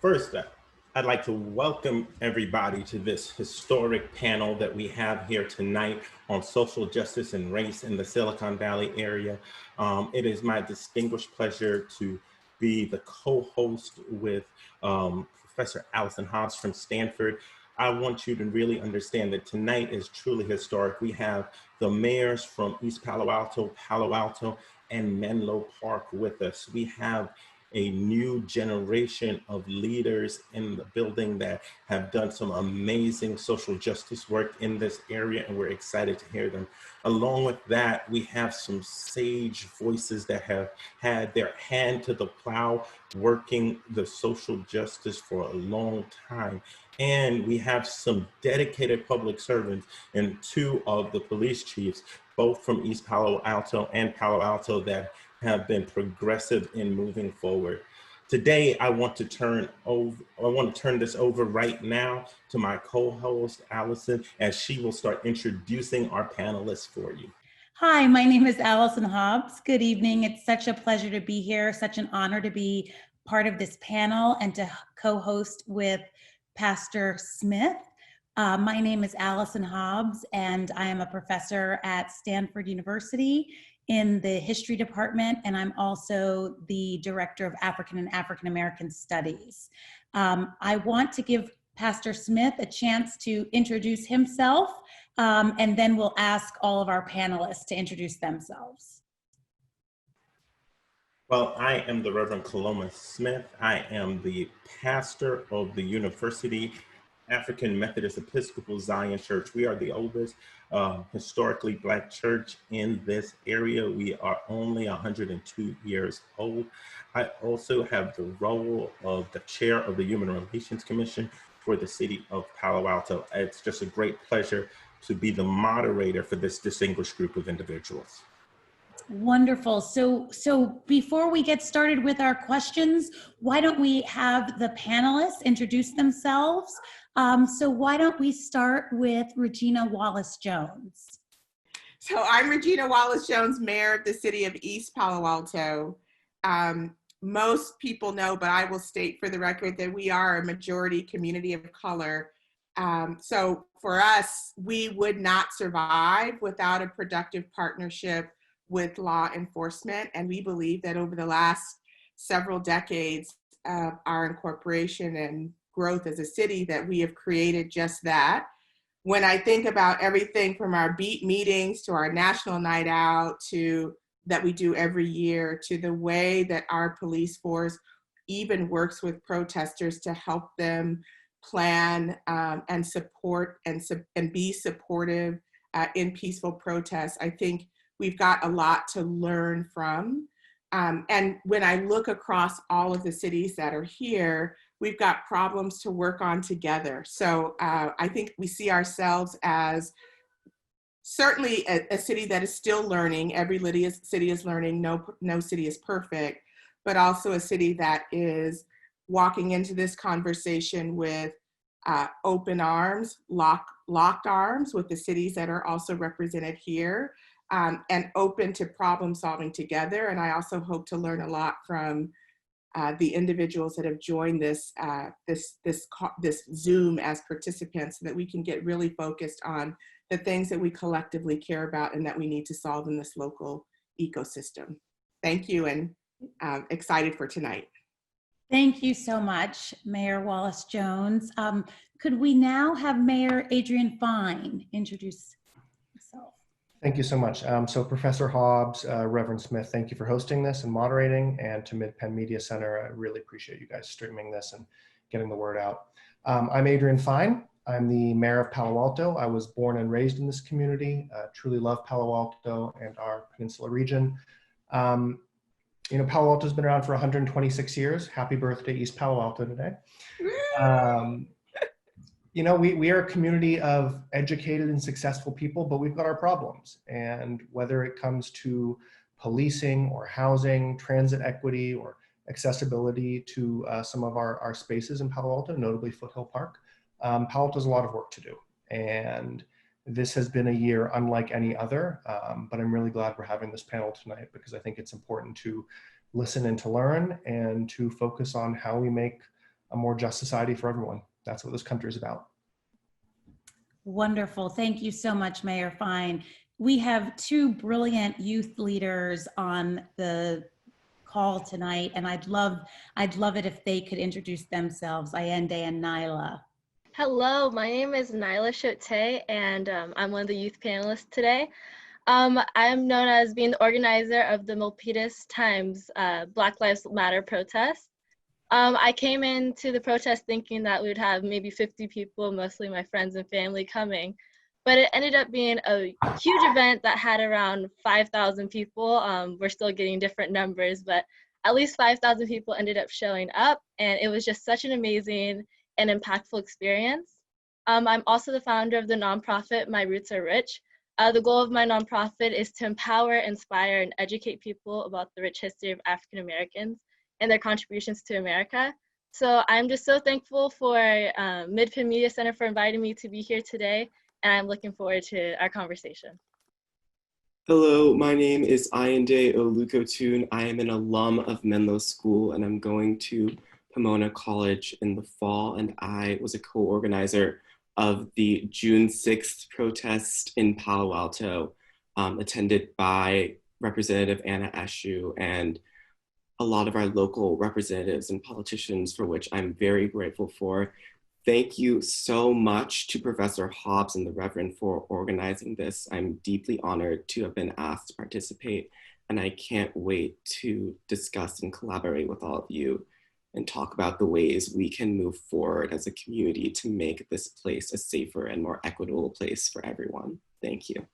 First, I'd like to welcome everybody to this historic panel that we have here tonight on social justice and race in the Silicon Valley area. It is my distinguished pleasure to be the co-host with Professor Allyson Hobbs from Stanford. I want you to really understand that tonight is truly historic. We have the mayors from East Palo Alto, and Menlo Park with us. We have a new generation of leaders in the building that have done some amazing social justice work in this area, and we're excited to hear them. Along with that, we have some sage voices that have had their hand to the plow, working the social justice for a long time. And we have some dedicated public servants and two of the police chiefs, both from East Palo Alto and Palo Alto, that have been progressive in moving forward. Today, I want to turn this over right now to my co-host, Allyson, as she will start introducing our panelists for you. Hi, my name is Allyson Hobbs. Good evening. It's such a pleasure to be here, such an honor to be part of this panel and to co-host with Pastor Smith. My name is Allyson Hobbs, and I am a professor at Stanford University in the history department, and I'm also the director of African and African American studies. I want to give Pastor Smith a chance to introduce himself, and then we'll ask all of our panelists to introduce themselves. Well, I am the Reverend Kaloma Smith. I am the pastor of the University African Methodist Episcopal Zion Church. We are the oldest historically Black church in this area. We are only 102 years old. I also have the role of the chair of the Human Relations Commission for the city of Palo Alto. It's just a great pleasure to be the moderator for this distinguished group of individuals. Wonderful. So before we get started with our questions, why don't we have the panelists introduce themselves? So why don't we start with Regina Wallace-Jones? So I'm Regina Wallace-Jones, mayor of the city of East Palo Alto. Most people know, but I will state for the record that we are a majority community of color. So for us, we would not survive without a productive partnership with law enforcement. And we believe that over the last several decades of our incorporation and growth as a city, that we have created just that. When I think about everything from our beat meetings to our national night out to that we do every year, to the way that our police force even works with protesters to help them plan and support and be supportive in peaceful protests, I think we've got a lot to learn from. And when I look across all of the cities that are here, we've got problems to work on together. So I think we see ourselves as certainly a city that is still learning. Every city is learning, no city is perfect, but also a city that is walking into this conversation with open arms, locked arms with the cities that are also represented here, and open to problem solving together. And I also hope to learn a lot from the individuals that have joined this Zoom as participants, so that we can get really focused on the things that we collectively care about and that we need to solve in this local ecosystem. Thank you, and excited for tonight. Thank you so much, Mayor Wallace-Jones. Could we now have Mayor Adrian Fine introduce himself? Thank you so much. So Professor Hobbs, Reverend Smith, thank you for hosting this and moderating, and to Midpen Media Center, I really appreciate you guys streaming this and getting the word out. I'm Adrian Fine. I'm the mayor of Palo Alto. I was born and raised in this community, truly love Palo Alto and our peninsula region. You know, Palo Alto's been around for 126 years. Happy birthday, East Palo Alto today. You know, we are a community of educated and successful people, but we've got our problems. And whether it comes to policing or housing, transit equity, or accessibility to some of our spaces in Palo Alto, notably Foothill Park, Palo Alto has a lot of work to do. And this has been a year unlike any other, but I'm really glad we're having this panel tonight, because I think it's important to listen and to learn and to focus on how we make a more just society for everyone. That's what this country is about. Wonderful. Thank you so much, Mayor Fine. We have two brilliant youth leaders on the call tonight, and I'd love it if they could introduce themselves, Allende and Nyla. Hello, my name is Nyla Shote, and I'm one of the youth panelists today. I'm known as being the organizer of the Milpitas Times Black Lives Matter protest. I came into the protest thinking that we would have maybe 50 people, mostly my friends and family, coming, but it ended up being a huge event that had around 5,000 people. We're still getting different numbers, but at least 5,000 people ended up showing up, and it was just such an amazing and impactful experience. I'm also the founder of the nonprofit My Roots Are Rich. The goal of my nonprofit is to empower, inspire, and educate people about the rich history of African Americans and their contributions to America. So I'm just so thankful for Midpen Media Center for inviting me to be here today, and I'm looking forward to our conversation. Hello, my name is Allende Olukotun. I am an alum of Menlo School, and I'm going to Pomona College in the fall, and I was a co-organizer of the June 6th protest in Palo Alto, attended by Representative Anna Eshoo and a lot of our local representatives and politicians, for which I'm very grateful for. Thank you so much to Professor Hobbs and the Reverend for organizing this. I'm deeply honored to have been asked to participate, and I can't wait to discuss and collaborate with all of you and talk about the ways we can move forward as a community to make this place a safer and more equitable place for everyone. Thank you.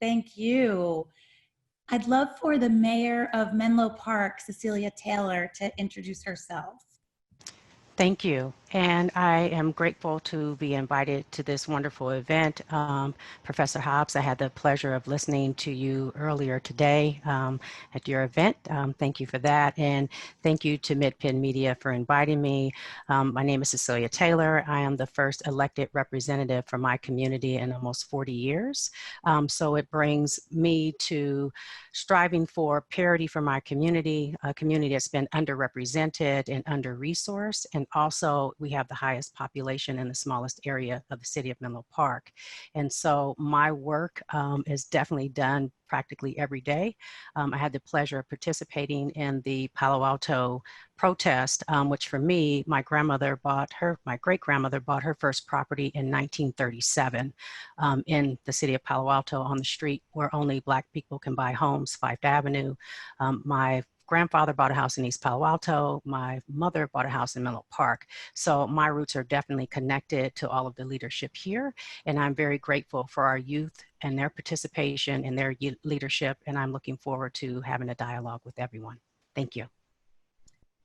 Thank you. I'd love for the mayor of Menlo Park, Cecilia Taylor, to introduce herself. Thank you. And I am grateful to be invited to this wonderful event. Professor Hobbs, I had the pleasure of listening to you earlier today at your event. Thank you for that. And thank you to Midpen Media for inviting me. My name is Cecilia Taylor. I am the first elected representative for my community in almost 40 years. So it brings me to striving for parity for my community, a community that's been underrepresented and under-resourced, and also we have the highest population in the smallest area of the city of Menlo Park. And so my work is definitely done practically every day. I had the pleasure of participating in the Palo Alto protest, which for me, my great-grandmother bought her first property in 1937 in the city of Palo Alto on the street where only Black people can buy homes, 5th Avenue. My grandfather bought a house in East Palo Alto. My mother bought a house in Menlo Park. So my roots are definitely connected to all of the leadership here. And I'm very grateful for our youth and their participation and their leadership. And I'm looking forward to having a dialogue with everyone. Thank you.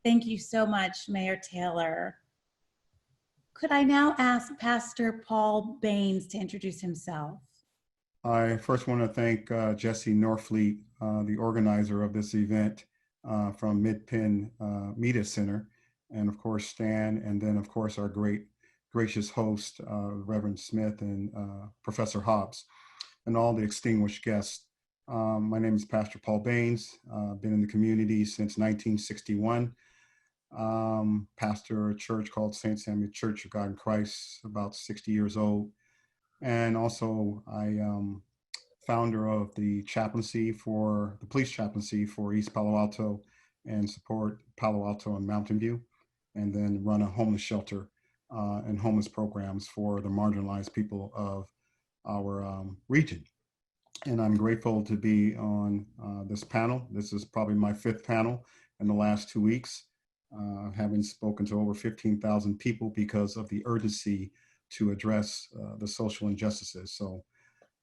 Thank you so much, Mayor Taylor. Could I now ask Pastor Paul Baines to introduce himself? I first want to thank Jesse Norfleet, the organizer of this event from Midpen Media Center, and of course Stan, and then of course our gracious host, Reverend Smith and Professor Hobbs, and all the extinguished guests. My name is Pastor Paul Baines. Been in the community since 1961. Pastor a church called St. Samuel Church of God in Christ, about 60 years old. And also I founder of the chaplaincy for the police chaplaincy for East Palo Alto and support Palo Alto and Mountain View, and then run a homeless shelter and homeless programs for the marginalized people of our region. And I'm grateful to be on this panel. This is probably my 5th panel in the last 2 weeks, having spoken to over 15,000 people because of the urgency to address the social injustices. So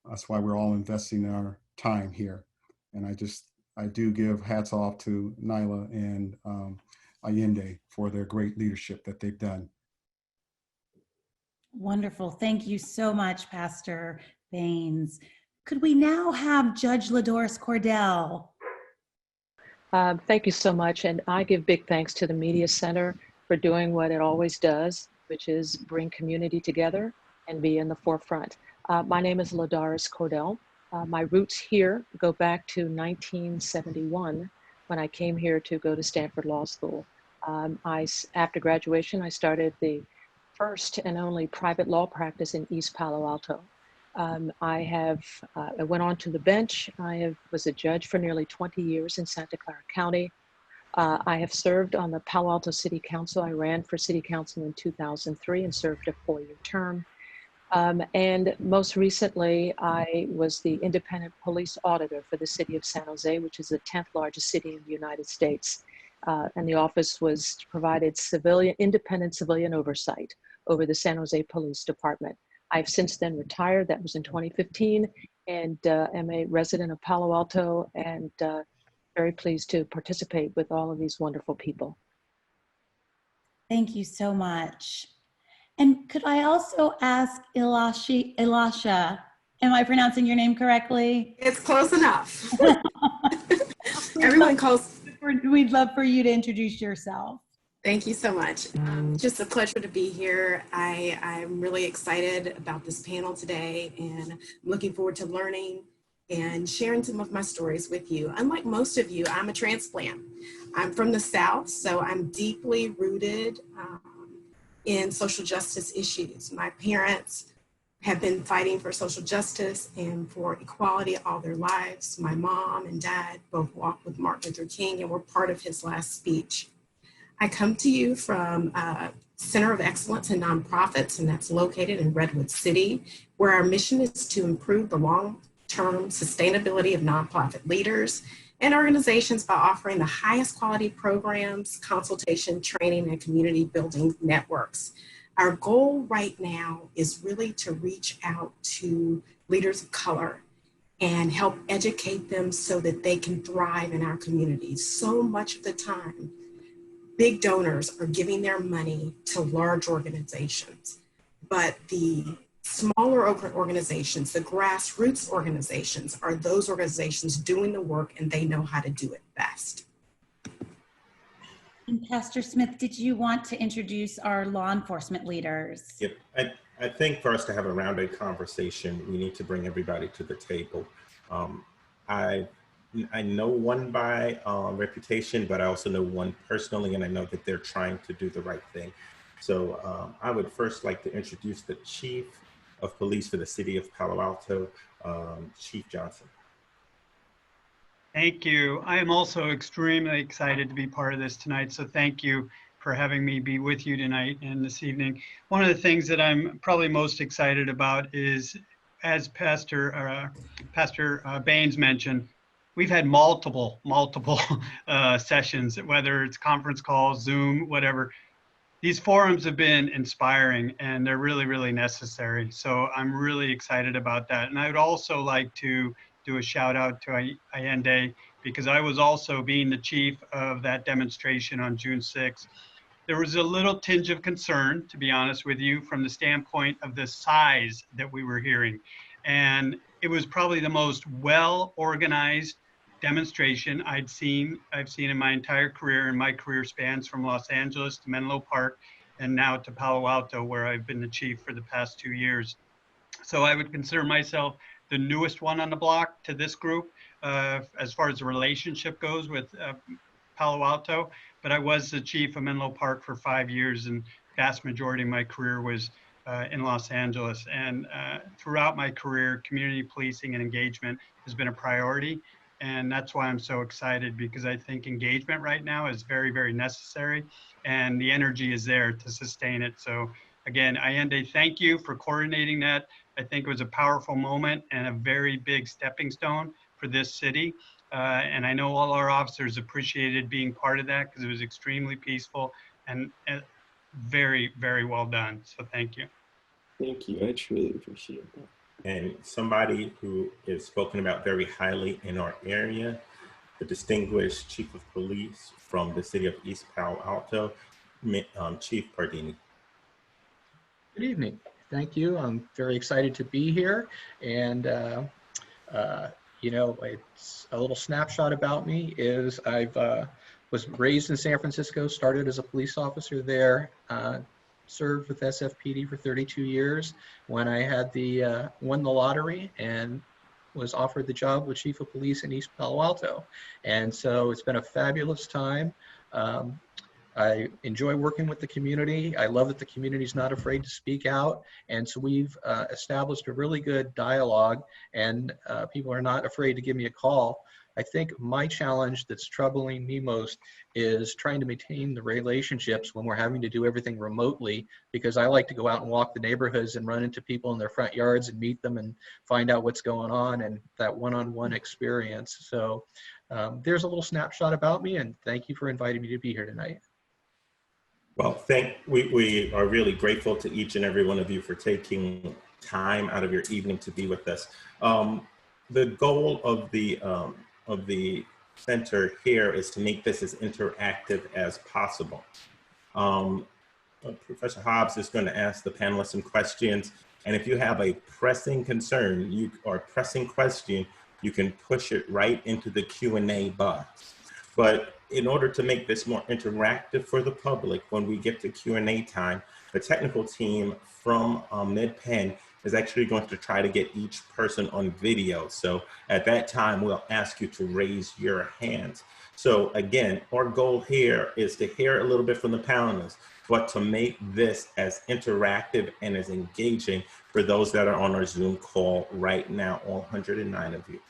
that's why we're all investing our time here. And I do give hats off to Nyla and Allende for their great leadership that they've done. Wonderful. Thank you so much, Pastor Baines. Could we now have Judge LaDoris Cordell? Thank you so much. And I give big thanks to the Media Center for doing what it always does, which is bring community together and be in the forefront. My name is LaDoris Cordell. My roots here go back to 1971 when I came here to go to Stanford Law School. After graduation, I started the first and only private law practice in East Palo Alto. I went on to the bench. Was a judge for nearly 20 years in Santa Clara County. I have served on the Palo Alto City Council. I ran for city council in 2003 and served a 4-year term. And most recently, I was the independent police auditor for the city of San Jose, which is the 10th largest city in the United States. And the office provided independent civilian oversight over the San Jose Police Department. I've since then retired. That was in 2015, and am a resident of Palo Alto, and very pleased to participate with all of these wonderful people. Thank you so much. And could I also ask Elisha, am I pronouncing your name correctly? It's close enough. Everyone calls. We'd love for you to introduce yourself. Thank you so much. Just a pleasure to be here. I'm really excited about this panel today, and I'm looking forward to learning and sharing some of my stories with you. Unlike most of you, I'm a transplant. I'm from the South, so I'm deeply rooted in social justice issues. My parents have been fighting for social justice and for equality all their lives. My mom and dad both walked with Martin Luther King and were part of his last speech. I come to you from Center of Excellence in Nonprofits, and that's located in Redwood City, where our mission is to improve the long-term sustainability of nonprofit leaders and organizations by offering the highest quality programs, consultation, training, and community building networks. Our goal right now is really to reach out to leaders of color and help educate them so that they can thrive in our communities. So much of the time, big donors are giving their money to large organizations, but the smaller organizations, the grassroots organizations, are those organizations doing the work, and they know how to do it best. And Pastor Smith, did you want to introduce our law enforcement leaders? Yep. I think for us to have a rounded conversation, we need to bring everybody to the table. I know one by reputation, but I also know one personally, and I know that they're trying to do the right thing. So I would first like to introduce the Chief of Police for the City of Palo Alto, Chief Johnson. Thank you. I am also extremely excited to be part of this tonight, so thank you for having me be with you tonight and this evening. One of the things that I'm probably most excited about is, as Pastor Baines mentioned, we've had multiple sessions, whether it's conference calls, Zoom, whatever. These forums have been inspiring, and they're really, really necessary. So I'm really excited about that. And I would also like to do a shout out to Allende, because I was also being the chief of that demonstration on June 6th. There was a little tinge of concern, to be honest with you, from the standpoint of the size that we were hearing. And it was probably the most well-organized demonstration I've seen in my entire career, and my career spans from Los Angeles to Menlo Park and now to Palo Alto, where I've been the chief for the past 2 years. So I would consider myself the newest one on the block to this group as far as the relationship goes with Palo Alto, but I was the chief of Menlo Park for 5 years, and vast majority of my career was in Los Angeles. And throughout my career, community policing and engagement has been a priority. And that's why I'm so excited, because I think engagement right now is very, very necessary, and the energy is there to sustain it. So again, Allende, thank you for coordinating that. I think it was a powerful moment and a very big stepping stone for this city. And I know all our officers appreciated being part of that, because it was extremely peaceful and very, very well done. So thank you. Thank you. I truly appreciate that. And somebody who is spoken about very highly in our area, the distinguished Chief of Police from the City of East Palo Alto, Chief Pardini. Good evening. Thank you. I'm very excited to be here. And, you know, it's a little snapshot about me is was raised in San Francisco, started as a police officer there, served with SFPD for 32 years. When I had won the lottery and was offered the job with Chief of Police in East Palo Alto. And so it's been a fabulous time. I enjoy working with the community. I love that the community is not afraid to speak out. And so we've established a really good dialogue, and people are not afraid to give me a call. I think my challenge that's troubling me most is trying to maintain the relationships when we're having to do everything remotely, because I like to go out and walk the neighborhoods and run into people in their front yards and meet them and find out what's going on, and that one-on-one experience. So there's a little snapshot about me, and thank you for inviting me to be here tonight. Well, we are really grateful to each and every one of you for taking time out of your evening to be with us. The goal of the center here is to make this as interactive as possible. Professor Hobbs is going to ask the panelists some questions, and if you have a pressing concern or pressing question, you can push it right into the Q&A box. But in order to make this more interactive for the public, when we get to Q&A time, the technical team from Midpen is actually going to try to get each person on video. So at that time, we'll ask you to raise your hands. So again, our goal here is to hear a little bit from the panelists, but to make this as interactive and as engaging for those that are on our Zoom call right now, all 109 of you.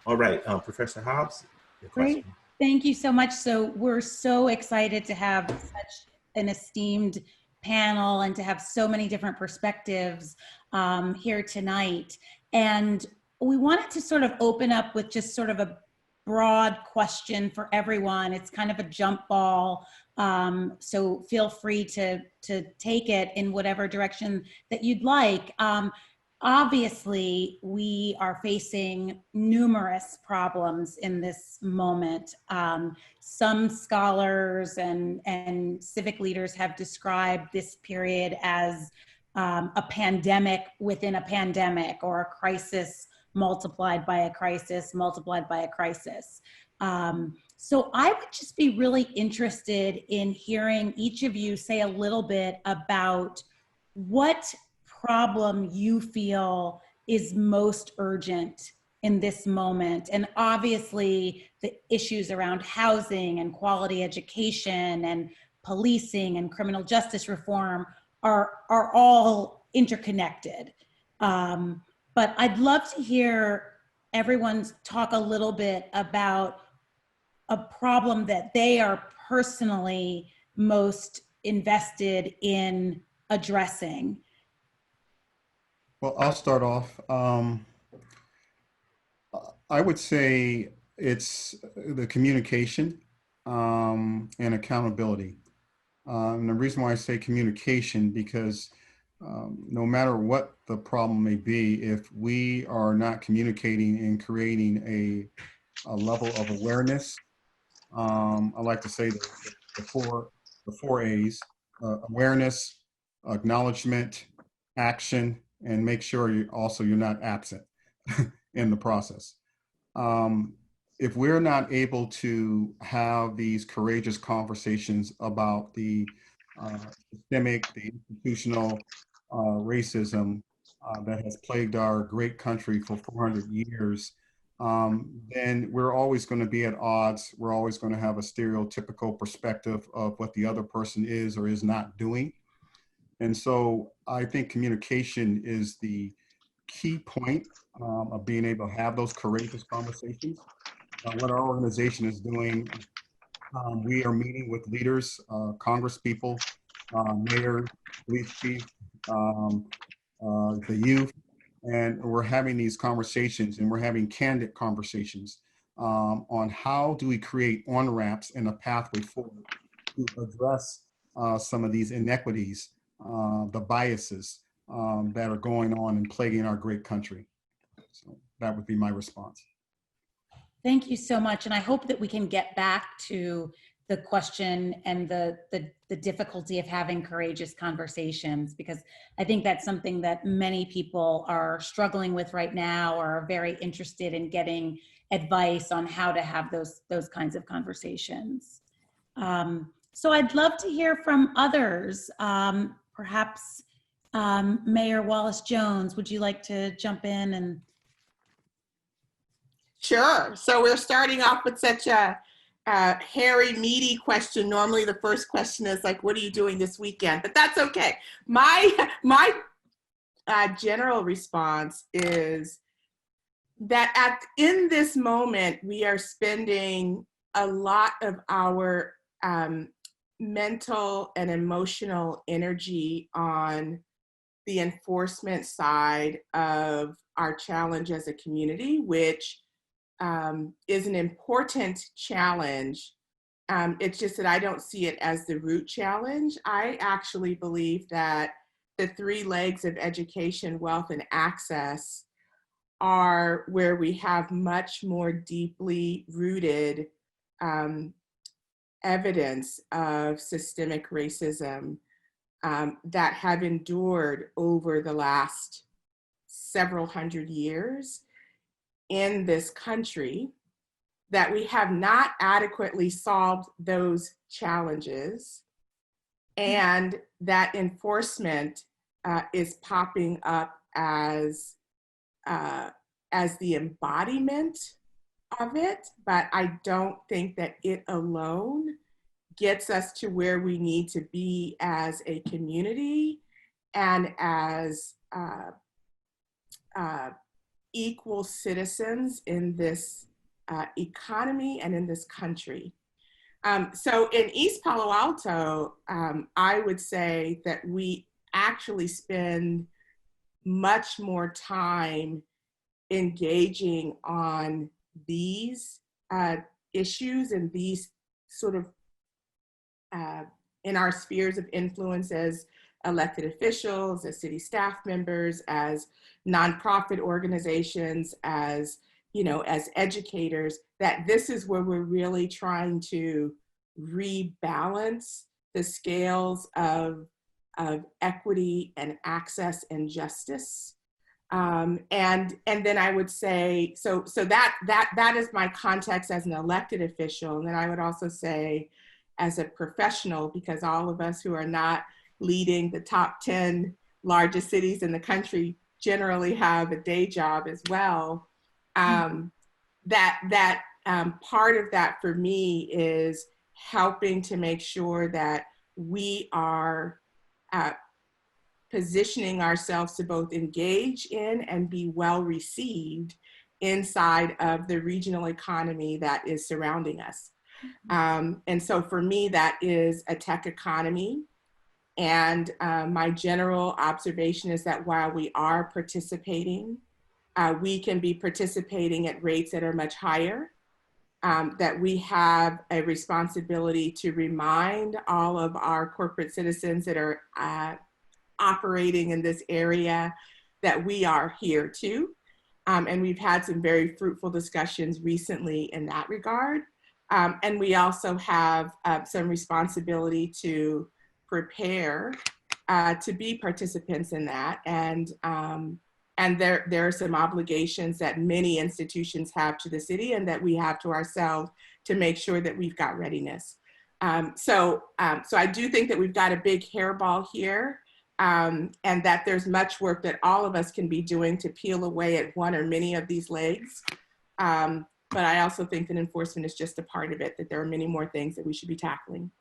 All right, Professor Hobbs, your question. Great. Thank you so much. So we're so excited to have such an esteemed panel and to have so many different perspectives here tonight. And we wanted to sort of open up with just sort of a broad question for everyone. It's kind of a jump ball. So feel free to take it in whatever direction that you'd like. Obviously, we are facing numerous problems in this moment. Some scholars and civic leaders have described this period as a pandemic within a pandemic, or a crisis multiplied by a crisis, multiplied by a crisis. So I would just be really interested in hearing each of you say a little bit about what problem you feel is most urgent in this moment. And obviously the issues around housing and quality education and policing and criminal justice reform are all interconnected. But I'd love to hear everyone talk a little bit about a problem that they are personally most invested in addressing. Well, I'll start off. I would say it's the communication and accountability. And the reason why I say communication, because no matter what the problem may be, if we are not communicating and creating a level of awareness, I like to say the four A's: awareness, acknowledgement, action, and make sure you're not absent in the process. If we're not able to have these courageous conversations about the systemic, the institutional racism that has plagued our great country for 400 years, then we're always going to be at odds. We're always going to have a stereotypical perspective of what the other person is or is not doing. And so I think communication is the key point of being able to have those courageous conversations. What our organization is doing, we are meeting with leaders, Congress people, mayors, police chief, the youth, and we're having these conversations, and we're having candid conversations on how do we create on-ramps and a pathway forward to address some of these inequities, the biases that are going on and plaguing our great country. So that would be my response. Thank you so much. And I hope that we can get back to the question and the difficulty of having courageous conversations, because I think that's something that many people are struggling with right now, or are very interested in getting advice on how to have those kinds of conversations. So I'd love to hear from others. Perhaps Mayor Wallace-Jones, would you like to jump in? And Sure. So we're starting off with such a hairy, meaty question. Normally the first question is like, what are you doing this weekend? But that's okay. My general response is that in this moment, we are spending a lot of our mental and emotional energy on the enforcement side of our challenge as a community, which is an important challenge. It's just that I don't see it as the root challenge. I actually believe that the 3 legs of education, wealth, and access are where we have much more deeply rooted evidence of systemic racism that have endured over the last several hundred years in this country, that we have not adequately solved those challenges, and that enforcement is popping up as the embodiment of it, but I don't think that it alone gets us to where we need to be as a community and as equal citizens in this economy and in this country. So in East Palo Alto, I would say that we actually spend much more time engaging on these issues and these sort of in our spheres of influence as elected officials, as city staff members, as nonprofit organizations, as as educators, that this is where we're really trying to rebalance the scales of equity and access and justice. And then I would say, so that is my context as an elected official. And then I would also say as a professional, because all of us who are not leading the top 10 largest cities in the country generally have a day job as well. That part of that for me is helping to make sure that we are positioning ourselves to both engage in and be well received inside of the regional economy that is surrounding us. And so for me, that is a tech economy. And my general observation is that while we are participating, we can be participating at rates that are much higher, that we have a responsibility to remind all of our corporate citizens that are operating in this area that we are here too. And we've had some very fruitful discussions recently in that regard. And we also have some responsibility to prepare to be participants in that. And there are some obligations that many institutions have to the city and that we have to ourselves to make sure that we've got readiness. So I do think that we've got a big hairball here, and that there's much work that all of us can be doing to peel away at one or many of these legs. But I also think that enforcement is just a part of it, that there are many more things that we should be tackling.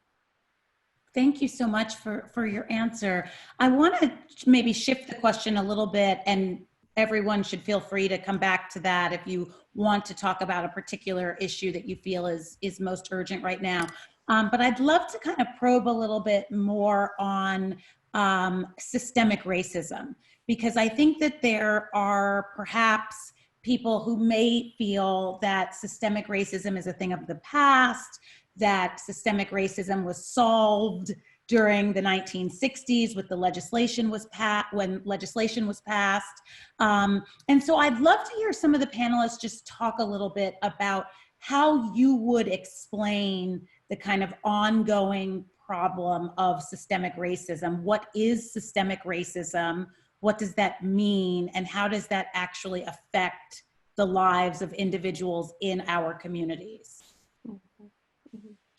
Thank you so much for your answer. I want to maybe shift the question a little bit, and everyone should feel free to come back to that if you want to talk about a particular issue that you feel is most urgent right now. But I'd love to kind of probe a little bit more on systemic racism, because I think that there are perhaps people who may feel that systemic racism is a thing of the past, that systemic racism was solved during the 1960s with the legislation was when legislation was passed. And so I'd love to hear some of the panelists just talk a little bit about how you would explain the kind of ongoing problem of systemic racism. What is systemic racism? What does that mean? And how does that actually affect the lives of individuals in our communities?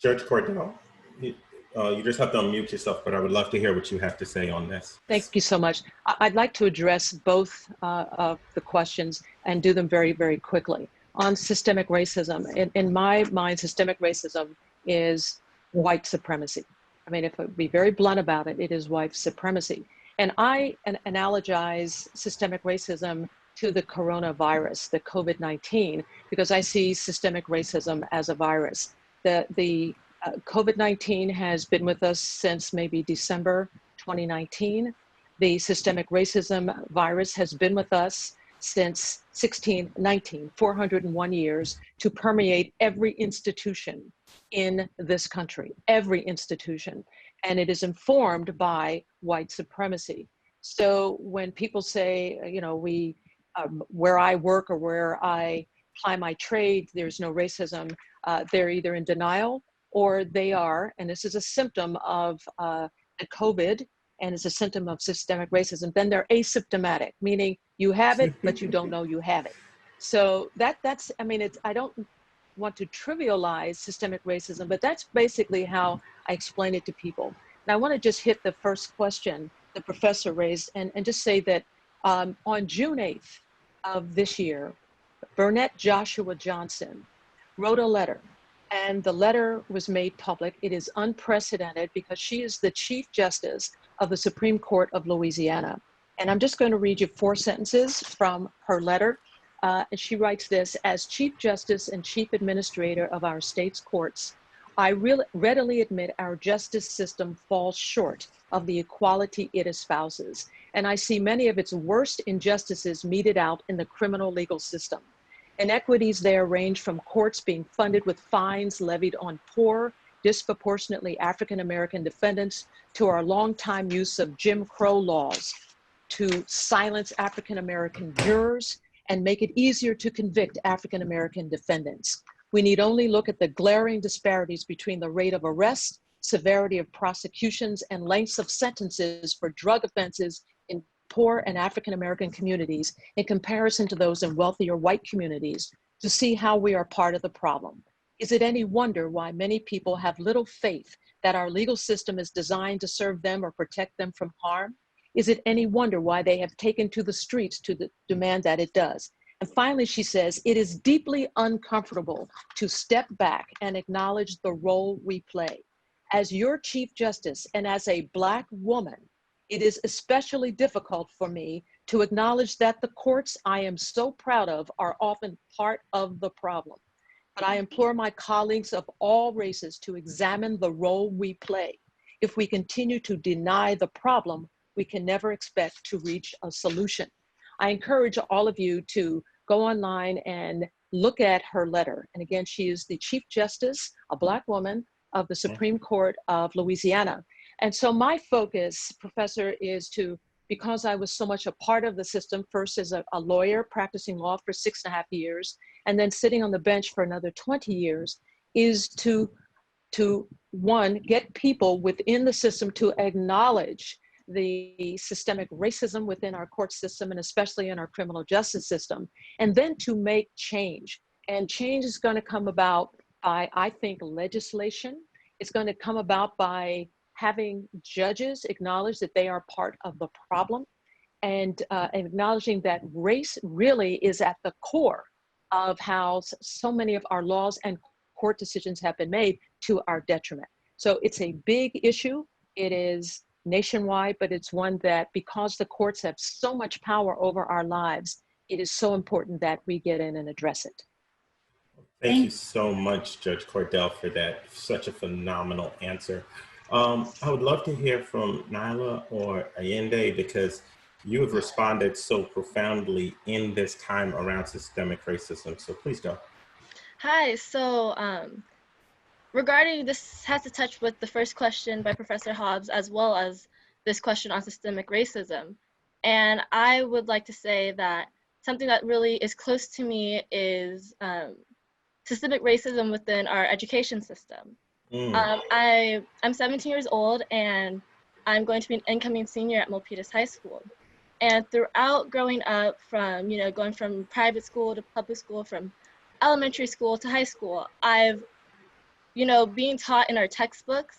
Judge Cordell, you just have to unmute yourself, but I would love to hear what you have to say on this. Thank you so much. I'd like to address both of the questions and do them very, very quickly. on systemic racism. In my mind, systemic racism is white supremacy. I mean, if I be very blunt about it, it is white supremacy. And I analogize systemic racism to the coronavirus, the COVID-19, because I see systemic racism as a virus. The COVID-19 has been with us since maybe December 2019. The systemic racism virus has been with us since 1619, 401 years, to permeate every institution in this country, every institution. And it is informed by white supremacy. So when people say, you know, where I work or where I ply my trade, there's no racism, they're either in denial or they are, and this is a symptom of the COVID, and it's a symptom of systemic racism, then they're asymptomatic, meaning you have it, but you don't know you have it. So that's, I mean, I don't want to trivialize systemic racism, but that's basically how I explain it to people. And I want to just hit the first question the professor raised and just say that on June 8th of this year, Burnett Joshua Johnson wrote a letter, and the letter was made public. It is unprecedented because she is the Chief Justice of the Supreme Court of Louisiana. And I'm just going to read you 4 sentences from her letter. And she writes this: as Chief Justice and Chief Administrator of our state's courts, I readily admit our justice system falls short of the equality it espouses. And I see many of its worst injustices meted out in the criminal legal system. Inequities there range from courts being funded with fines levied on poor, disproportionately African-American defendants, to our longtime use of Jim Crow laws to silence African-American jurors and make it easier to convict African-American defendants. We need only look at the glaring disparities between the rate of arrest, severity of prosecutions, and lengths of sentences for drug offenses in poor and African-American communities in comparison to those in wealthier white communities to see how we are part of the problem. Is it any wonder why many people have little faith that our legal system is designed to serve them or protect them from harm? Is it any wonder why they have taken to the streets to demand that it does? And finally, she says, it is deeply uncomfortable to step back and acknowledge the role we play. As your Chief Justice and as a Black woman, it is especially difficult for me to acknowledge that the courts I am so proud of are often part of the problem. But I implore my colleagues of all races to examine the role we play. If we continue to deny the problem, we can never expect to reach a solution. I encourage all of you to go online and look at her letter. And again, she is the Chief Justice, a Black woman, of the Supreme Court of Louisiana. And so my focus, Professor, is to, because I was so much a part of the system, first as a lawyer practicing law for 6.5 years, and then sitting on the bench for another 20 years, is to one, get people within the system to acknowledge the systemic racism within our court system and especially in our criminal justice system, and then to make change. And change is going to come about by, I think, legislation. It's going to come about by having judges acknowledge that they are part of the problem, and acknowledging that race really is at the core of how so many of our laws and court decisions have been made to our detriment. So it's a big issue. It is nationwide, but it's one that, because the courts have so much power over our lives, it is so important that we get in and address it. Thank you so much, Judge Cordell, for that. Such a phenomenal answer. I would love to hear from Nyla or Allende, because you have responded so profoundly in this time around systemic racism. So please go. Hi, so regarding this has to touch with the first question by Professor Hobbs, as well as this question on systemic racism. And I would like to say that something that really is close to me is systemic racism within our education system. I'm 17 years old, and I'm going to be an incoming senior at Milpitas High School. And throughout growing up, from going from private school to public school, from elementary school to high school, I've being taught in our textbooks,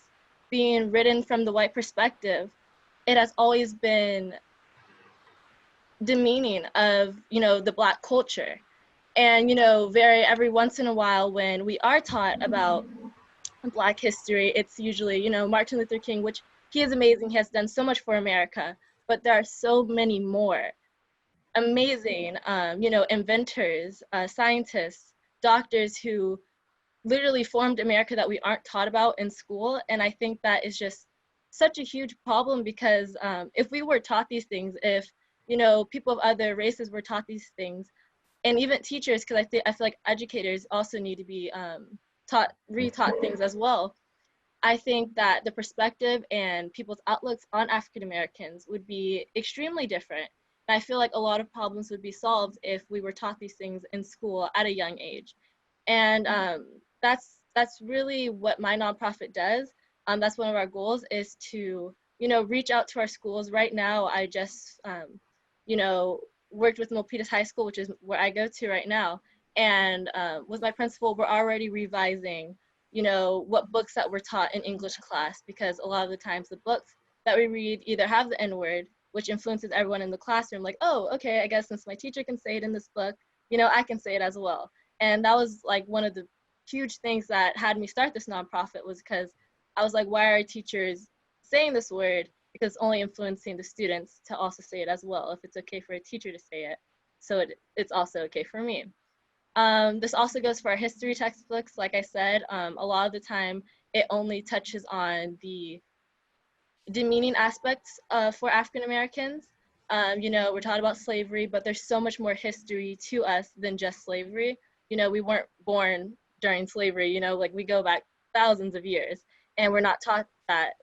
being written from the white perspective, it has always been demeaning of the Black culture. And, you know, every once in a while when we are taught about Black history, it's usually, you know, Martin Luther King, which he is amazing. He has done so much for America, but there are so many more amazing, you know, inventors, scientists, doctors who literally formed America that we aren't taught about in school. And I think that is just such a huge problem, because if we were taught these things, if, you know, people of other races were taught these things, and even teachers, because I feel like educators also need to be retaught things as well. I think that the perspective and people's outlooks on African Americans would be extremely different. And I feel like a lot of problems would be solved if we were taught these things in school at a young age. And that's really what my nonprofit does. That's one of our goals, is to, you know, reach out to our schools. Right now, I just, you know, worked with Milpitas High School, which is where I go to right now. And with my principal, we're already revising, you know, what books that were taught in English class, because a lot of the times the books that we read either have the N-word, which influences everyone in the classroom, like, oh, okay, I guess since my teacher can say it in this book, you know, I can say it as well. And that was like one of the huge things that had me start this nonprofit, was because I was like, why are teachers saying this word? Because it's only influencing the students to also say it as well. If it's okay for a teacher to say it, so it's also okay for me. This also goes for our history textbooks. Like I said, a lot of the time it only touches on the demeaning aspects for African Americans. You know, we're taught about slavery, but there's so much more history to us than just slavery. You know, we weren't born during slavery, you know, like we go back thousands of years, and we're not taught that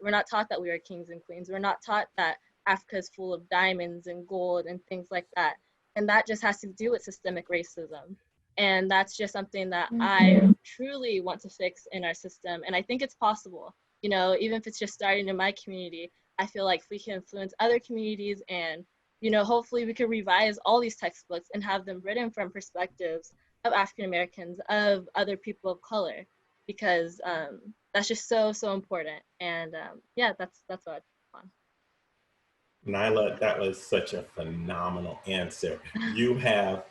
we are kings and queens. We're not taught that Africa is full of diamonds and gold and things like that. And that just has to do with systemic racism. And that's just something that I truly want to fix in our system. And I think it's possible, you know, even if it's just starting in my community. I feel like if we can influence other communities, and, you know, hopefully we can revise all these textbooks and have them written from perspectives of African Americans, of other people of color, because that's just so important. And yeah, that's what I want. Nyla, that was such a phenomenal answer. You have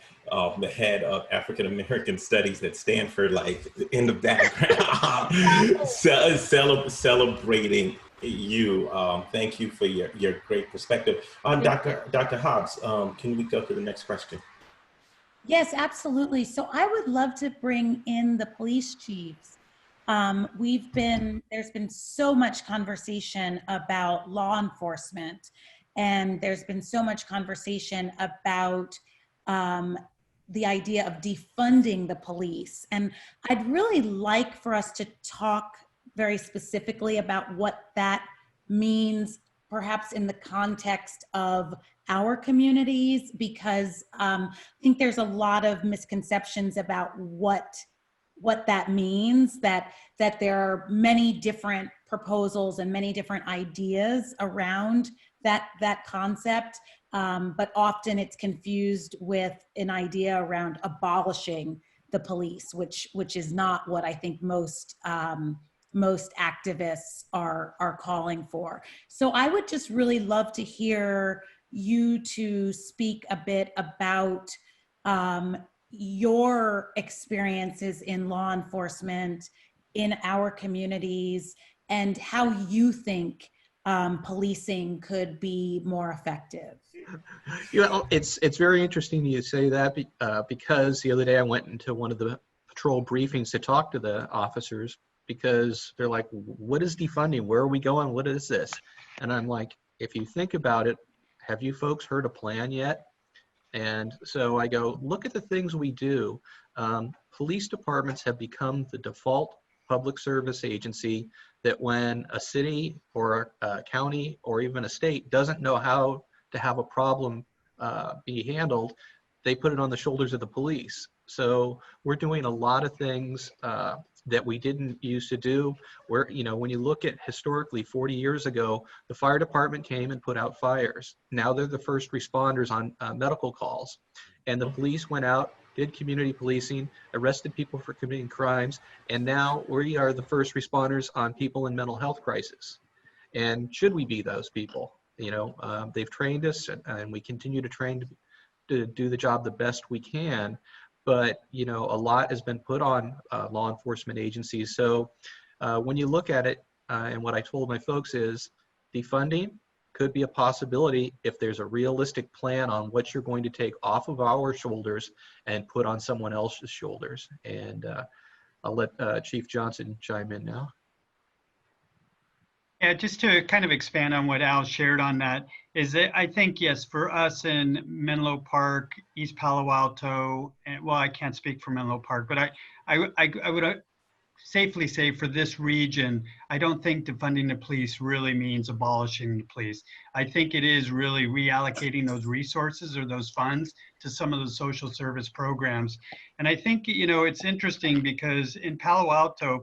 the head of African American Studies at Stanford, like in the background, celebrating you. Thank you for your great perspective. Dr. Hobbs, can we go to the next question? Yes, absolutely. So I would love to bring in the police chiefs. There's been so much conversation about law enforcement, and there's been so much conversation about the idea of defunding the police. And I'd really like for us to talk very specifically about what that means, perhaps in the context of our communities, because I think there's a lot of misconceptions about what that means, that there are many different proposals and many different ideas around that concept, but often it's confused with an idea around abolishing the police, which is not what I think most activists are calling for. So I would just really love to hear you to speak a bit about your experiences in law enforcement in our communities, and how you think policing could be more effective. You know, it's very interesting you say that, because the other day I went into one of the patrol briefings to talk to the officers, because they're like, what is defunding? Where are we going? What is this? And I'm like, if you think about it, have you folks heard a plan yet? And so I go, look at the things we do. Police departments have become the default public service agency that when a city or a county or even a state doesn't know how to have a problem be handled, they put it on the shoulders of the police. So we're doing a lot of things that we didn't used to do. Where, you know, when you look at historically 40 years ago, the fire department came and put out fires. Now they're the first responders on medical calls. And the police went out, did community policing, arrested people for committing crimes, and now we are the first responders on people in mental health crisis. And should we be those people? You know, they've trained us, and we continue to train to do the job the best we can. but you know, a lot has been put on law enforcement agencies. So when you look at it, and what I told my folks is defunding could be a possibility if there's a realistic plan on what you're going to take off of our shoulders and put on someone else's shoulders. And I'll let Chief Johnson chime in now. Yeah, just to kind of expand on what Al shared on that, is that I think, yes, for us in Menlo Park, East Palo Alto, and well, I can't speak for Menlo Park, but I would safely say for this region, I don't think defunding the police really means abolishing the police. I think it is really reallocating those resources or those funds to some of the social service programs. And I think, you know, it's interesting because in Palo Alto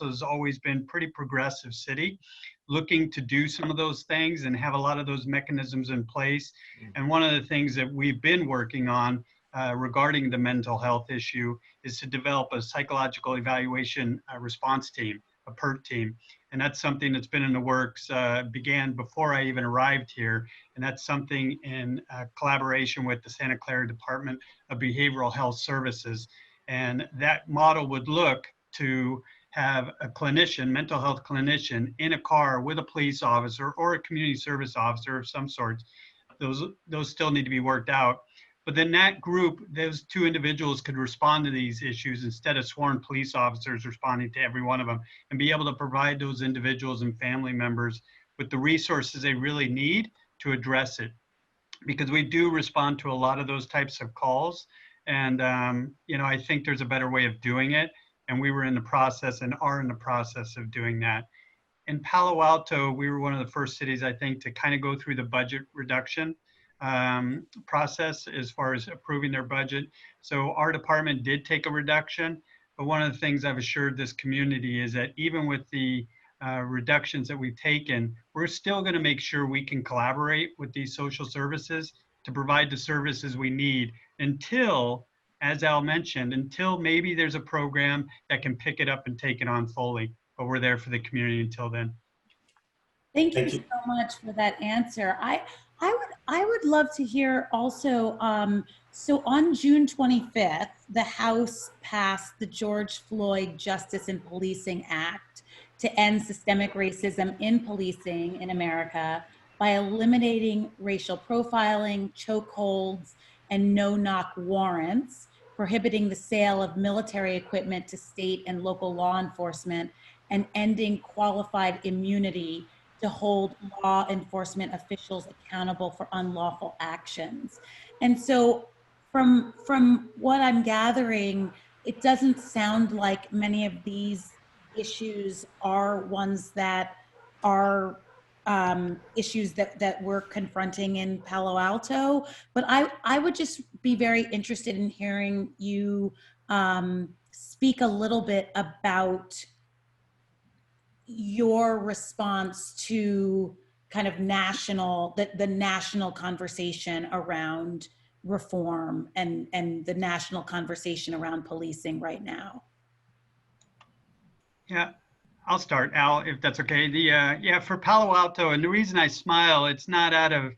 has always been pretty progressive city, looking to do some of those things and have a lot of those mechanisms in place. And one of the things that we've been working on regarding the mental health issue is to develop a psychological evaluation response team, a PERT team. And that's something that's been in the works, began before I even arrived here. And that's something in collaboration with the Santa Clara Department of Behavioral Health Services. And that model would look to have a clinician, mental health clinician, in a car with a police officer or a community service officer of some sort. Those still need to be worked out. But then that group, those two individuals could respond to these issues instead of sworn police officers responding to every one of them, and be able to provide those individuals and family members with the resources they really need to address it. Because we do respond to a lot of those types of calls. And, you know, I think there's a better way of doing it. And we were in the process and are in the process of doing that. In Palo Alto, we were one of the first cities, I think, to kind of go through the budget reduction process as far as approving their budget. So our department did take a reduction, but one of the things I've assured this community is that even with the reductions that we've taken, we're still going to make sure we can collaborate with these social services to provide the services we need until, as Al mentioned, until maybe there's a program that can pick it up and take it on fully, but we're there for the community until then. Thank you so much for that answer. I would love to hear also, so on June 25th, the House passed the George Floyd Justice in Policing Act to end systemic racism in policing in America by eliminating racial profiling, chokeholds, and no-knock warrants, prohibiting the sale of military equipment to state and local law enforcement, and ending qualified immunity to hold law enforcement officials accountable for unlawful actions. And so from what I'm gathering, it doesn't sound like many of these issues are ones that are issues that we're confronting in Palo Alto, but I would just be very interested in hearing you speak a little bit about your response to kind of the national conversation around reform and the national conversation around policing right now. Yeah, I'll start, Al, if that's okay. Yeah, for Palo Alto, and the reason I smile, it's not out of,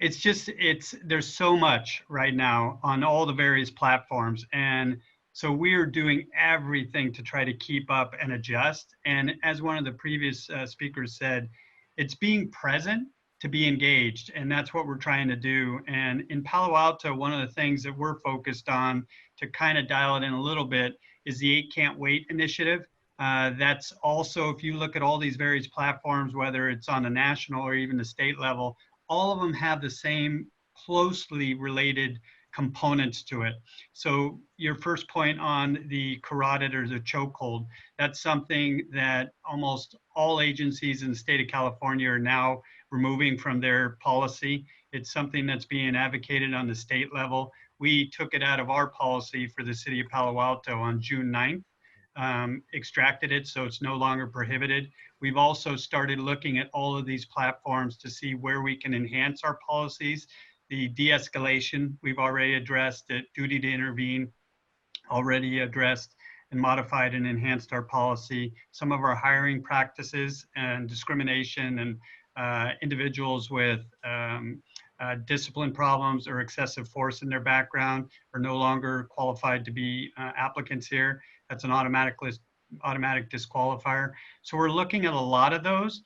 there's so much right now on all the various platforms. And so we're doing everything to try to keep up and adjust. And as one of the previous speakers said, it's being present to be engaged. And that's what we're trying to do. And in Palo Alto, one of the things that we're focused on to kind of dial it in a little bit is the 8 Can't Wait initiative. That's also, if you look at all these various platforms, whether it's on the national or even the state level, all of them have the same closely related components to it. So your first point on the carotid or the chokehold, that's something that almost all agencies in the state of California are now removing from their policy. It's something that's being advocated on the state level. We took it out of our policy for the city of Palo Alto on June 9th, extracted it so it's no longer prohibited. We've also started looking at all of these platforms to see where we can enhance our policies. The de-escalation, we've already addressed it. Duty to intervene, already addressed and modified and enhanced our policy. Some of our hiring practices and discrimination and individuals with discipline problems or excessive force in their background are no longer qualified to be applicants here. That's an automatic disqualifier. So we're looking at a lot of those.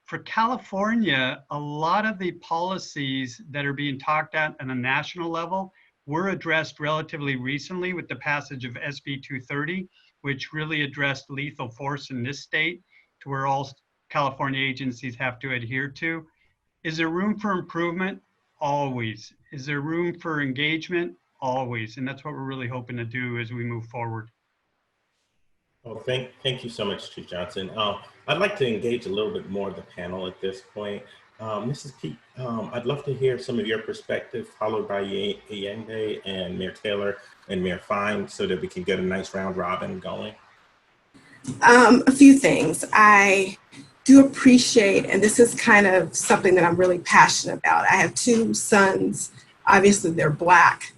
For California, a lot of the policies that are being talked at a national level were addressed relatively recently with the passage of SB 230, which really addressed lethal force in this state to where all California agencies have to adhere to. Is there room for improvement? Always. Is there room for engagement? Always. And that's what we're really hoping to do as we move forward. Well, thank you so much, Chief Johnson. I'd like to engage a little bit more of the panel at this point. Mrs. Peak, I'd love to hear some of your perspective, followed by Allende and Mayor Taylor and Mayor Fine, so that we can get a nice round robin going. A few things. I do appreciate, and this is kind of something that I'm really passionate about. I have two sons. Obviously, they're Black,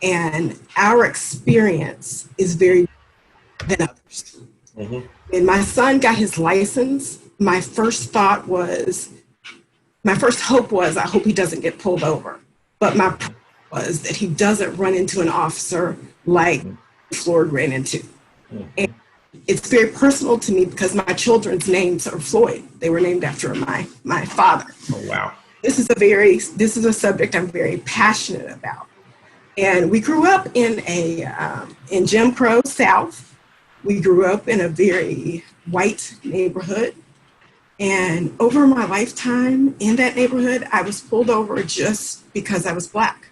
and our experience is very than others. Mm-hmm. When my son got his license, my first hope was, I hope he doesn't get pulled over. But my prayer was that he doesn't run into an officer like Floyd ran into. Mm-hmm. And it's very personal to me because my children's names are Floyd. They were named after my father. Oh, wow. This is a subject I'm very passionate about. And we grew up in in Jim Crow South. We grew up in a very white neighborhood. And over my lifetime in that neighborhood, I was pulled over just because I was Black.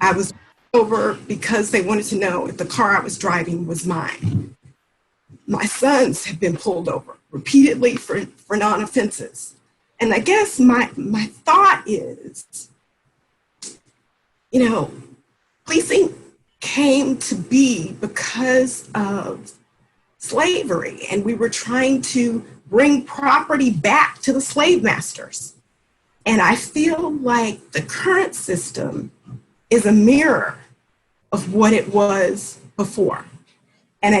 I was pulled over because they wanted to know if the car I was driving was mine. My sons have been pulled over repeatedly for non-offenses. And I guess my thought is, policing came to be because of slavery, and we were trying to bring property back to the slave masters. And I feel like the current system is a mirror of what it was before. And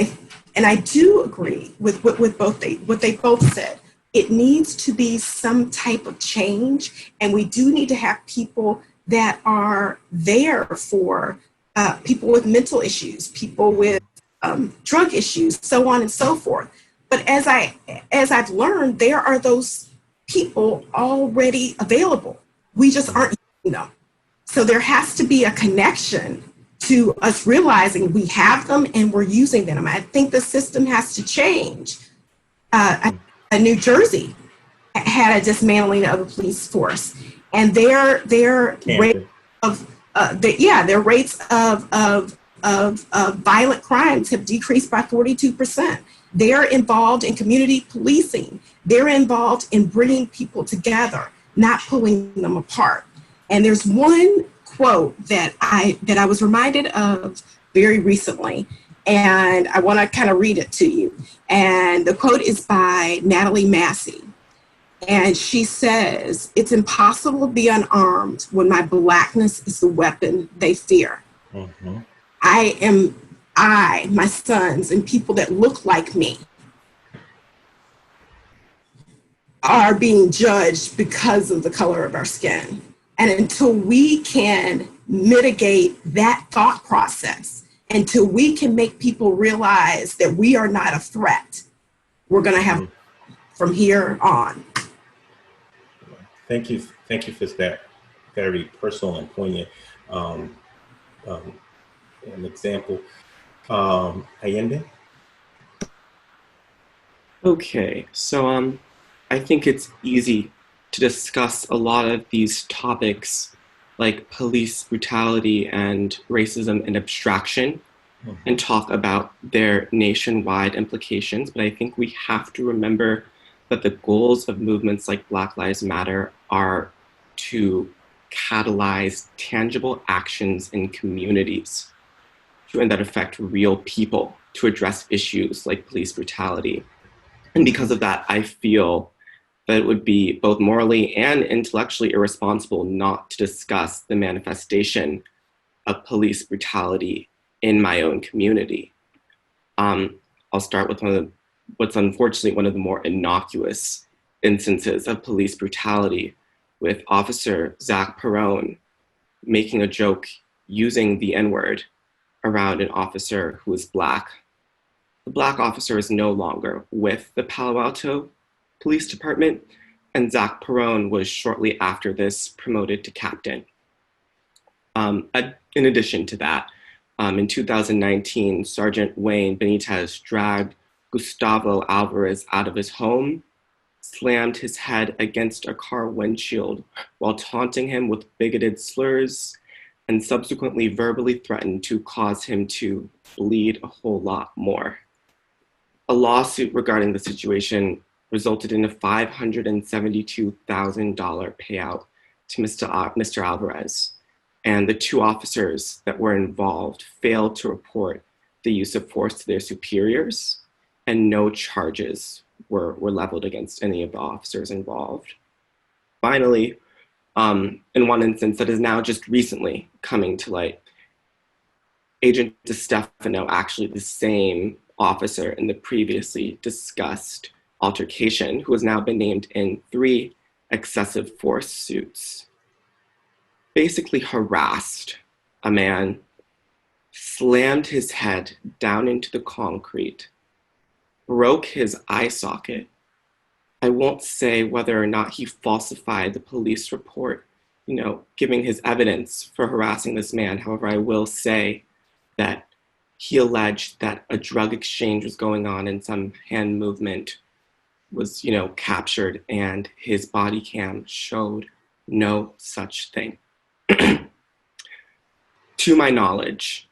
I do agree with what they both said. It needs to be some type of change, and we do need to have people that are there for people with mental issues, people with drug issues, so on and so forth. But as I've learned, there are those people already available. We just aren't using them. So there has to be a connection to us realizing we have them and we're using them. I think the system has to change. New Jersey had a dismantling of the police force, and their rate of violent crimes have decreased by 42%. They're involved in community policing. They're involved in bringing people together, not pulling them apart. And there's one quote that I was reminded of very recently, and I want to kind of read it to you. And the quote is by Natalie Massey. And she says, "It's impossible to be unarmed when my Blackness is the weapon they fear." Mm-hmm. My sons, and people that look like me are being judged because of the color of our skin. And until we can mitigate that thought process, until we can make people realize that we are not a threat, we're going to have from here on. Thank you for that very personal and poignant an example. Allende? Okay, so I think it's easy to discuss a lot of these topics like police brutality and racism in abstraction and talk about their nationwide implications, but I think we have to remember that the goals of movements like Black Lives Matter are to catalyze tangible actions in communities and that affect real people to address issues like police brutality. And because of that, I feel that it would be both morally and intellectually irresponsible not to discuss the manifestation of police brutality in my own community. I'll start with what's unfortunately one of the more innocuous instances of police brutality, with Officer Zach Perone making a joke using the N-word around an officer who is Black. The Black officer is no longer with the Palo Alto Police Department, and Zach Perone was shortly after this promoted to captain. In addition to that, in 2019, Sergeant Wayne Benitez dragged Gustavo Alvarez out of his home, slammed his head against a car windshield while taunting him with bigoted slurs, and subsequently verbally threatened to cause him to bleed a whole lot more. A lawsuit regarding the situation resulted in a $572,000 payout to Mr. Alvarez, and the two officers that were involved failed to report the use of force to their superiors, and no charges were leveled against any of the officers involved. Finally, in one instance that is now just recently coming to light, Agent DeStefano, actually the same officer in the previously discussed altercation, who has now been named in 3 excessive force suits, basically harassed a man, slammed his head down into the concrete, broke his eye socket. I won't say whether or not he falsified the police report, giving his evidence for harassing this man. However, I will say that he alleged that a drug exchange was going on and some hand movement was, captured, and his body cam showed no such thing. To my knowledge,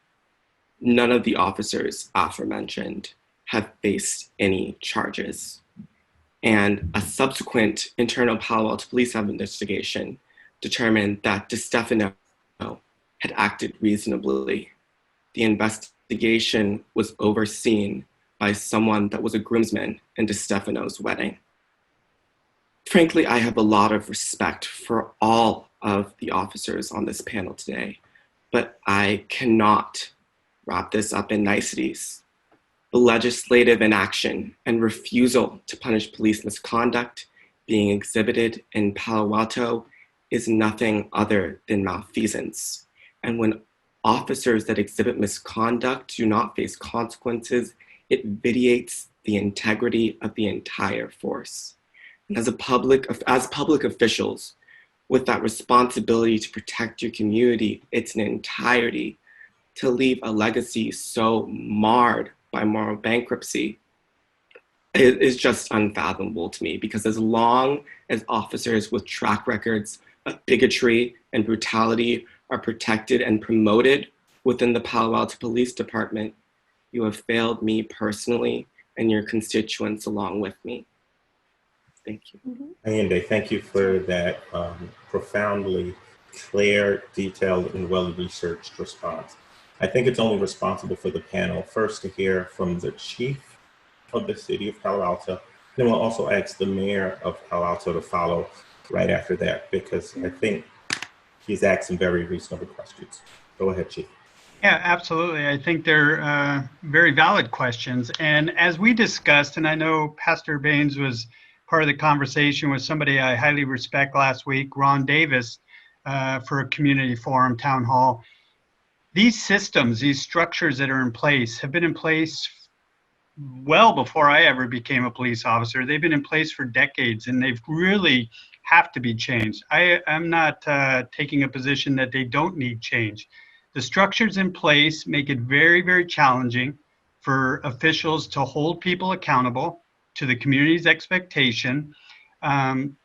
none of the officers aforementioned have faced any charges. And a subsequent internal Palo Alto Police investigation determined that DeStefano had acted reasonably. The investigation was overseen by someone that was a groomsman in DeStefano's wedding. Frankly, I have a lot of respect for all of the officers on this panel today, but I cannot wrap this up in niceties. The legislative inaction and refusal to punish police misconduct being exhibited in Palo Alto is nothing other than malfeasance. And when officers that exhibit misconduct do not face consequences, it vitiates the integrity of the entire force. And as public officials, with that responsibility to protect your community, its entirety, to leave a legacy so marred by moral bankruptcy, it is just unfathomable to me, because as long as officers with track records of bigotry and brutality are protected and promoted within the Palo Alto Police Department, you have failed me personally and your constituents along with me. Thank you. Ayende, thank you for that profoundly clear, detailed, and well-researched response. I think it's only responsible for the panel first to hear from the chief of the city of Palo Alto. Then we'll also ask the mayor of Palo Alto to follow right after that, because I think he's asked some very reasonable questions. Go ahead, Chief. Yeah, absolutely. I think they're very valid questions. And as we discussed, and I know Pastor Baines was part of the conversation with somebody I highly respect last week, Ron Davis, for a community forum, town hall. These systems, these structures that are in place have been in place well before I ever became a police officer. They've been in place for decades, and they've really have to be changed. I'm not taking a position that they don't need change. The structures in place make it very, very challenging for officials to hold people accountable to the community's expectation. And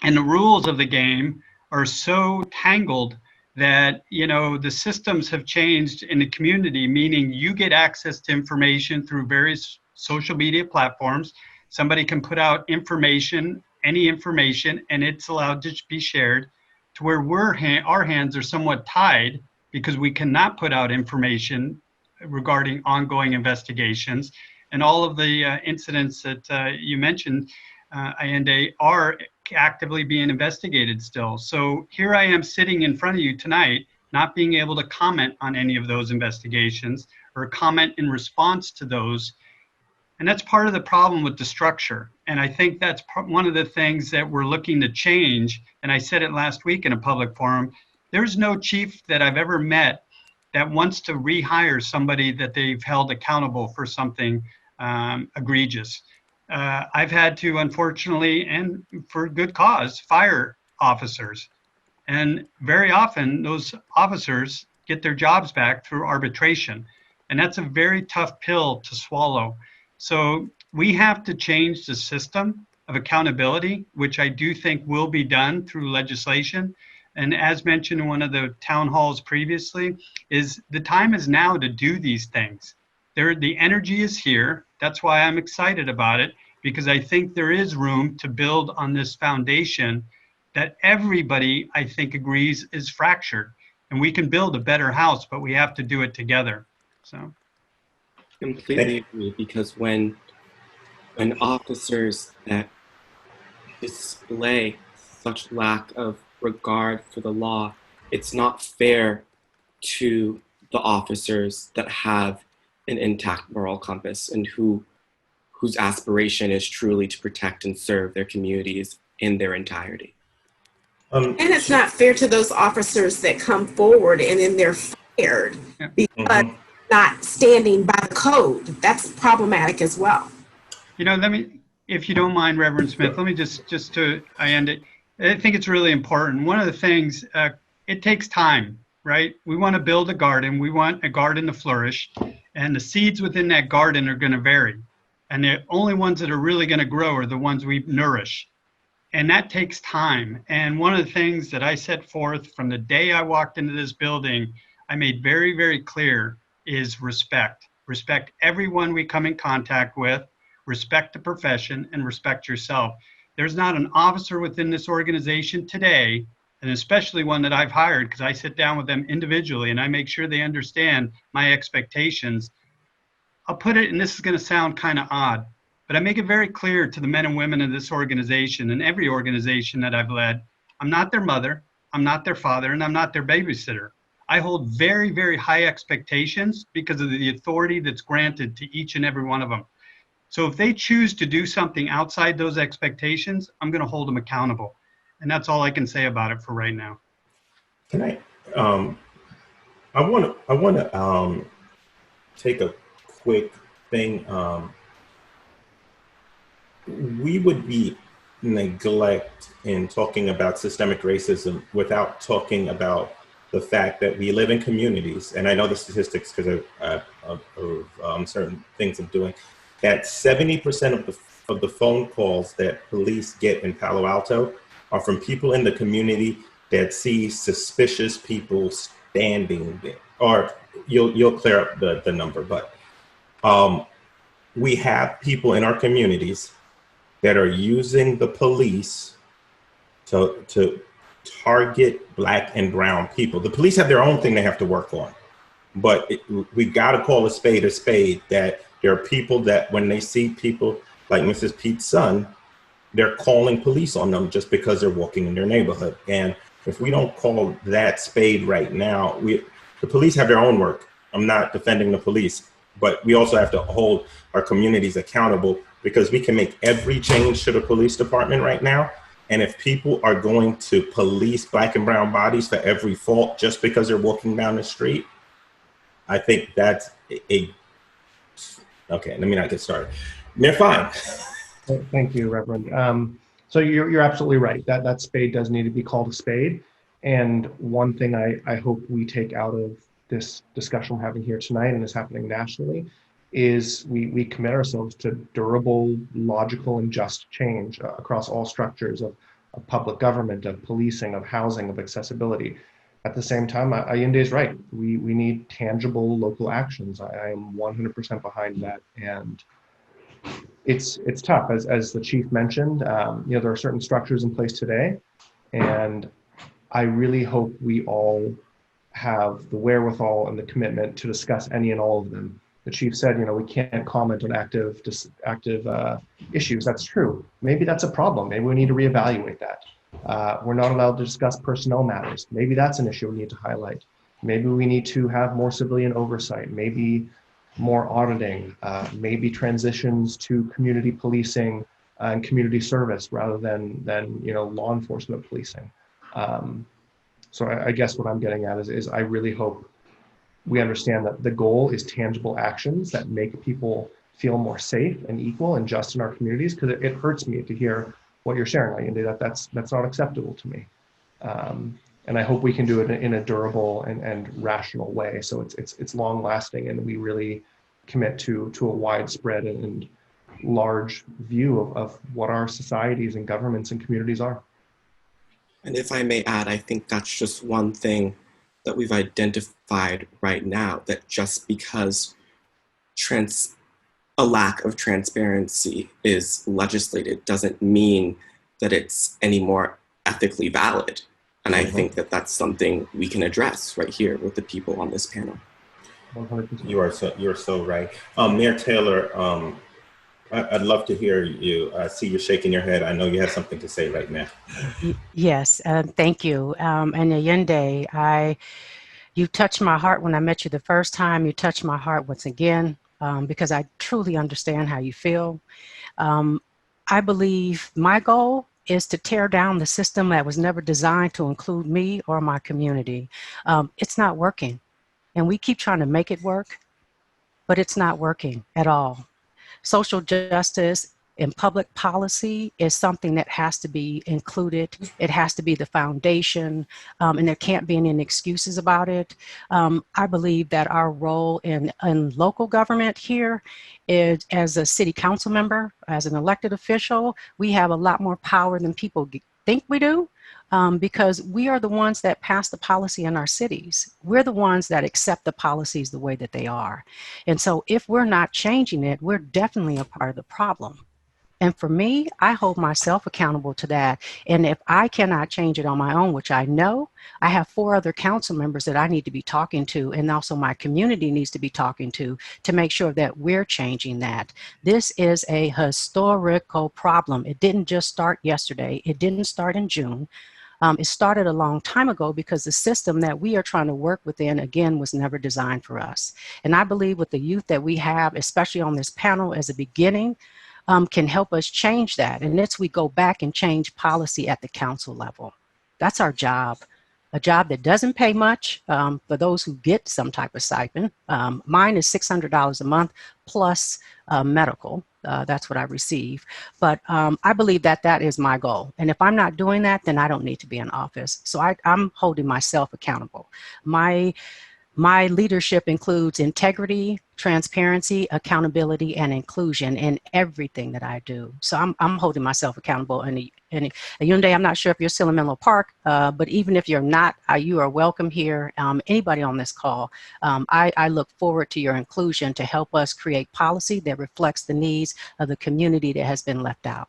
the rules of the game are so tangled that, the systems have changed in the community, meaning you get access to information through various social media platforms. Somebody can put out information, any information, and it's allowed to be shared, to where our hands are somewhat tied, because we cannot put out information regarding ongoing investigations. And all of the incidents that you mentioned, Ayende, are actively being investigated still. So here I am sitting in front of you tonight, not being able to comment on any of those investigations or comment in response to those. And that's part of the problem with the structure. And I think that's one of the things that we're looking to change. And I said it last week in a public forum. There's no chief that I've ever met that wants to rehire somebody that they've held accountable for something egregious. I've had to, unfortunately, and for good cause, fire officers. And very often those officers get their jobs back through arbitration. And that's a very tough pill to swallow. So we have to change the system of accountability, which I do think will be done through legislation. And as mentioned in one of the town halls previously, is the time is now to do these things. The energy is here. That's why I'm excited about it, because I think there is room to build on this foundation that everybody, I think, agrees is fractured. And we can build a better house, but we have to do it together. So. Completely agree, because when officers that display such lack of regard for the law, it's not fair to the officers that have an intact moral compass and whose aspiration is truly to protect and serve their communities in their entirety. And it's not fair to those officers that come forward and then they're fired because not standing by the code. That's problematic as well. You know, if you don't mind, Reverend Smith, let me I end it. I think it's really important. One of the things, it takes time, right? We want to build a garden. We want a garden to flourish, and the seeds within that garden are going to vary. And the only ones that are really going to grow are the ones we nourish. And that takes time. And one of the things that I set forth from the day I walked into this building, I made very, very clear is respect. Respect everyone we come in contact with, respect the profession, and respect yourself. There's not an officer within this organization today, and especially one that I've hired, because I sit down with them individually and I make sure they understand my expectations. I'll put it, and this is going to sound kind of odd, but I make it very clear to the men and women in this organization and every organization that I've led, I'm not their mother, I'm not their father, and I'm not their babysitter. I hold very, very high expectations because of the authority that's granted to each and every one of them. So if they choose to do something outside those expectations, I'm going to hold them accountable. And that's all I can say about it for right now. Can I want to take a quick thing. We would be neglect in talking about systemic racism without talking about the fact that we live in communities, and I know the statistics because of certain things I'm doing, that 70% of the phone calls that police get in Palo Alto are from people in the community that see suspicious people standing there. Or you'll clear up the number, but we have people in our communities that are using the police to target Black and brown people. The police have their own thing they have to work on, but we got to call a spade, that there are people that when they see people like Mrs. Pete's son, they're calling police on them just because they're walking in their neighborhood. And if we don't call that spade right now, the police have their own work. I'm not defending the police, but we also have to hold our communities accountable, because we can make every change to the police department right now. And if people are going to police Black and brown bodies for every fault just because they're walking down the street, I think that's okay, let me not get started. They're fine. Thank you, Reverend. So you're absolutely right. That spade does need to be called a spade. And one thing I hope we take out of this discussion we're having here tonight, and is happening nationally, is we commit ourselves to durable, logical, and just change across all structures of public government, of policing, of housing, of accessibility. At the same time, Ayinde is right. We need tangible local actions. I am 100% behind that. And it's tough, as the chief mentioned. There are certain structures in place today, and I really hope we all have the wherewithal and the commitment to discuss any and all of them. The chief said, we can't comment on active issues. That's true. Maybe that's a problem. Maybe we need to reevaluate that. We're not allowed to discuss personnel matters. Maybe that's an issue we need to highlight. Maybe we need to have more civilian oversight. Maybe more auditing, maybe transitions to community policing and community service rather than law enforcement policing. So I guess what I'm getting at is I really hope we understand that the goal is tangible actions that make people feel more safe and equal and just in our communities, because it hurts me to hear what you're sharing, Ayinde, that's not acceptable to me. And I hope we can do it in a durable and rational way, so it's long lasting, and we really commit to a widespread and large view of what our societies and governments and communities are. And if I may add, I think that's just one thing that we've identified right now, that just because a lack of transparency is legislated doesn't mean that it's any more ethically valid. And I think that that's something we can address right here with the people on this panel. 100%. You're so right. Mayor Taylor, I'd love to hear you. I see you shaking your head. I know you have something to say right now. Yes, thank you. And Ayinde, you touched my heart when I met you the first time. You touched my heart once again, because I truly understand how you feel. I believe my goal is to tear down the system that was never designed to include me or my community. It's not working. And we keep trying to make it work, but it's not working at all. Social justice and public policy is something that has to be included. It has to be the foundation, and there can't be any excuses about it. I believe that our role in local government here is, as a city council member, as an elected official, we have a lot more power than people think we do. Because we are the ones that pass the policy in our cities. We're the ones that accept the policies the way that they are. And so if we're not changing it, we're definitely a part of the problem. And for me, I hold myself accountable to that. And if I cannot change it on my own, which I know, I have 4 other council members that I need to be talking to, and also my community needs to be talking to make sure that we're changing that. This is a historical problem. It didn't just start yesterday. It didn't start in June. It started a long time ago because the system that we are trying to work within, again, was never designed for us. And I believe with the youth that we have, especially on this panel as a beginning, can help us change that. And we go back and change policy at the council level. That's our job. A job that doesn't pay much for those who get some type of stipend. Mine is $600 a month plus medical. That's what I receive. But I believe that that is my goal. And if I'm not doing that, then I don't need to be in office. So I'm holding myself accountable. My leadership includes integrity, transparency, accountability, and inclusion in everything that I do. So I'm holding myself accountable. And Ayinde, I'm not sure if you're still in Menlo Park, but even if you're not, you are welcome here. Anybody on this call, I look forward to your inclusion to help us create policy that reflects the needs of the community that has been left out.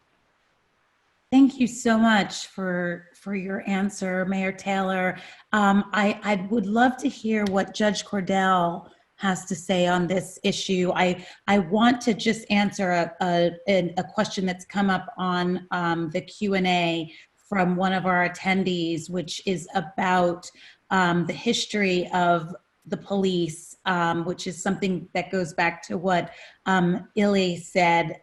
Thank you so much for your answer, Mayor Taylor. I would love to hear what Judge Cordell has to say on this issue. I want to just answer a question that's come up on the Q&A from one of our attendees, which is about the history of the police, which is something that goes back to what Illy said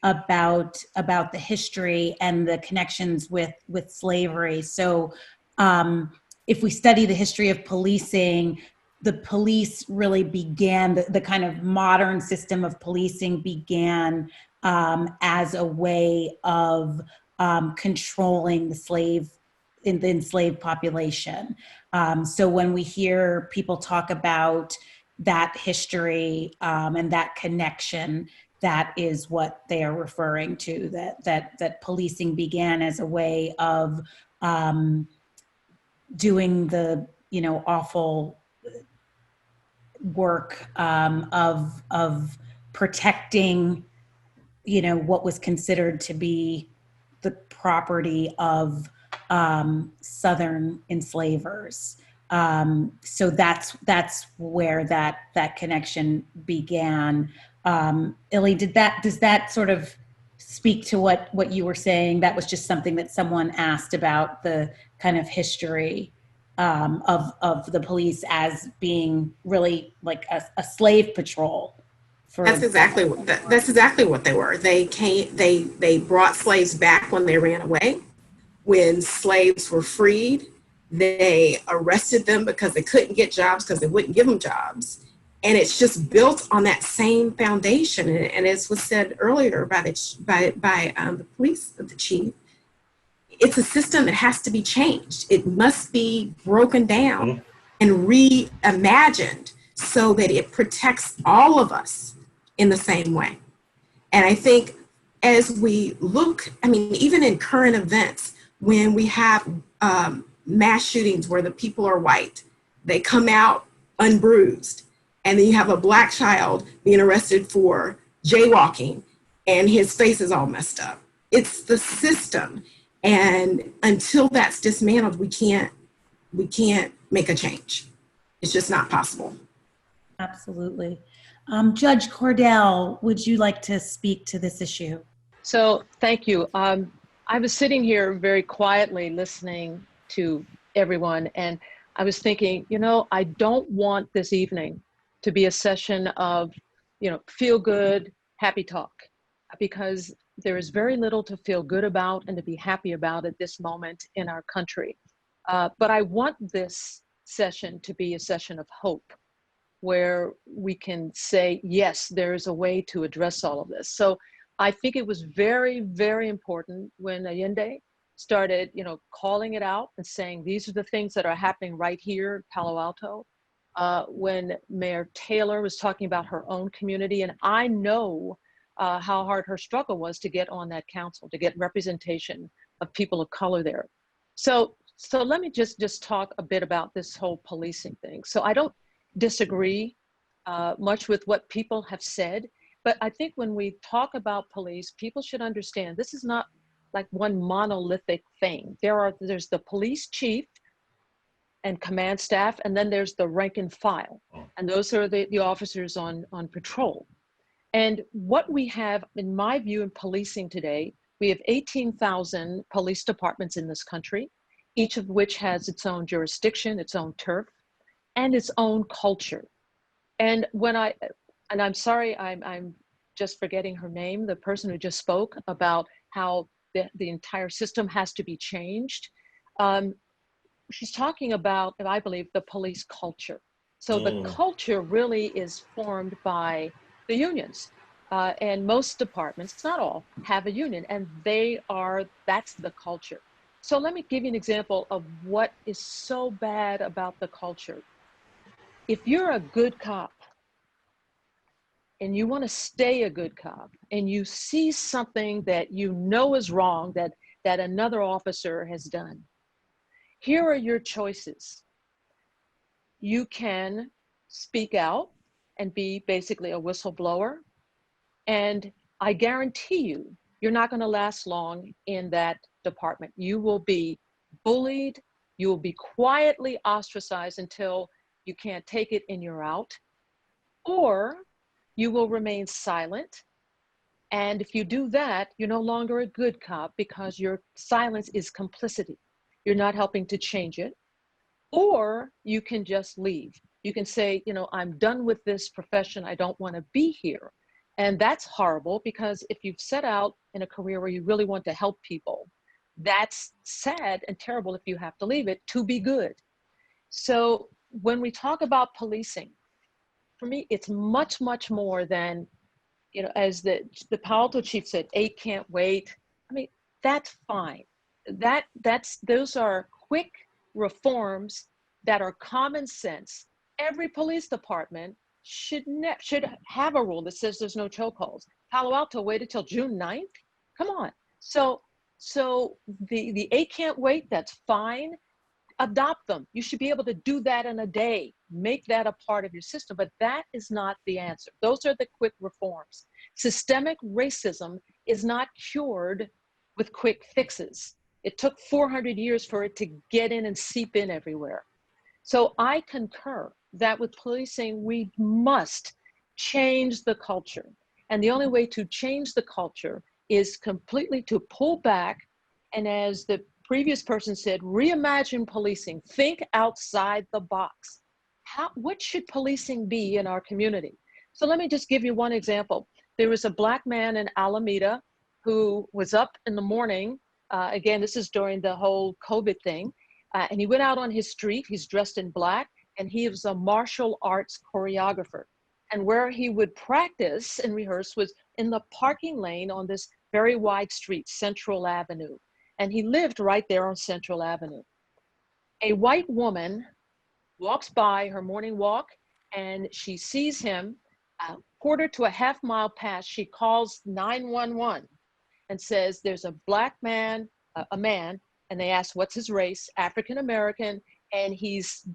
about the history and the connections with slavery. So if we study the history of policing, the police really began, the kind of modern system of policing began as a way of controlling the enslaved population. So when we hear people talk about that history and that connection, that is what they are referring to, that policing began as a way of doing the awful work of protecting what was considered to be the property of Southern enslavers. So that's where that connection began. Illy, does that sort of speak to what you were saying? That was just something that someone asked about, the kind of history of the police as being really like a slave patrol. That's exactly what they were. They brought slaves back when they ran away. When slaves were freed, they arrested them because they couldn't get jobs because they wouldn't give them jobs. And it's just built on that same foundation. And as was said earlier by the police, the chief, it's a system that has to be changed. It must be broken down and reimagined so that it protects all of us in the same way. And I think as we look, I mean, even in current events, when we have mass shootings where the people are white, they come out unbruised. And then you have a Black child being arrested for jaywalking and his face is all messed up. It's the system. And until that's dismantled, we can't make a change. It's just not possible. Absolutely. Judge Cordell, would you like to speak to this issue? So thank you. I was sitting here very quietly listening to everyone, and I was thinking, you know, I don't want this evening to be a session of, you know, feel good, happy talk, because there is very little to feel good about and to be happy about at this moment in our country. But I want this session to be a session of hope, where we can say, yes, there is a way to address all of this. So I think it was very, very important when Allende started, you know, calling it out and saying, these are the things that are happening right here, Palo Alto. When Mayor Taylor was talking about her own community, and I know how hard her struggle was to get on that council, to get representation of people of color there. So let me just talk a bit about this whole policing thing. So I don't disagree much with what people have said, but I think when we talk about police, people should understand this is not like one monolithic thing. There's the police chief and command staff, and then there's the rank and file, and those are the officers on patrol. And what we have, in my view, in policing today, we have 18,000 police departments in this country, each of which has its own jurisdiction, its own turf, and its own culture. And I'm sorry, I'm just forgetting her name, the person who just spoke about how the entire system has to be changed. She's talking about, I believe, the police culture. So the culture really is formed by the unions. And most departments, not all, have a union, and that's the culture. So let me give you an example of what is so bad about the culture. If you're a good cop and you want to stay a good cop and you see something that you know is wrong that another officer has done, here are your choices. You can speak out and be basically a whistleblower. And I guarantee you, you're not going to last long in that department. You will be bullied. You will be quietly ostracized until you can't take it and you're out. Or you will remain silent. And if you do that, you're no longer a good cop because your silence is complicity. You're not helping to change it. Or you can just leave. You can say, you know, I'm done with this profession. I don't want to be here. And that's horrible, because if you've set out in a career where you really want to help people, that's sad and terrible if you have to leave it to be good. So when we talk about policing, for me, it's much, much more than, you know, as the Palo Alto chief said, 8 can't wait. I mean, that's fine. Those are quick reforms that are common sense. Every police department should have a rule that says there's no chokeholds. Palo Alto waited till June 9th? Come on. So the 8 can't wait, that's fine. Adopt them. You should be able to do that in a day. Make that a part of your system, but that is not the answer. Those are the quick reforms. Systemic racism is not cured with quick fixes. It took 400 years for it to get in and seep in everywhere. So I concur that with policing, we must change the culture. And the only way to change the culture is completely to pull back. And as the previous person said, reimagine policing, think outside the box. What should policing be in our community? So let me just give you one example. There was a Black man in Alameda who was up in the morning. Again, this is during the whole COVID thing. And he went out on his street. He's dressed in black, and he was a martial arts choreographer. And where he would practice and rehearse was in the parking lane on this very wide street, Central Avenue. And he lived right there on Central Avenue. A white woman walks by her morning walk, and she sees him. A quarter to a half mile past, she calls 911 and says there's a Black man, a man, and they ask what's his race, African American, and he's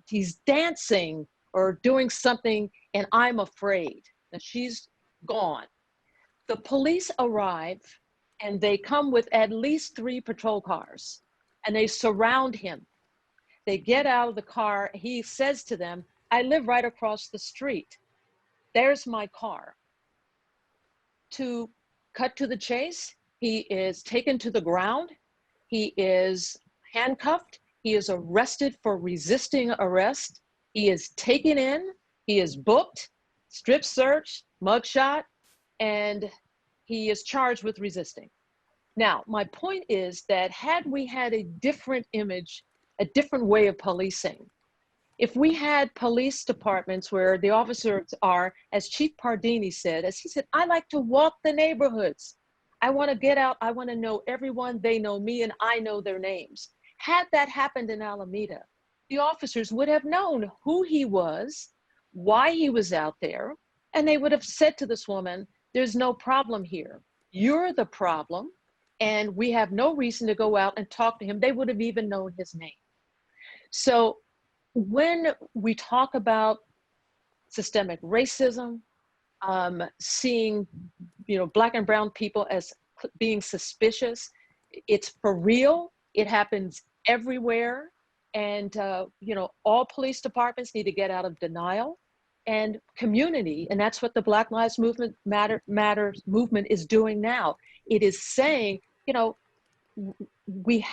dancing or doing something, and I'm afraid that she's gone. The police arrive, and they come with at least 3 patrol cars, and they surround him. They get out of the car. He says to them, I live right across the street. There's my car. To cut to the chase, he is taken to the ground. He is handcuffed. He is arrested for resisting arrest. He is taken in. He is booked, strip search, mugshot, and he is charged with resisting. Now, my point is that had we had a different image, a different way of policing, if we had police departments where the officers are, as Chief Pardini said, as he said, I like to walk the neighborhoods. I want to get out. I want to know everyone. They know me, and I know their names. Had that happened in Alameda, the officers would have known who he was, why he was out there, and they would have said to this woman, there's no problem here. You're the problem, and we have no reason to go out and talk to him. They would have even known his name. So when we talk about systemic racism, seeing, Black and brown people as being suspicious, it's for real. It happens everywhere. And, all police departments need to get out of denial, and community. And that's what the Black Lives Matter movement is doing now. It is saying, we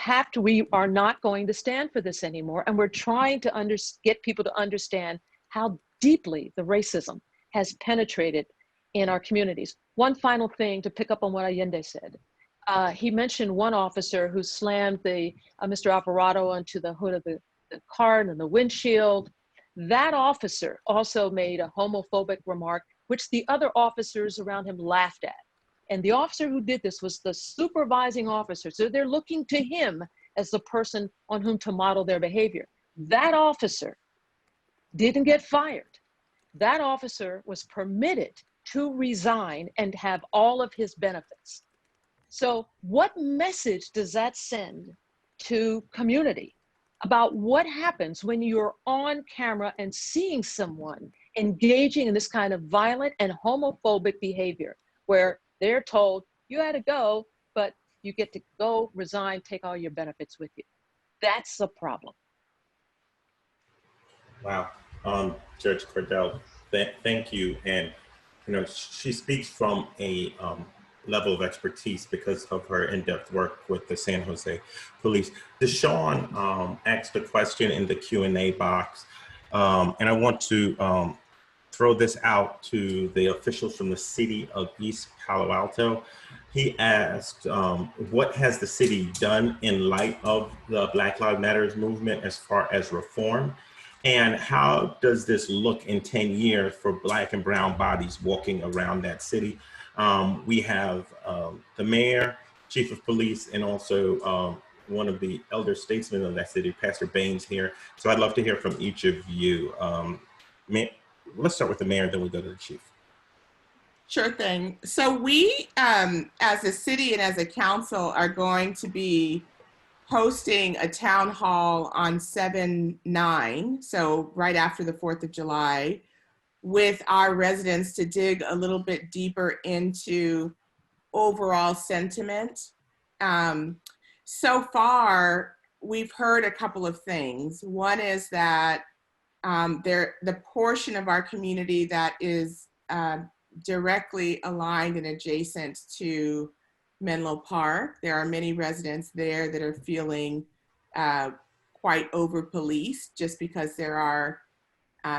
are not going to stand for this anymore. And we're trying to get people to understand how deeply the racism has penetrated in our communities. One final thing to pick up on what Allende said. He mentioned one officer who slammed Mr. Alvarado onto the hood of the car and the windshield. That officer also made a homophobic remark, which the other officers around him laughed at. And the officer who did this was the supervising officer. So they're looking to him as the person on whom to model their behavior. That officer didn't get fired. That officer was permitted to resign and have all of his benefits. So what message does that send to community about what happens when you're on camera and seeing someone engaging in this kind of violent and homophobic behavior, where they're told, you had to go, but you get to go, resign, take all your benefits with you? That's the problem. Wow. Judge Cordell, thank you. And, she speaks from a level of expertise because of her in-depth work with the San Jose Police. Deshaun asked a question in the Q&A box, and I want to throw this out to the officials from the city of East Palo Alto. He asked, what has the city done in light of the Black Lives Matter movement as far as reform? And how does this look in 10 years for Black and brown bodies walking around that city? We have the mayor, chief of police, and also one of the elder statesmen of that city, Pastor Baines, here. So I'd love to hear from each of you. Let's start with the mayor, then we'll go to the chief. Sure thing. So we, as a city and as a council, are going to be hosting a town hall on 7/9, so right after the 4th of July, with our residents to dig a little bit deeper into overall sentiment. So far, we've heard a couple of things. One is that the portion of our community that is directly aligned and adjacent to Menlo Park, there are many residents there that are feeling quite over-policed just because there are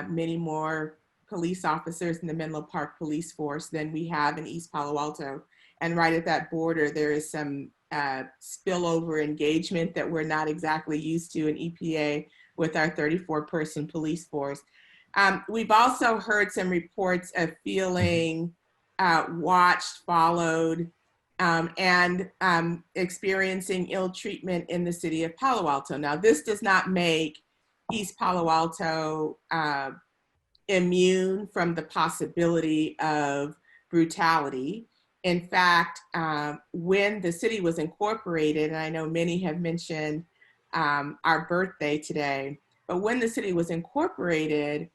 many more police officers in the Menlo Park Police Force than we have in East Palo Alto. And right at that border, there is some spillover engagement that we're not exactly used to in EPA with our 34-person police force. We've also heard some reports of feeling watched, followed, and experiencing ill treatment in the city of Palo Alto. Now, this does not make East Palo Alto immune from the possibility of brutality. In fact, when the city was incorporated, and I know many have mentioned our birthday today, but when the city was incorporated,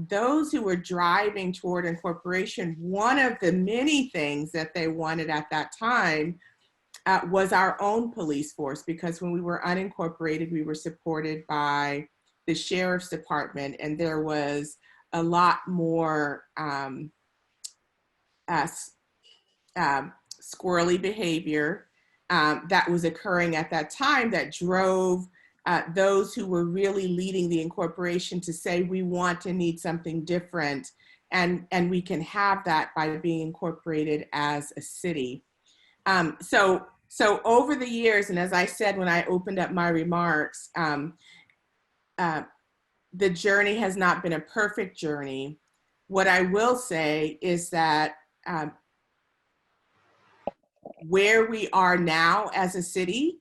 those who were driving toward incorporation, one of the many things that they wanted at that time was our own police force, because when we were unincorporated, we were supported by the sheriff's department, and there was a lot more squirrely behavior that was occurring at that time that drove those who were really leading the incorporation to say, we want and need something different, and we can have that by being incorporated as a city. So over the years, and as I said when I opened up my remarks, the journey has not been a perfect journey. What I will say is that where we are now as a city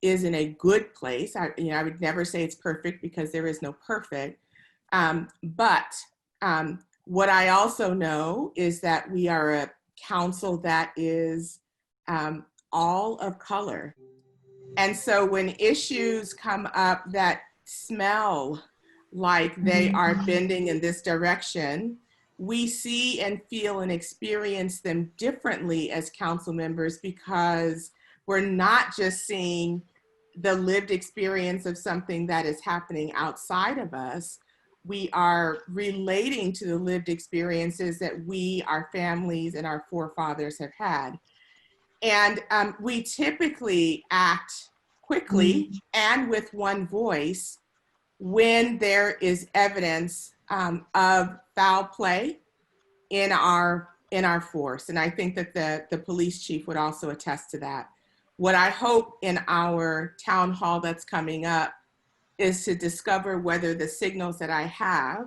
is in a good place. I would never say it's perfect because there is no perfect. But what I also know is that we are a council that is all of color. And so when issues come up that smell like they are bending in this direction, we see and feel and experience them differently as council members, because we're not just seeing the lived experience of something that is happening outside of us. We are relating to the lived experiences that we, our families, and our forefathers have had. And we typically act quickly and with one voice when there is evidence of foul play in our force. And I think that the police chief would also attest to that. What I hope in our town hall that's coming up is to discover whether the signals that I have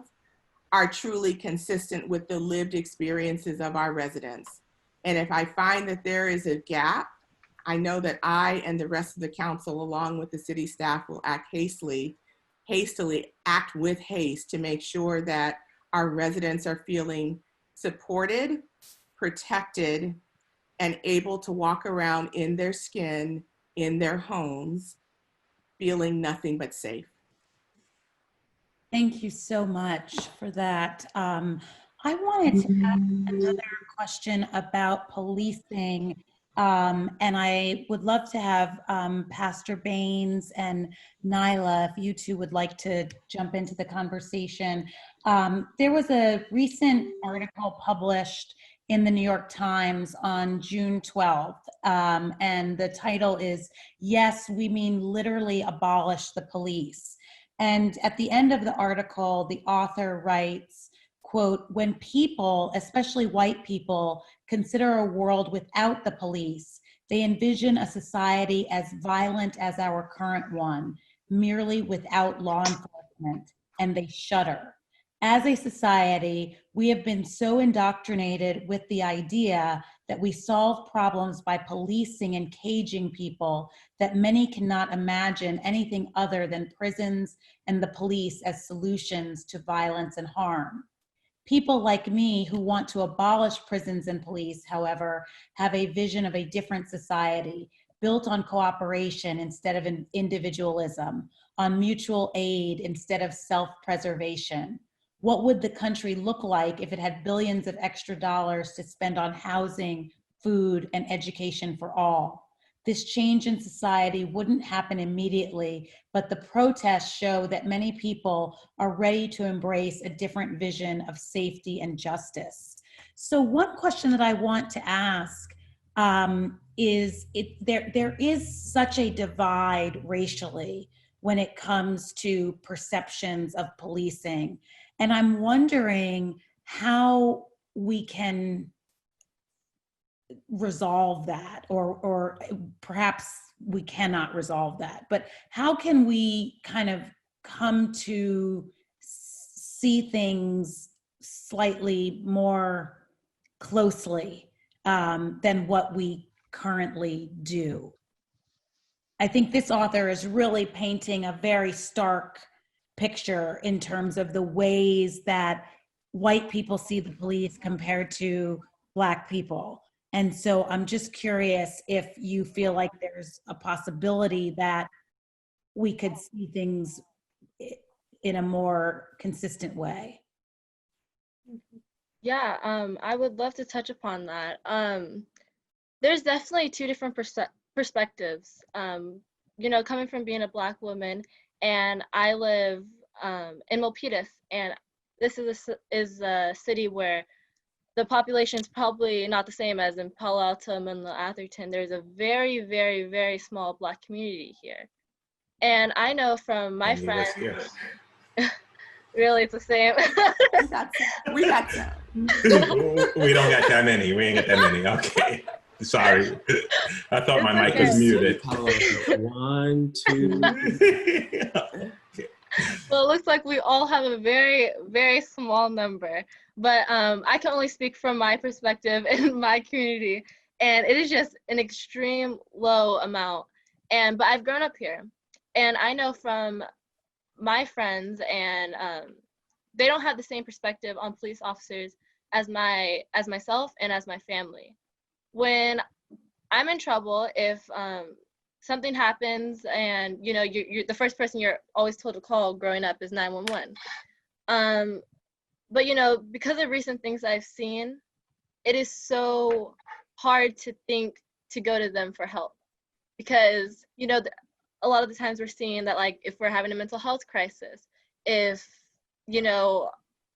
are truly consistent with the lived experiences of our residents. And if I find that there is a gap, I know that I and the rest of the council, along with the city staff, will act hastily act with haste to make sure that our residents are feeling supported, protected, and able to walk around in their skin, in their homes, feeling nothing but safe. Thank you so much for that. I wanted to ask another question about policing. And I would love to have Pastor Baines and Nyla, if you two would like to jump into the conversation. There was a recent article published in the New York Times on June 12th, and the title is, "Yes, We Mean Literally Abolish the Police." And at the end of the article, the author writes, quote, "When people, especially white people, consider a world without the police, they envision a society as violent as our current one, merely without law enforcement, and they shudder. As a society, we have been so indoctrinated with the idea that we solve problems by policing and caging people that many cannot imagine anything other than prisons and the police as solutions to violence and harm. People like me who want to abolish prisons and police, however, have a vision of a different society built on cooperation instead of individualism, on mutual aid instead of self-preservation. What would the country look like if it had billions of extra dollars to spend on housing, food, and education for all? This change in society wouldn't happen immediately, but the protests show that many people are ready to embrace a different vision of safety and justice." So one question that I want to ask there is such a divide racially when it comes to perceptions of policing. And I'm wondering how we can resolve that, or perhaps we cannot resolve that, but how can we kind of come to see things slightly more closely than what we currently do? I think this author is really painting a very stark picture in terms of the ways that white people see the police compared to Black people. And so I'm just curious if you feel like there's a possibility that we could see things in a more consistent way. Yeah, I would love to touch upon that. There's definitely two different perspectives. You know, coming from being a Black woman, and I live in Milpitas, and this is a city where the population is probably not the same as in Palo Alto, Menlo, Atherton. There's a very, very, very small Black community here. And I know from my friends, really, it's the same. We got some. We don't got that many. We ain't got that many. Okay. Sorry. I thought my mic was muted. 1, 2. Well, it looks like we all have a very, very small number, but I can only speak from my perspective in my community, and it is just an extreme low amount. But I've grown up here, and I know from my friends, and they don't have the same perspective on police officers as myself and as my family. When I'm in trouble, if something happens, and you know, you're the first person you're always told to call growing up is 911. But you know, because of recent things I've seen, it is so hard to think to go to them for help, because you know, a lot of the times we're seeing that, like, if we're having a mental health crisis, if you know,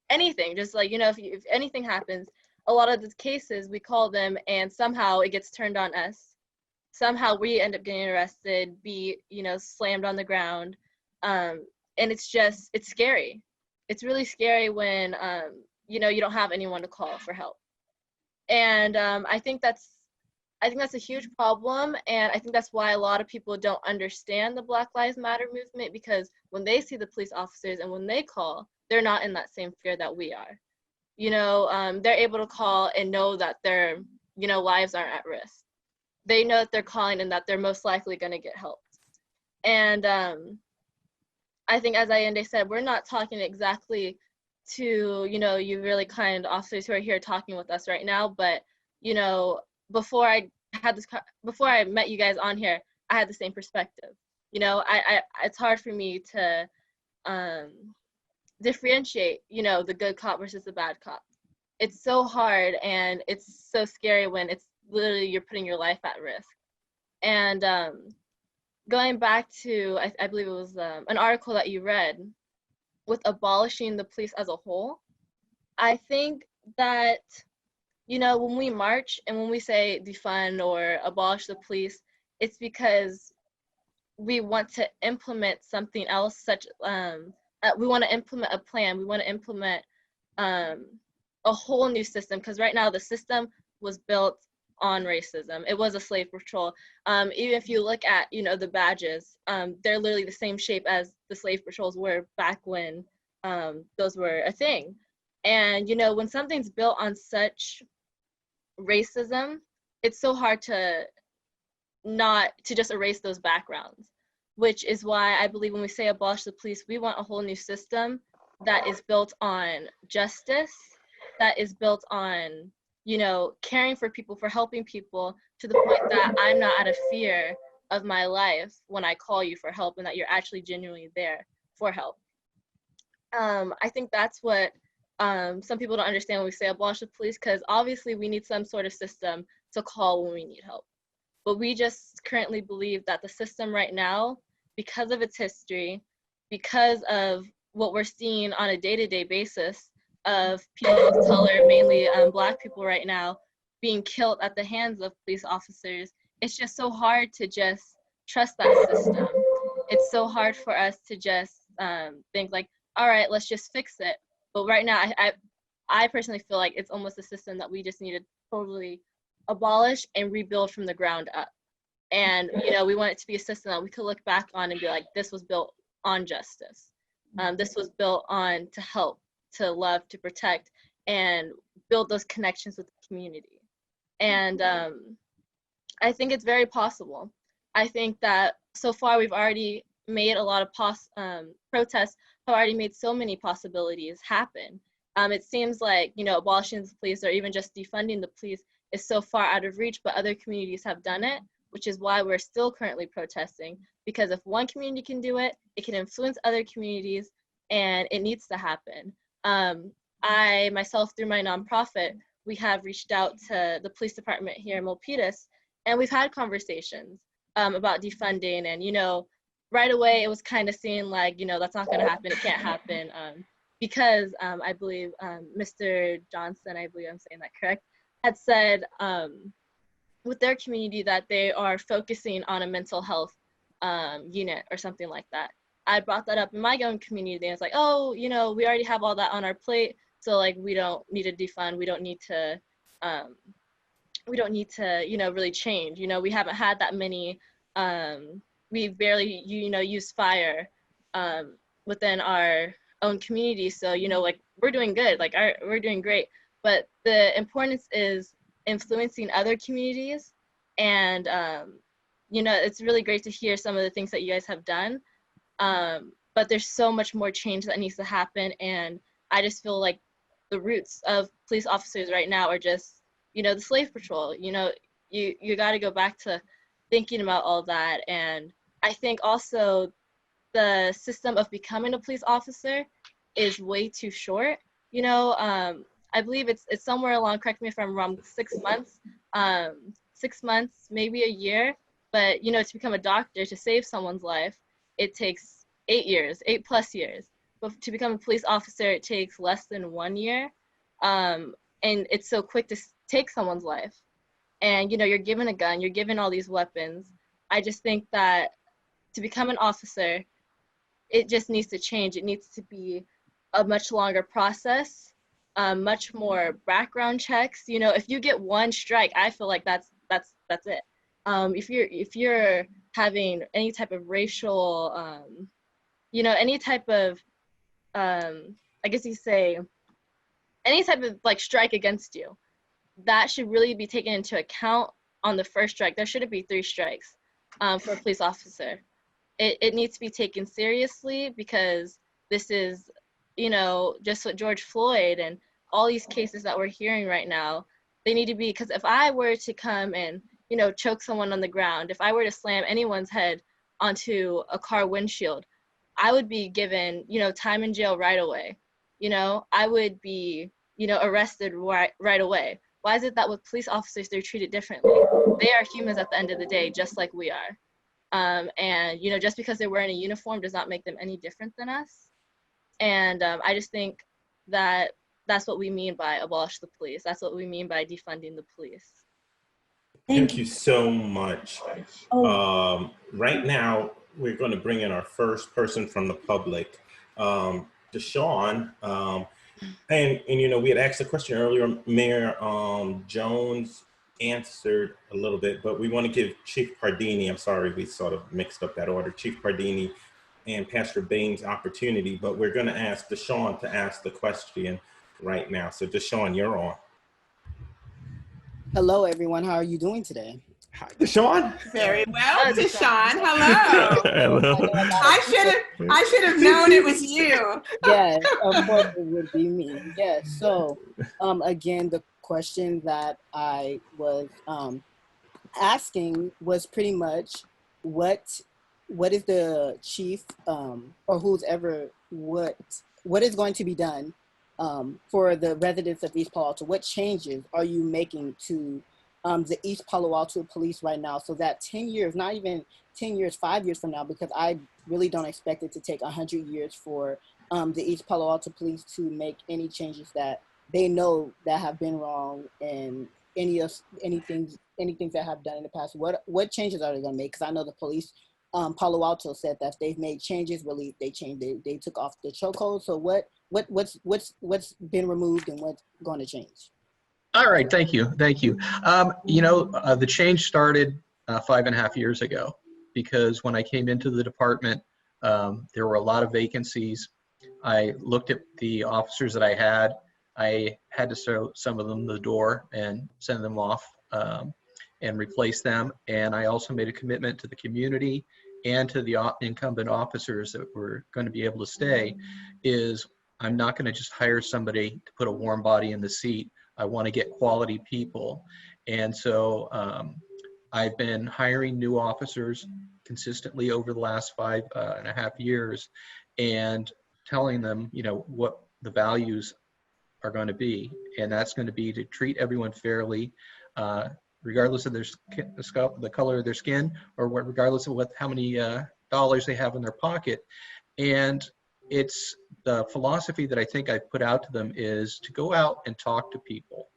anything, just like, you know, if anything happens, a lot of the cases we call them and somehow it gets turned on us. Somehow we end up getting arrested, you know, slammed on the ground. And it's scary. It's really scary when, you know, you don't have anyone to call for help. And I think that's a huge problem. And I think that's why a lot of people don't understand the Black Lives Matter movement, because when they see the police officers and when they call, they're not in that same fear that we are. You know, they're able to call and know that their, you know, lives aren't at risk. They know that they're calling and that they're most likely going to get helped. And I think, as Ayende said, we're not talking exactly to, you know, you really kind officers who are here talking with us right now, but, you know, before I met you guys on here, I had the same perspective. You know, it's hard for me to differentiate, you know, the good cop versus the bad cop. It's so hard, and it's so scary when it's literally you're putting your life at risk. And going back to, I believe it was an article that you read with abolishing the police as a whole, I think that, you know, when we march and when we say defund or abolish the police, it's because we want to implement something else, such we want to implement a plan. We want to implement a whole new system, because right now the system was built on racism. It was a slave patrol. Even if you look at, you know, the badges, they're literally the same shape as the slave patrols were back when those were a thing. And, you know, when something's built on such racism, it's so hard to not to just erase those backgrounds, which is why I believe when we say abolish the police, we want a whole new system that is built on justice, that is built on, you know, caring for people, for helping people, to the point that I'm not out of fear of my life when I call you for help, and that you're actually genuinely there for help. I think that's what some people don't understand when we say abolish the police, because obviously we need some sort of system to call when we need help. But we just currently believe that the system right now, because of its history, because of what we're seeing on a day-to-day basis of people of color, mainly Black people right now, being killed at the hands of police officers, it's just so hard to just trust that system. It's so hard for us to just think like, all right, let's just fix it. But right now, I personally feel like it's almost a system that we just need to totally abolish and rebuild from the ground up. And, you know, we want it to be a system that we could look back on and be like, this was built on justice. This was built on to help, to love, to protect, and build those connections with the community. And I think it's very possible. I think that so far we've already made a lot of protests have already made so many possibilities happen. It seems like, you know, abolishing the police or even just defunding the police is so far out of reach, but other communities have done it, which is why we're still currently protesting, because if one community can do it, it can influence other communities, and it needs to happen. I myself, through my nonprofit, we have reached out to the police department here in Milpitas, and we've had conversations about defunding, and, you know, right away it was kind of seen like, you know, that's not going to happen, it can't happen, because I believe Mr. Johnson, I believe I'm saying that correct, had said with their community that they are focusing on a mental health unit or something like that. I brought that up in my own community, and it's like, oh, you know, we already have all that on our plate, so like we don't need to defund, we don't need to, you know, really change. You know, we haven't had that many, we barely, you know, use fire within our own community, so, you know, like we're doing good, like we're doing great. But the importance is influencing other communities, and you know, it's really great to hear some of the things that you guys have done, but there's so much more change that needs to happen, and I just feel like the roots of police officers right now are just, you know, the slave patrol. You know, you got to go back to thinking about all that. And I think also the system of becoming a police officer is way too short. You know, I believe it's somewhere along, correct me if I'm wrong, 6 months, 6 months, maybe a year. But, you know, to become a doctor, to save someone's life, it takes 8 years, 8+ years. But to become a police officer, it takes less than 1 year. And it's so quick to take someone's life. And, you know, you're given a gun, you're given all these weapons. I just think that to become an officer, it just needs to change. It needs to be a much longer process, much more background checks. You know, if you get one strike, I feel like that's it. If you're having any type of racial, you know, any type of, I guess you say, any type of like strike against you, that should really be taken into account on the first strike. There shouldn't be 3 strikes for a police officer. It needs to be taken seriously, because this is, you know, just what George Floyd and all these cases that we're hearing right now, they need to be, because if I were to come and, you know, choke someone on the ground, if I were to slam anyone's head onto a car windshield, I would be given, you know, time in jail right away. You know, I would be, you know, arrested right away. Why is it that with police officers, they're treated differently? They are humans at the end of the day, just like we are. And, you know, just because they're wearing a uniform does not make them any different than us. And I just think that that's what we mean by abolish the police. That's what we mean by defunding the police. Thank you so much. Right now, we're going to bring in our first person from the public, Deshawn. And you know, we had asked a question earlier. Mayor Jones answered a little bit, but we want to give Chief Pardini, I'm sorry, we sort of mixed up that order, Chief Pardini and Pastor Baines opportunity, but we're going to ask Deshawn to ask the question right now. So Deshawn, you're on. Hello, everyone. How are you doing today? Hi, Deshawn. Very well, Deshawn. Hello. Hello. I should have known it was you. Yes, of course it would be me. Yes. So, again, the question that I was asking was pretty much what is the chief or who's ever what is going to be done for the residents of East Palo Alto? What changes are you making to the East Palo Alto police right now, so that 10 years, not even 10 years, 5 years from now, because I really don't expect it to take 100 years for the East Palo Alto police to make any changes that they know that have been wrong and anything that have done in the past? What changes are they going to make? Because I know the police, Palo Alto said that they've made changes. Really, they took off the chokehold. So what's been removed and what's going to change? All right, thank you. The change started 5.5 years ago, because when I came into the department, there were a lot of vacancies. I looked at the officers that I had. I had to show some of them the door and send them off and replace them. And I also made a commitment to the community and to the incumbent officers that were going to be able to stay, is I'm not going to just hire somebody to put a warm body in the seat. I want to get quality people. And so I've been hiring new officers consistently over the last 5.5 years, and telling them, what the values are going to be. And that's going to be to treat everyone fairly, regardless of the color of their skin, or regardless of how many dollars they have in their pocket. And it's the philosophy that I think I've put out to them is to go out and talk to people,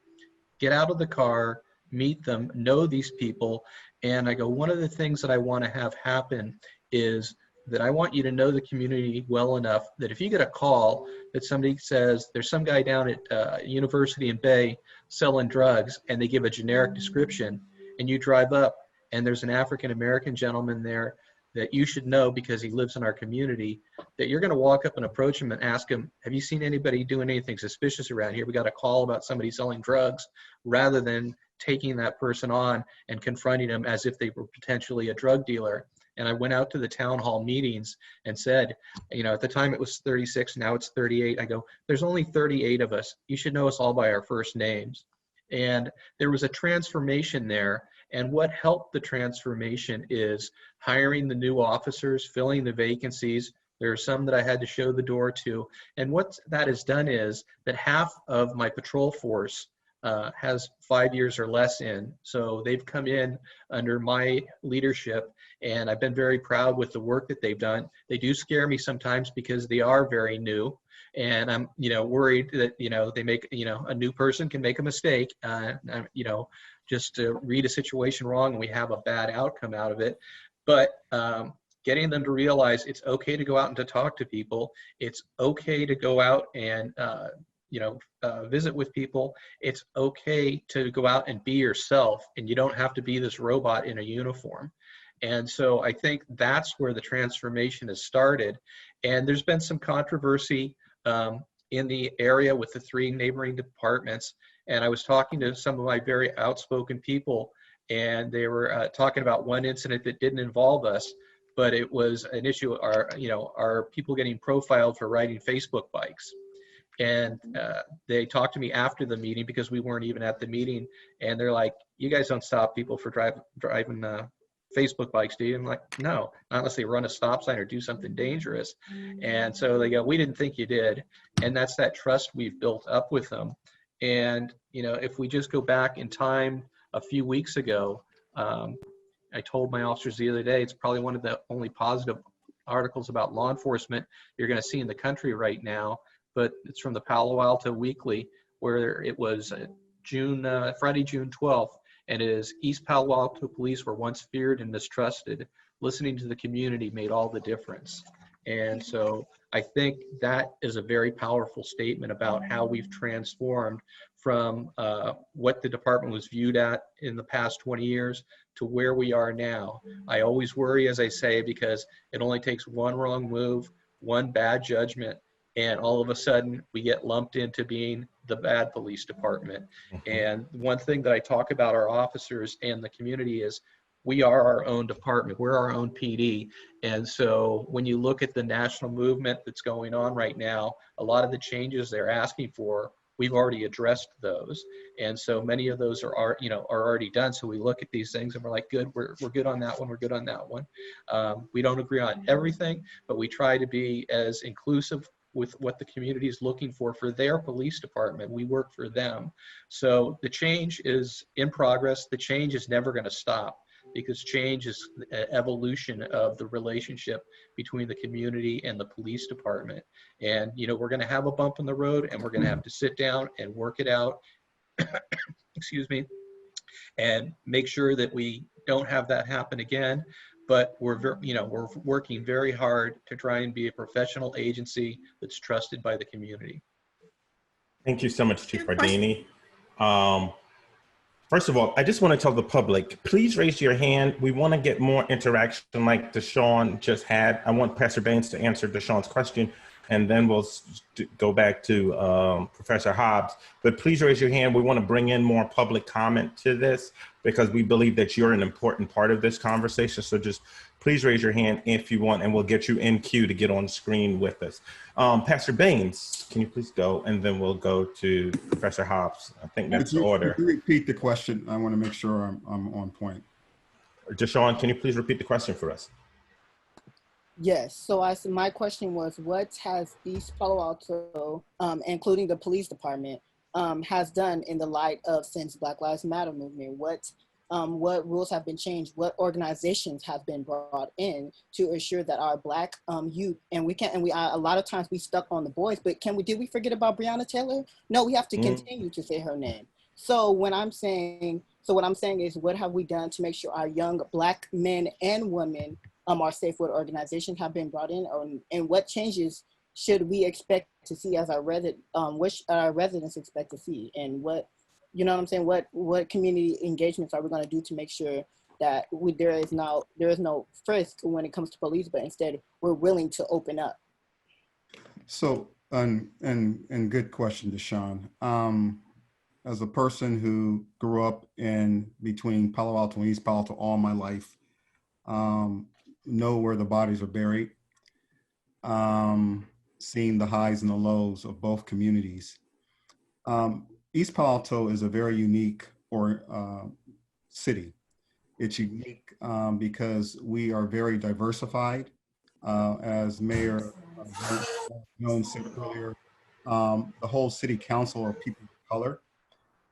get out of the car, meet them, know these people. And I go, one of the things that I want to have happen is that I want you to know the community well enough that if you get a call that somebody says there's some guy down at University in Bay selling drugs, and they give a generic description, and you drive up and there's an African-American gentleman there that you should know because he lives in our community, that you're going to walk up and approach him and ask him, have you seen anybody doing anything suspicious around here? We got a call about somebody selling drugs, rather than taking that person on and confronting them as if they were potentially a drug dealer. And I went out to the town hall meetings and said, at the time it was 36, now it's 38. I go, there's only 38 of us. You should know us all by our first names. And there was a transformation there. And what helped the transformation is hiring the new officers, filling the vacancies. There are some that I had to show the door to. And what that has done is that half of my patrol force has 5 years or less in. So they've come in under my leadership, and I've been very proud with the work that they've done. They do scare me sometimes because they are very new, and I'm, worried that, they make, a new person can make a mistake, just to read a situation wrong and we have a bad outcome out of it. But getting them to realize it's okay to go out and to talk to people. It's okay to go out and, visit with people. It's okay to go out and be yourself, and you don't have to be this robot in a uniform. And so I think that's where the transformation has started. And there's been some controversy in the area with the 3 neighboring departments. And I was talking to some of my very outspoken people, and they were talking about one incident that didn't involve us, but it was an issue. Are people getting profiled for riding Facebook bikes? And they talked to me after the meeting, because we weren't even at the meeting, and they're like, you guys don't stop people for driving Facebook bikes, do you? I'm like, no, not unless they run a stop sign or do something dangerous. And so they go, we didn't think you did. And that's that trust we've built up with them. And, if we just go back in time a few weeks ago, I told my officers the other day, it's probably one of the only positive articles about law enforcement you're going to see in the country right now. But it's from the Palo Alto Weekly, where it was Friday, June 12th, and it is East Palo Alto police were once feared and mistrusted. Listening to the community made all the difference. And so I think that is a very powerful statement about how we've transformed from what the department was viewed at in the past 20 years to where we are now. I always worry, as I say, because it only takes one wrong move, one bad judgment, and all of a sudden we get lumped into being the bad police department. And one thing that I talk about our officers and the community is we are our own department. We're our own PD. And so when you look at the national movement that's going on right now, a lot of the changes they're asking for, we've already addressed those. And so many of those are already done. So we look at these things and we're like, good, we're good on that one. We're good on that one. We don't agree on everything, but we try to be as inclusive with what the community is looking for their police department. We work for them. So the change is in progress. The change is never going to stop, because change is an evolution of the relationship between the community and the police department. And, we're going to have a bump in the road, and we're going to have to sit down and work it out. Excuse me. and make sure that we don't have that happen again. But we're working very hard to try and be a professional agency that's trusted by the community. Thank you so much, Chief Ardini. First of all, I just want to tell the public, please raise your hand. We want to get more interaction like Deshaun just had. I want Pastor Baines to answer Deshaun's question, and then we'll go back to Professor Hobbs. But please raise your hand. We want to bring in more public comment to this because we believe that you're an important part of this conversation. So just please raise your hand if you want, and we'll get you in queue to get on screen with us. Pastor Baines, can you please go? And then we'll go to Professor Hobbs. I think that's the order. Could you repeat the question? I want to make sure I'm on point. Deshaun, can you please repeat the question for us? Yes. So my question was, what has East Palo Alto, including the police department, has done in the light of since Black Lives Matter movement? What rules have been changed? What organizations have been brought in to ensure that our Black youth, and a lot of times we stuck on the boys, but did we forget about Breonna Taylor? No, we have to continue to say her name. So what I'm saying is, what have we done to make sure our young Black men and women are safe? What organizations have been brought in, and what changes should we expect to see as our residents expect to see, and what, you know what I'm saying, what community engagements are we going to do to make sure that there is no frisk when it comes to police, but instead we're willing to open up? So, and good question, Deshaun. As a person who grew up in between Palo Alto and East Palo Alto all my life, know where the bodies are buried, seeing the highs and the lows of both communities. East Palo Alto is a very unique city. It's unique because we are very diversified. As Mayor Jones said earlier, the whole city council are people of color.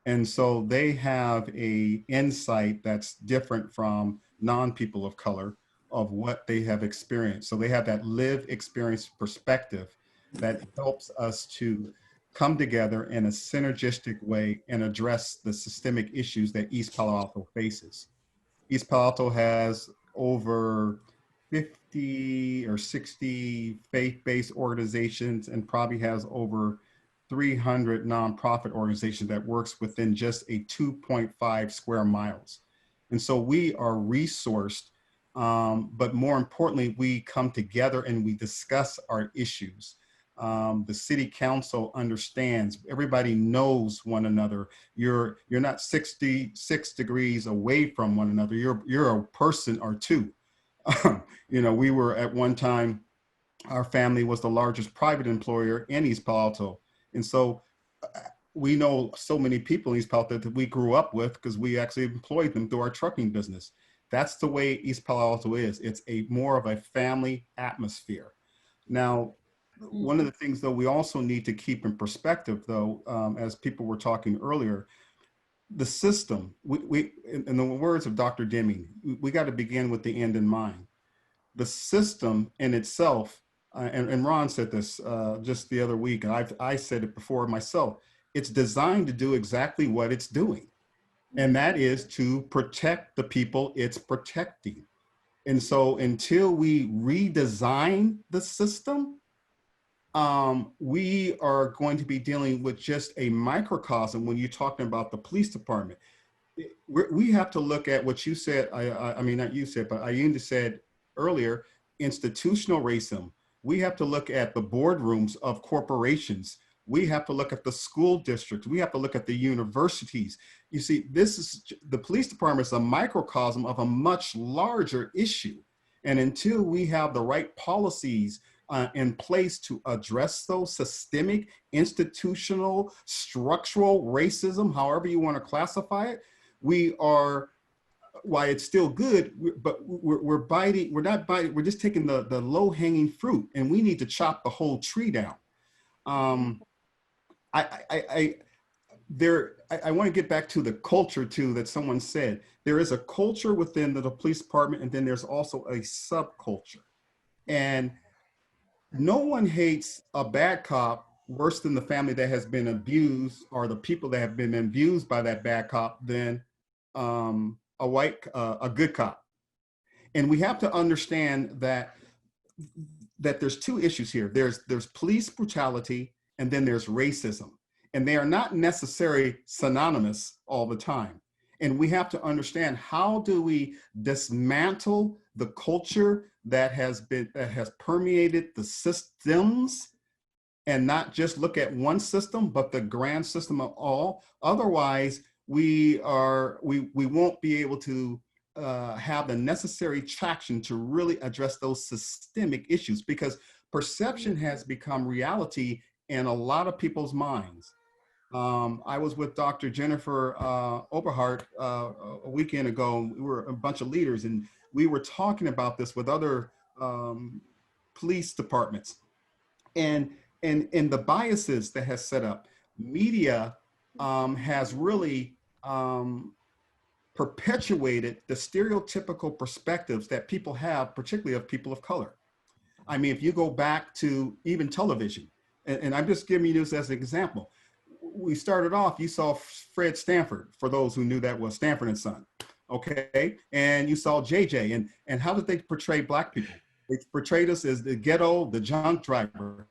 And so they have an insight that's different from non-people of color of what they have experienced. So they have that lived experience perspective that helps us to come together in a synergistic way and address the systemic issues that East Palo Alto faces. East Palo Alto has over 50 or 60 faith-based organizations and probably has over 300 nonprofit organizations that works within just a 2.5 square miles. And so we are resourced, but more importantly, we come together and we discuss our issues. The city council understands, everybody knows one another. You're not 66 degrees away from one another. You're a person or two. We were at one time, our family was the largest private employer in East Palo Alto. And so we know so many people in East Palo Alto that we grew up with because we actually employed them through our trucking business. That's the way East Palo Alto is. It's more of a family atmosphere. Now, one of the things, though, we also need to keep in perspective, though, as people were talking earlier, the system, in the words of Dr. Deming, we got to begin with the end in mind. The system in itself, and Ron said this just the other week, and I said it before myself, it's designed to do exactly what it's doing. And that is to protect the people it's protecting. And so until we redesign the system, we are going to be dealing with just a microcosm when you're talking about the police department. We have to look at what you said, I mean, not you said, but Ayunda said earlier, institutional racism. We have to look at the boardrooms of corporations. We have to look at the school districts. We have to look at the universities. You see, the police department is a microcosm of a much larger issue. And until we have the right policies in place to address those systemic, institutional, structural racism, however you want to classify it, we are, while it's still good, but we're not biting, we're just taking the low-hanging fruit, and we need to chop the whole tree down. I want to get back to the culture too that someone said. There is a culture within the police department, and then there's also a subculture. And no one hates a bad cop worse than the family that has been abused or the people that have been abused by that bad cop than a good cop. And we have to understand that there's two issues here. There's police brutality, and then there's racism. And they are not necessarily synonymous all the time. And we have to understand, how do we dismantle the culture that has permeated the systems, and not just look at one system, but the grand system of all. Otherwise, we won't be able to have the necessary traction to really address those systemic issues, because perception has become reality in a lot of people's minds. I was with Dr. Jennifer Oberhart a weekend ago. We were a bunch of leaders, and we were talking about this with other police departments, and the biases that has set up. Media has really perpetuated the stereotypical perspectives that people have, particularly of people of color. I mean, if you go back to even television, and I'm just giving you this as an example. We started off, you saw Fred Stanford, for those who knew that was Stanford and Son, okay? And you saw JJ, and how did they portray Black people? They portrayed us as the ghetto, the junk driver.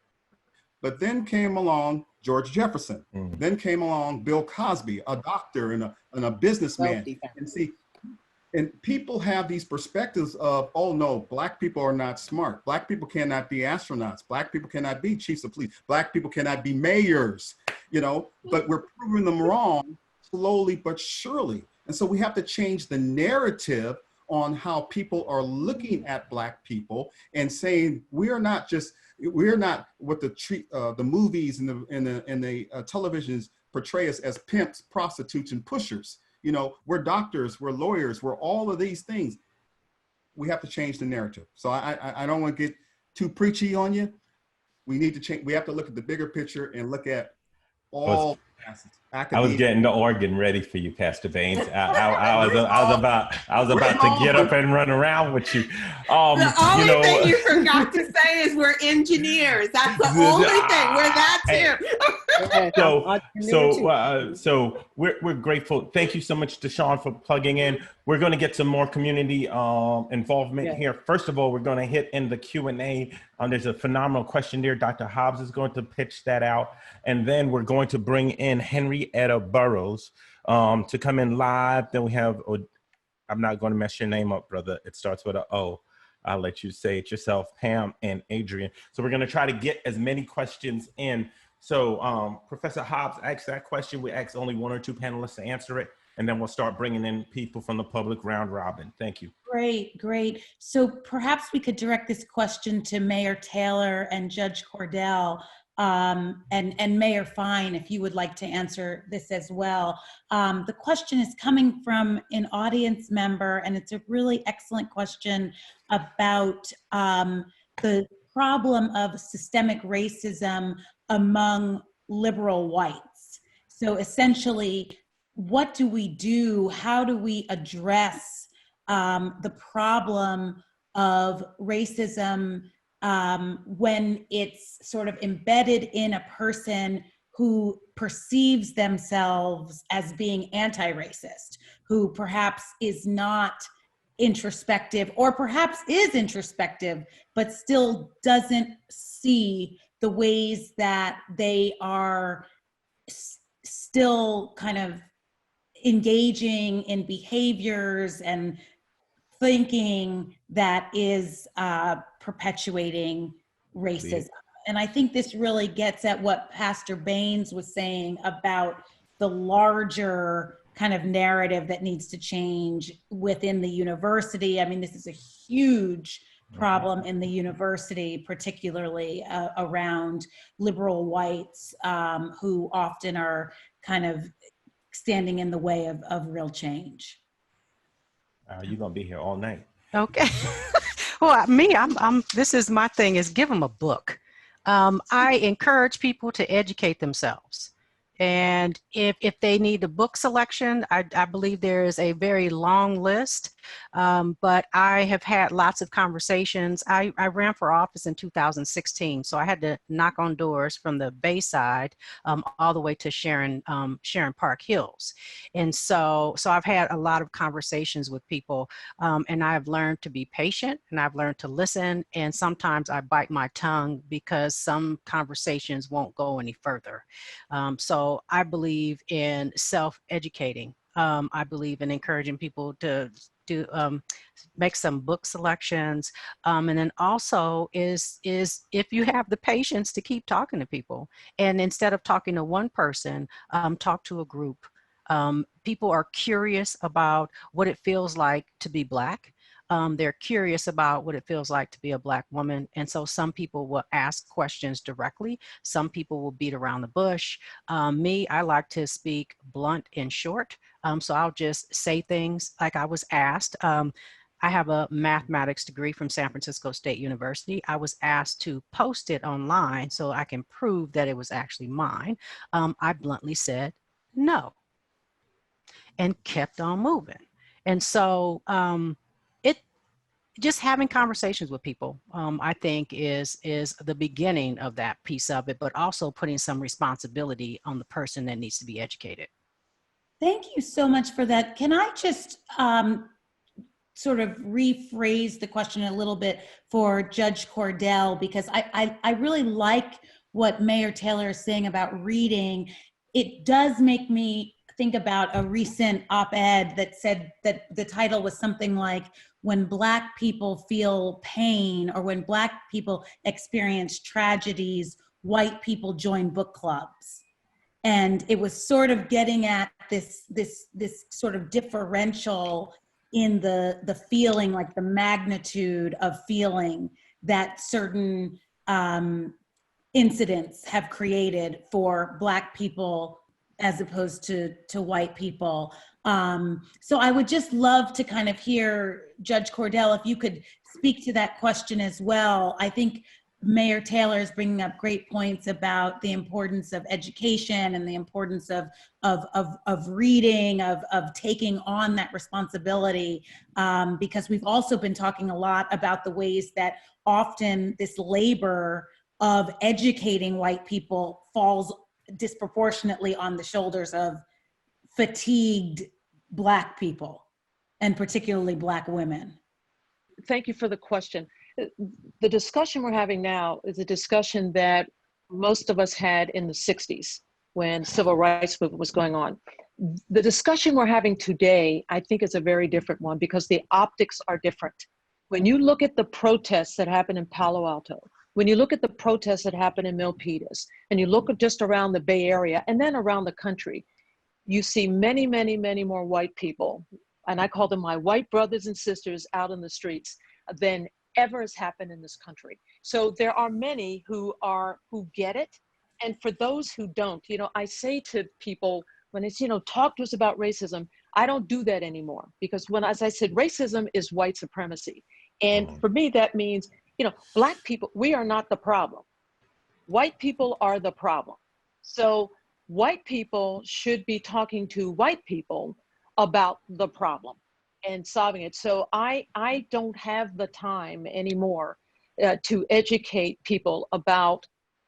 But then came along George Jefferson. Then came along Bill Cosby, a doctor and a businessman. And see, and people have these perspectives of, oh no, Black people are not smart. Black people cannot be astronauts. Black people cannot be chiefs of police. Black people cannot be mayors, you know, but we're proving them wrong slowly but surely. And so we have to change the narrative on how people are looking at Black people and saying, we're not what the movies and the televisions portray us as pimps, prostitutes, and pushers. You know, we're doctors, we're lawyers, we're all of these things. We have to change the narrative. So I don't want to get too preachy on you. We need to change. We have to look at the bigger picture and look at all facets. I was getting the organ ready for you, Pastor Baines. I was about to get up and run around with you. The only thing you forgot to say is we're engineers. That's the only thing. We're that too. So we're grateful. Thank you so much, Deshaun, for plugging in. We're going to get some more community involvement here. First of all, we're going to hit in the Q&A. There's a phenomenal question there. Dr. Hobbs is going to pitch that out. And then we're going to bring in Henrietta Burrows to come in live. Then we have, I'm not going to mess your name up, brother. It starts with an O. I'll let you say it yourself, Pam and Adrian. So we're going to try to get as many questions in. So Professor Hobbs asked that question. We asked only one or two panelists to answer it, and then we'll start bringing in people from the public round robin. Thank you. Great. So perhaps we could direct this question to Mayor Taylor and Judge Cordell, and Mayor Fine, if you would like to answer this as well. The question is coming from an audience member, and it's a really excellent question about the problem of systemic racism among liberal whites. So essentially, what do we do? How do we address the problem of racism when it's sort of embedded in a person who perceives themselves as being anti-racist, who perhaps is not introspective, or perhaps is introspective, but still doesn't see the ways that they are still kind of engaging in behaviors and thinking that is perpetuating racism. And I think this really gets at what Pastor Baines was saying about the larger kind of narrative that needs to change within the university. I mean, this is a huge problem in the university, particularly around liberal whites who often are kind of standing in the way of real change. You're gonna be here all night. Okay. Well, this is my thing, is give them a book. I encourage people to educate themselves. And if they need a book selection, I believe there is a very long list, but I have had lots of conversations. I ran for office in 2016, so I had to knock on doors from the Bayside all the way to Sharon Park Hills. And so I've had a lot of conversations with people, and I've learned to be patient, and I've learned to listen, and sometimes I bite my tongue because some conversations won't go any further. So I believe in self-educating. I believe in encouraging people to make some book selections. And then also is if you have the patience to keep talking to people, and instead of talking to one person, talk to a group. People are curious about what it feels like to be Black. They're curious about what it feels like to be a Black woman. And so some people will ask questions directly. Some people will beat around the bush. Me, I like to speak blunt and short. So I'll just say things like I was asked. I have a mathematics degree from San Francisco State University. I was asked to post it online so I can prove that it was actually mine. I bluntly said no and kept on moving. And so just having conversations with people, I think is the beginning of that piece of it, but also putting some responsibility on the person that needs to be educated. Thank you so much for that. Can I just sort of rephrase the question a little bit for Judge Cordell, because I really like what Mayor Taylor is saying about reading. It does make me think about a recent op-ed that said that the title was something like, when Black people feel pain, or when Black people experience tragedies, white people join book clubs. And it was sort of getting at this sort of differential in the feeling, like the magnitude of feeling that certain incidents have created for Black people as opposed to white people. So I would just love to kind of hear, Judge Cordell, if you could speak to that question as well. I think Mayor Taylor is bringing up great points about the importance of education and the importance of reading, of taking on that responsibility, because we've also been talking a lot about the ways that often this labor of educating white people falls disproportionately on the shoulders of fatigued Black people, and particularly Black women. Thank you for the question. The discussion we're having now is a discussion that most of us had in the 60s when civil rights movement was going on. The discussion we're having today, I think, is a very different one because the optics are different. When you look at the protests that happened in Palo Alto, when you look at the protests that happened in Milpitas, and you look at just around the Bay Area and then around the country, you see many, many, many more white people, and I call them my white brothers and sisters out in the streets, than ever has happened in this country. So there are many who get it. And for those who don't, I say to people when it's, talk to us about racism, I don't do that anymore, because as I said, racism is white supremacy. And for me, that means, Black people, we are not the problem. White people are the problem. So white people should be talking to white people about the problem and solving it. So I don't have the time anymore to educate people about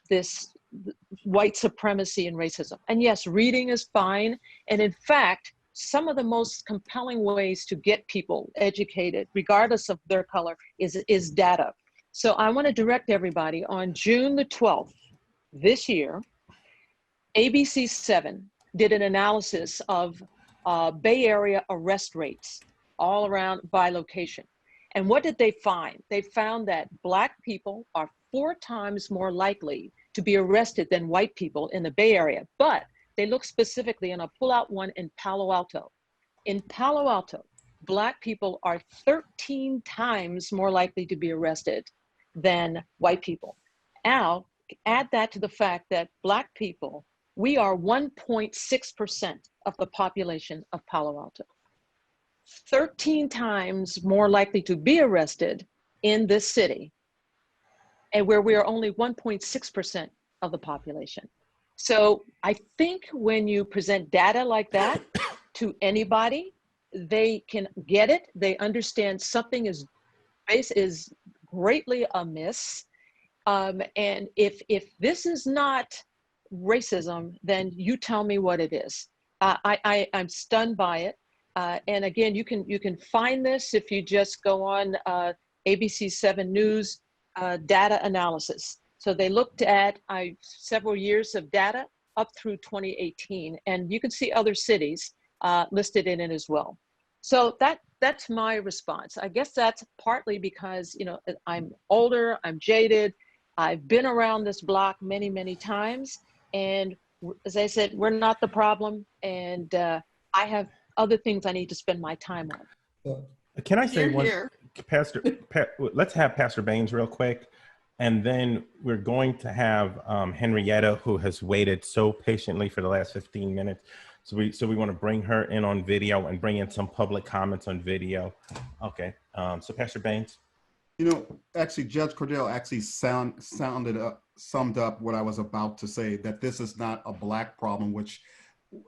this white supremacy and racism. And yes, reading is fine. And in fact, some of the most compelling ways to get people educated, regardless of their color, is data. So I want to direct everybody on June the 12th this year, ABC 7 did an analysis of Bay Area arrest rates all around by location. And what did they find? They found that Black people are 4 times more likely to be arrested than white people in the Bay Area. But they looked specifically, and I'll pull out one in Palo Alto. In Palo Alto, Black people are 13 times more likely to be arrested than white people. Now, add that to the fact that Black people, we are 1.6% of the population of Palo Alto. 13 times more likely to be arrested in this city, and where we are only 1.6% of the population. So I think when you present data like that to anybody, they can get it. They understand something is greatly amiss. And if this is not racism, then you tell me what it is. I'm stunned by it. And again, you can find this if you just go on ABC 7 News data analysis. So they looked at several years of data up through 2018, and you can see other cities listed in it as well. So that's my response. I guess that's partly because, you know, I'm older, I'm jaded, I've been around this block many, many times, and as I said, we're not the problem, and I have other things I need to spend my time on. Can I say one, Here. let's have Pastor Baines real quick, and then we're going to have Henrietta, who has waited so patiently for the last 15 minutes. So we want to bring her in on video and bring in some public comments on video. Okay, so Pastor Baines. You know, actually, Judge Cordell actually summed up what I was about to say, that this is not a Black problem, which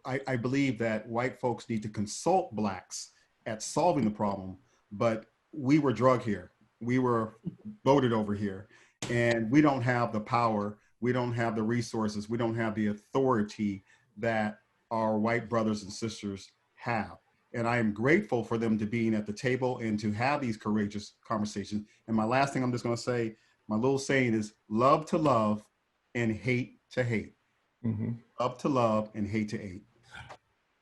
I believe that white folks need to consult Blacks at solving the problem, but we were drug here. We were voted over here, and we don't have the power, we don't have the resources, we don't have the authority that our white brothers and sisters have. And I am grateful for them to being at the table and to have these courageous conversations. And my last thing I'm just going to say, my little saying is love to love and hate to hate. Mm-hmm. Love to love and hate to hate.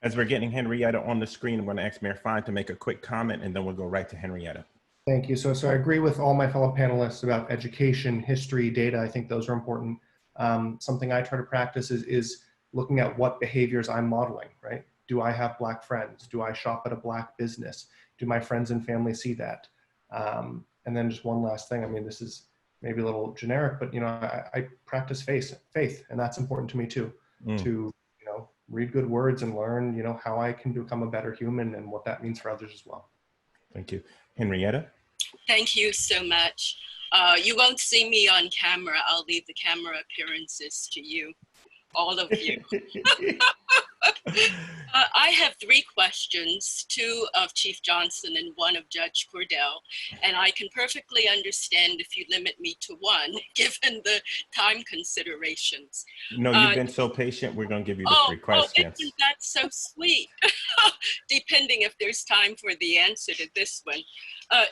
As we're getting Henrietta on the screen, I'm going to ask Mayor Fine to make a quick comment, and then we'll go right to Henrietta. Thank you. So I agree with all my fellow panelists about education, history, data. I think those are important. Something I try to practice is looking at what behaviors I'm modeling, right? Do I have Black friends? Do I shop at a Black business? Do my friends and family see that? And then just one last thing. I mean, this is maybe a little generic, but, you know, I practice faith, and that's important to me too, to, you know, read good words and learn, you know, how I can become a better human and what that means for others as well. Thank you. Henrietta? Thank you so much. You won't see me on camera. I'll leave the camera appearances to you, all of you. I have 3 questions, 2 of Chief Johnson and 1 of Judge Cordell, and I can perfectly understand if you limit me to 1, given the time considerations. No, you've been so patient. We're going to give you the 3 questions. Oh, that's so sweet, depending if there's time for the answer to this one.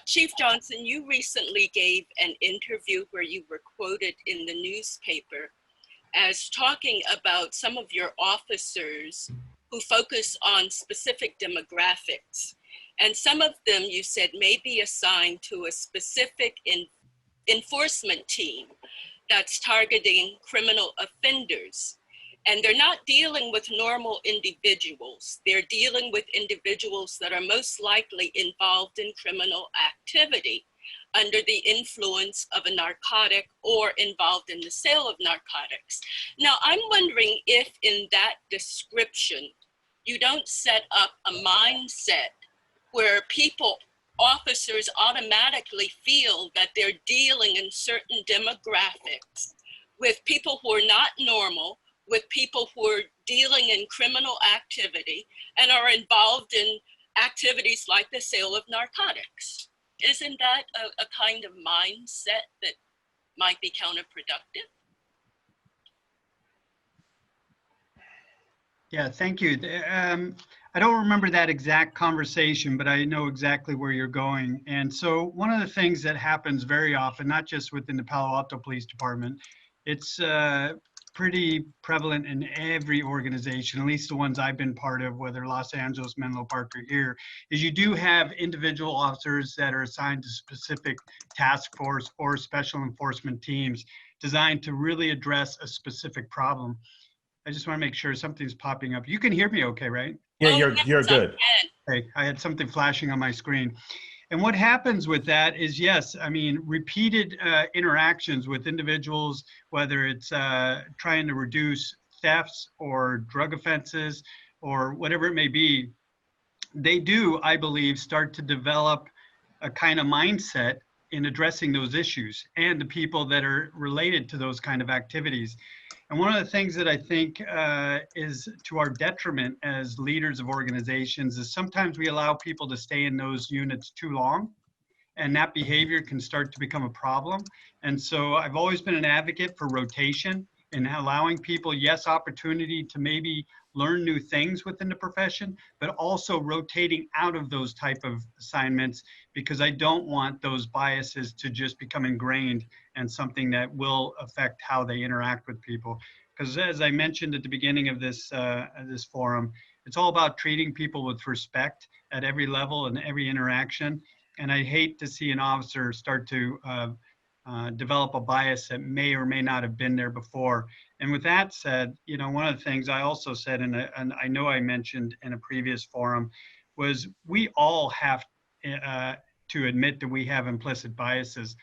Chief Johnson, you recently gave an interview where you were quoted in the newspaper as talking about some of your officers who focus on specific demographics. And some of them, you said, may be assigned to a specific enforcement team that's targeting criminal offenders. And they're not dealing with normal individuals. They're dealing with individuals that are most likely involved in criminal activity under the influence of a narcotic or involved in the sale of narcotics. Now, I'm wondering if in that description, you don't set up a mindset where officers automatically feel that they're dealing in certain demographics with people who are not normal, with people who are dealing in criminal activity and are involved in activities like the sale of narcotics. Isn't that a kind of mindset that might be counterproductive? Yeah, thank you. I don't remember that exact conversation, but I know exactly where you're going. And so one of the things that happens very often, not just within the Palo Alto Police Department, it's pretty prevalent in every organization, at least the ones I've been part of, whether Los Angeles, Menlo Park, or here, is you do have individual officers that are assigned to specific task force or special enforcement teams designed to really address a specific problem. I just want to make sure something's popping up. You can hear me okay, right? Yeah, you're good. Okay, I had something flashing on my screen. And what happens with that is, yes, I mean, repeated interactions with individuals, whether it's trying to reduce thefts or drug offenses or whatever it may be, they do, I believe, start to develop a kind of mindset in addressing those issues and the people that are related to those kind of activities. And one of the things that I think is to our detriment as leaders of organizations is sometimes we allow people to stay in those units too long, and that behavior can start to become a problem. And so I've always been an advocate for rotation and allowing people, yes, opportunity to maybe learn new things within the profession, but also rotating out of those type of assignments, because I don't want those biases to just become ingrained and something that will affect how they interact with people. Because as I mentioned at the beginning of this forum, it's all about treating people with respect at every level and every interaction. And I hate to see an officer start to develop a bias that may or may not have been there before. And with that said, you know, one of the things I also said, and I know I mentioned in a previous forum, was we all have to admit that we have implicit biases.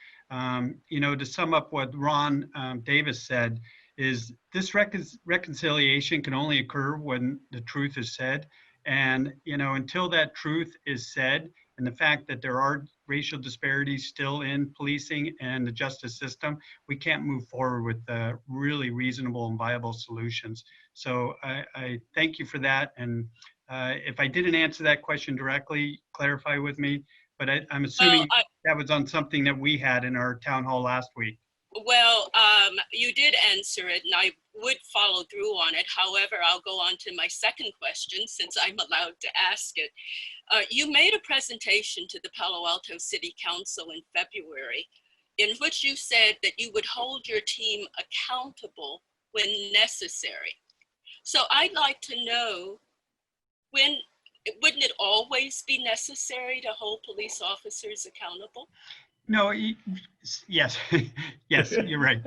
You know, to sum up what Ron Davis said, is this reconciliation can only occur when the truth is said. And, you know, until that truth is said, and the fact that there are racial disparities still in policing and the justice system, we can't move forward with really reasonable and viable solutions. So I thank you for that. And if I didn't answer that question directly, clarify with me, but I'm assuming that was on something that we had in our town hall last week. Well, you did answer it, and I would follow through on it. However, I'll go on to my second question since I'm allowed to ask it. You made a presentation to the Palo Alto City Council in February, in which you said that you would hold your team accountable when necessary. So I'd like to know, wouldn't it always be necessary to hold police officers accountable? No, yes, yes, you're right.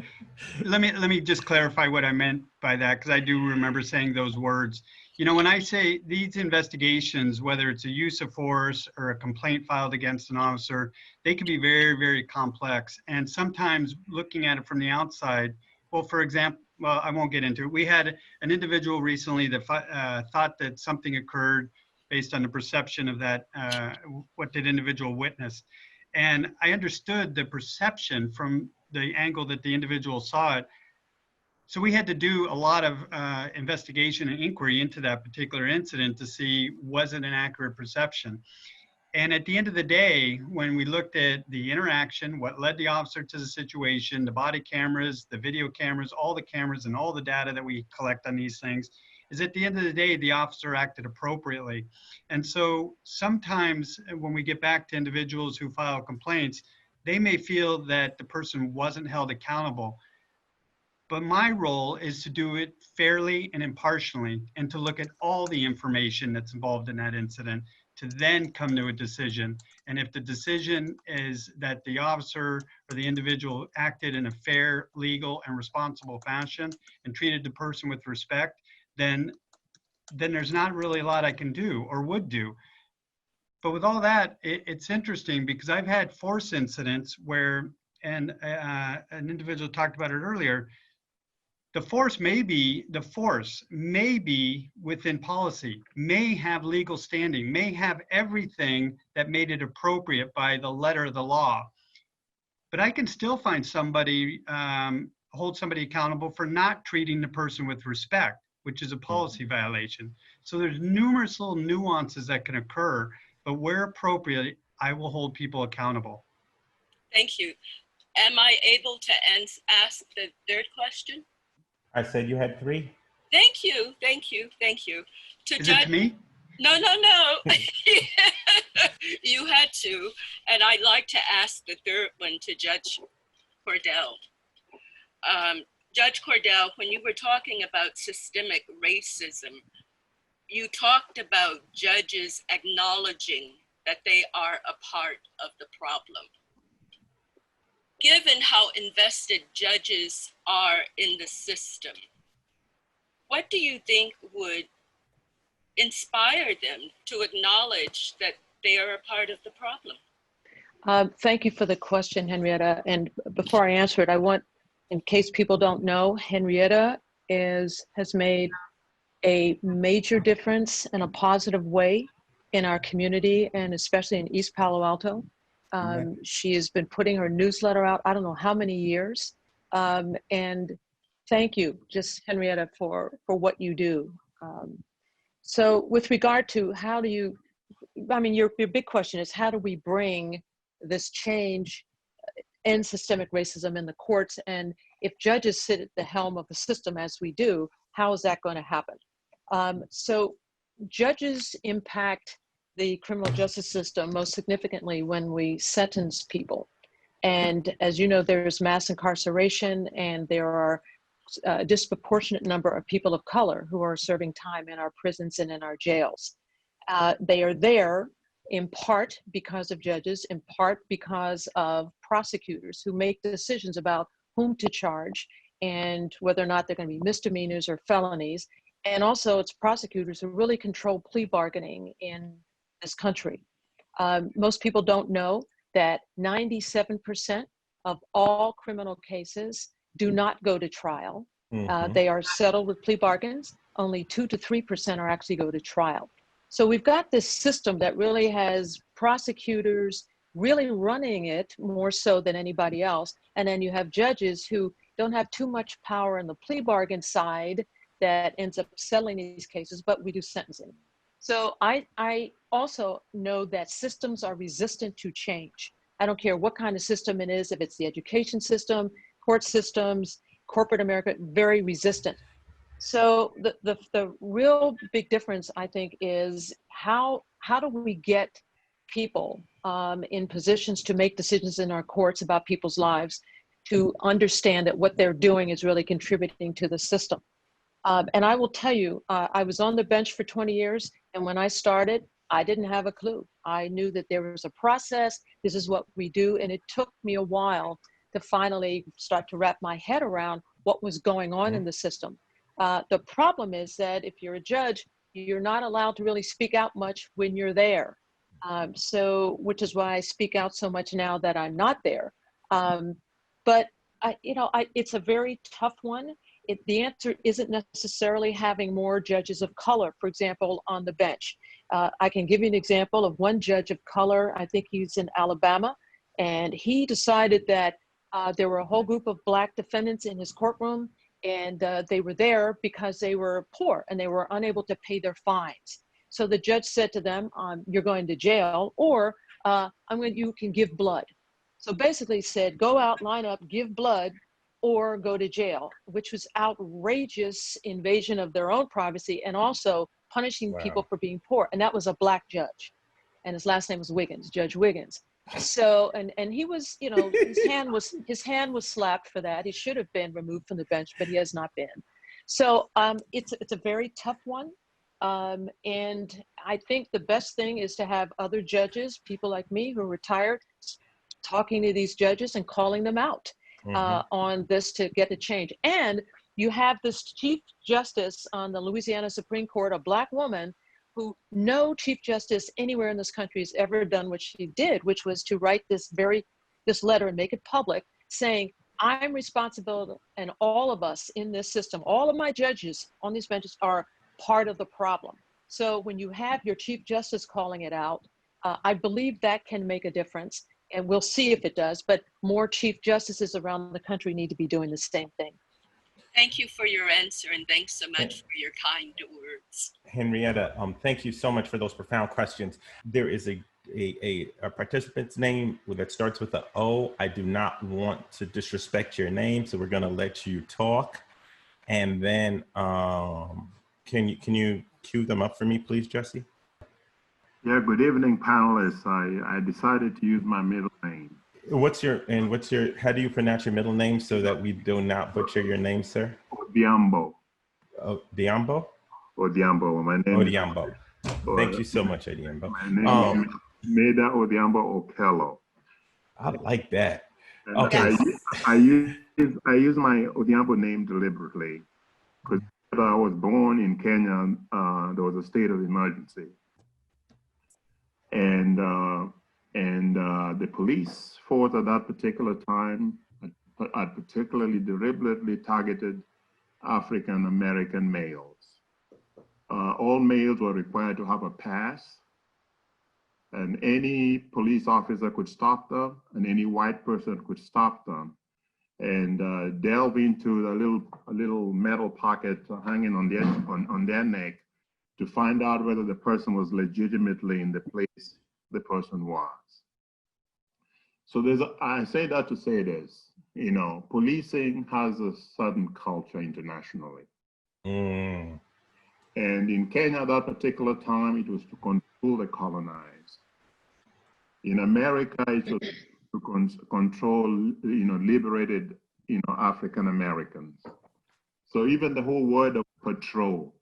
Let me just clarify what I meant by that, because I do remember saying those words. You know, when I say these investigations, whether it's a use of force or a complaint filed against an officer, they can be very, very complex. And sometimes looking at it from the outside, well, for example, well, I won't get into it. We had an individual recently that thought that something occurred based on the perception of that, what did individual witness. And I understood the perception from the angle that the individual saw it. So we had to do a lot of investigation and inquiry into that particular incident to see, was it an accurate perception? And at the end of the day, when we looked at the interaction, what led the officer to the situation, the body cameras, the video cameras, all the cameras and all the data that we collect on these things, is at the end of the day, the officer acted appropriately. And so sometimes when we get back to individuals who file complaints, they may feel that the person wasn't held accountable. But my role is to do it fairly and impartially, and to look at all the information that's involved in that incident, to then come to a decision. And if the decision is that the officer or the individual acted in a fair, legal, and responsible fashion and treated the person with respect, then there's not really a lot I can do or would do. But with all that, it's interesting because I've had force incidents where, and an individual talked about it earlier, the force may be within policy, may have legal standing, may have everything that made it appropriate by the letter of the law. But I can still find somebody, hold somebody accountable for not treating the person with respect, which is a policy violation. So there's numerous little nuances that can occur, but where appropriate, I will hold people accountable. Thank you. Am I able to ask the third question? I said you had 3. Thank you, thank you, thank you. Is it to me? No. You had to, and I'd like to ask the third one to Judge Cordell. Judge Cordell, when you were talking about systemic racism, you talked about judges acknowledging that they are a part of the problem. Given how invested judges are in the system, what do you think would inspire them to acknowledge that they are a part of the problem? Thank you for the question, Henrietta. And before I answer it, I want, in case people don't know, Henrietta has made a major difference in a positive way in our community, and especially in East Palo Alto. She has been putting her newsletter out, I don't know how many years. And thank you, just Henrietta, for what you do. So with regard to how do you, I mean, your big question is how do we bring this change in systemic racism in the courts? And if judges sit at the helm of the system as we do, how is that going to happen? So judges impact the criminal justice system most significantly when we sentence people. And as you know, there's mass incarceration, and there are a disproportionate number of people of color who are serving time in our prisons and in our jails. They are there in part because of judges, in part because of prosecutors who make decisions about whom to charge and whether or not they're going to be misdemeanors or felonies. And also it's prosecutors who really control plea bargaining in this country. Most people don't know that 97% of all criminal cases do not go to trial. They are settled with plea bargains. Only 2 to 3% are actually go to trial. So we've got this system that really has prosecutors really running it more so than anybody else. And then you have judges who don't have too much power in the plea bargain side that ends up settling these cases, but we do sentencing. So I also know that systems are resistant to change. I don't care what kind of system it is, if it's the education system, court systems, corporate America, very resistant. So the real big difference, I think, is how do we get people in positions to make decisions in our courts about people's lives to understand that what they're doing is really contributing to the system. And I will tell you, I was on the bench for 20 years, and when I started, I didn't have a clue. I knew that there was a process, this is what we do, and it took me a while to finally start to wrap my head around what was going on in the system. The problem is that if you're a judge, you're not allowed to really speak out much when you're there. Which is why I speak out so much now that I'm not there. But it's a very tough one. The answer isn't necessarily having more judges of color, for example, on the bench. I can give you an example of one judge of color. I think he's in Alabama, and he decided that there were a whole group of Black defendants in his courtroom, and they were there because they were poor and they were unable to pay their fines. So the judge said to them, you're going to jail, or you can give blood. So basically said, go out, line up, give blood, or go to jail, which was outrageous invasion of their own privacy and also punishing people for being poor. And that was a Black judge. And his last name was Wiggins, Judge Wiggins. So, and he was, his hand was slapped for that. He should have been removed from the bench, but he has not been. So it's a very tough one. And I think the best thing is to have other judges, people like me who are retired, talking to these judges and calling them out on this to get the change. And you have this Chief Justice on the Louisiana Supreme Court, a Black woman, who no Chief Justice anywhere in this country has ever done what she did, which was to write this letter and make it public saying, I'm responsible, and all of us in this system, all of my judges on these benches are part of the problem. So when you have your Chief Justice calling it out, I believe that can make a difference, and we'll see if it does, but more Chief Justices around the country need to be doing the same thing. Thank you for your answer, and thanks so much for your kind words. Henrietta, thank you so much for those profound questions. There is a participant's name that starts with an O. I do not want to disrespect your name, so we're going to let you talk. And then can you cue them up for me, please, Jesse? Yeah, good evening, panelists. I decided to use my middle name. How do you pronounce your middle name so that we do not butcher your name, sir? Odiambo. Oh, Diambo? Odiambo. My name Odiambo. Thank you so much, Odiambo. My name is Meda Odiambo Okello. I like that. And okay. I use my Odiambo name deliberately because I was born in Kenya. There was a state of emergency. And the police force at that particular time had particularly deliberately targeted African American males. All males were required to have a pass, And any police officer could stop them, and any white person could stop them and delve into a little metal pocket hanging on their neck to find out whether the person was legitimately in the place the person was. So I say that to say this, you know, policing has a certain culture internationally. And in Kenya, at that particular time, it was to control the colonized. In America, it was to control, you know, liberated, you know, African Americans. So even the whole word of patrol,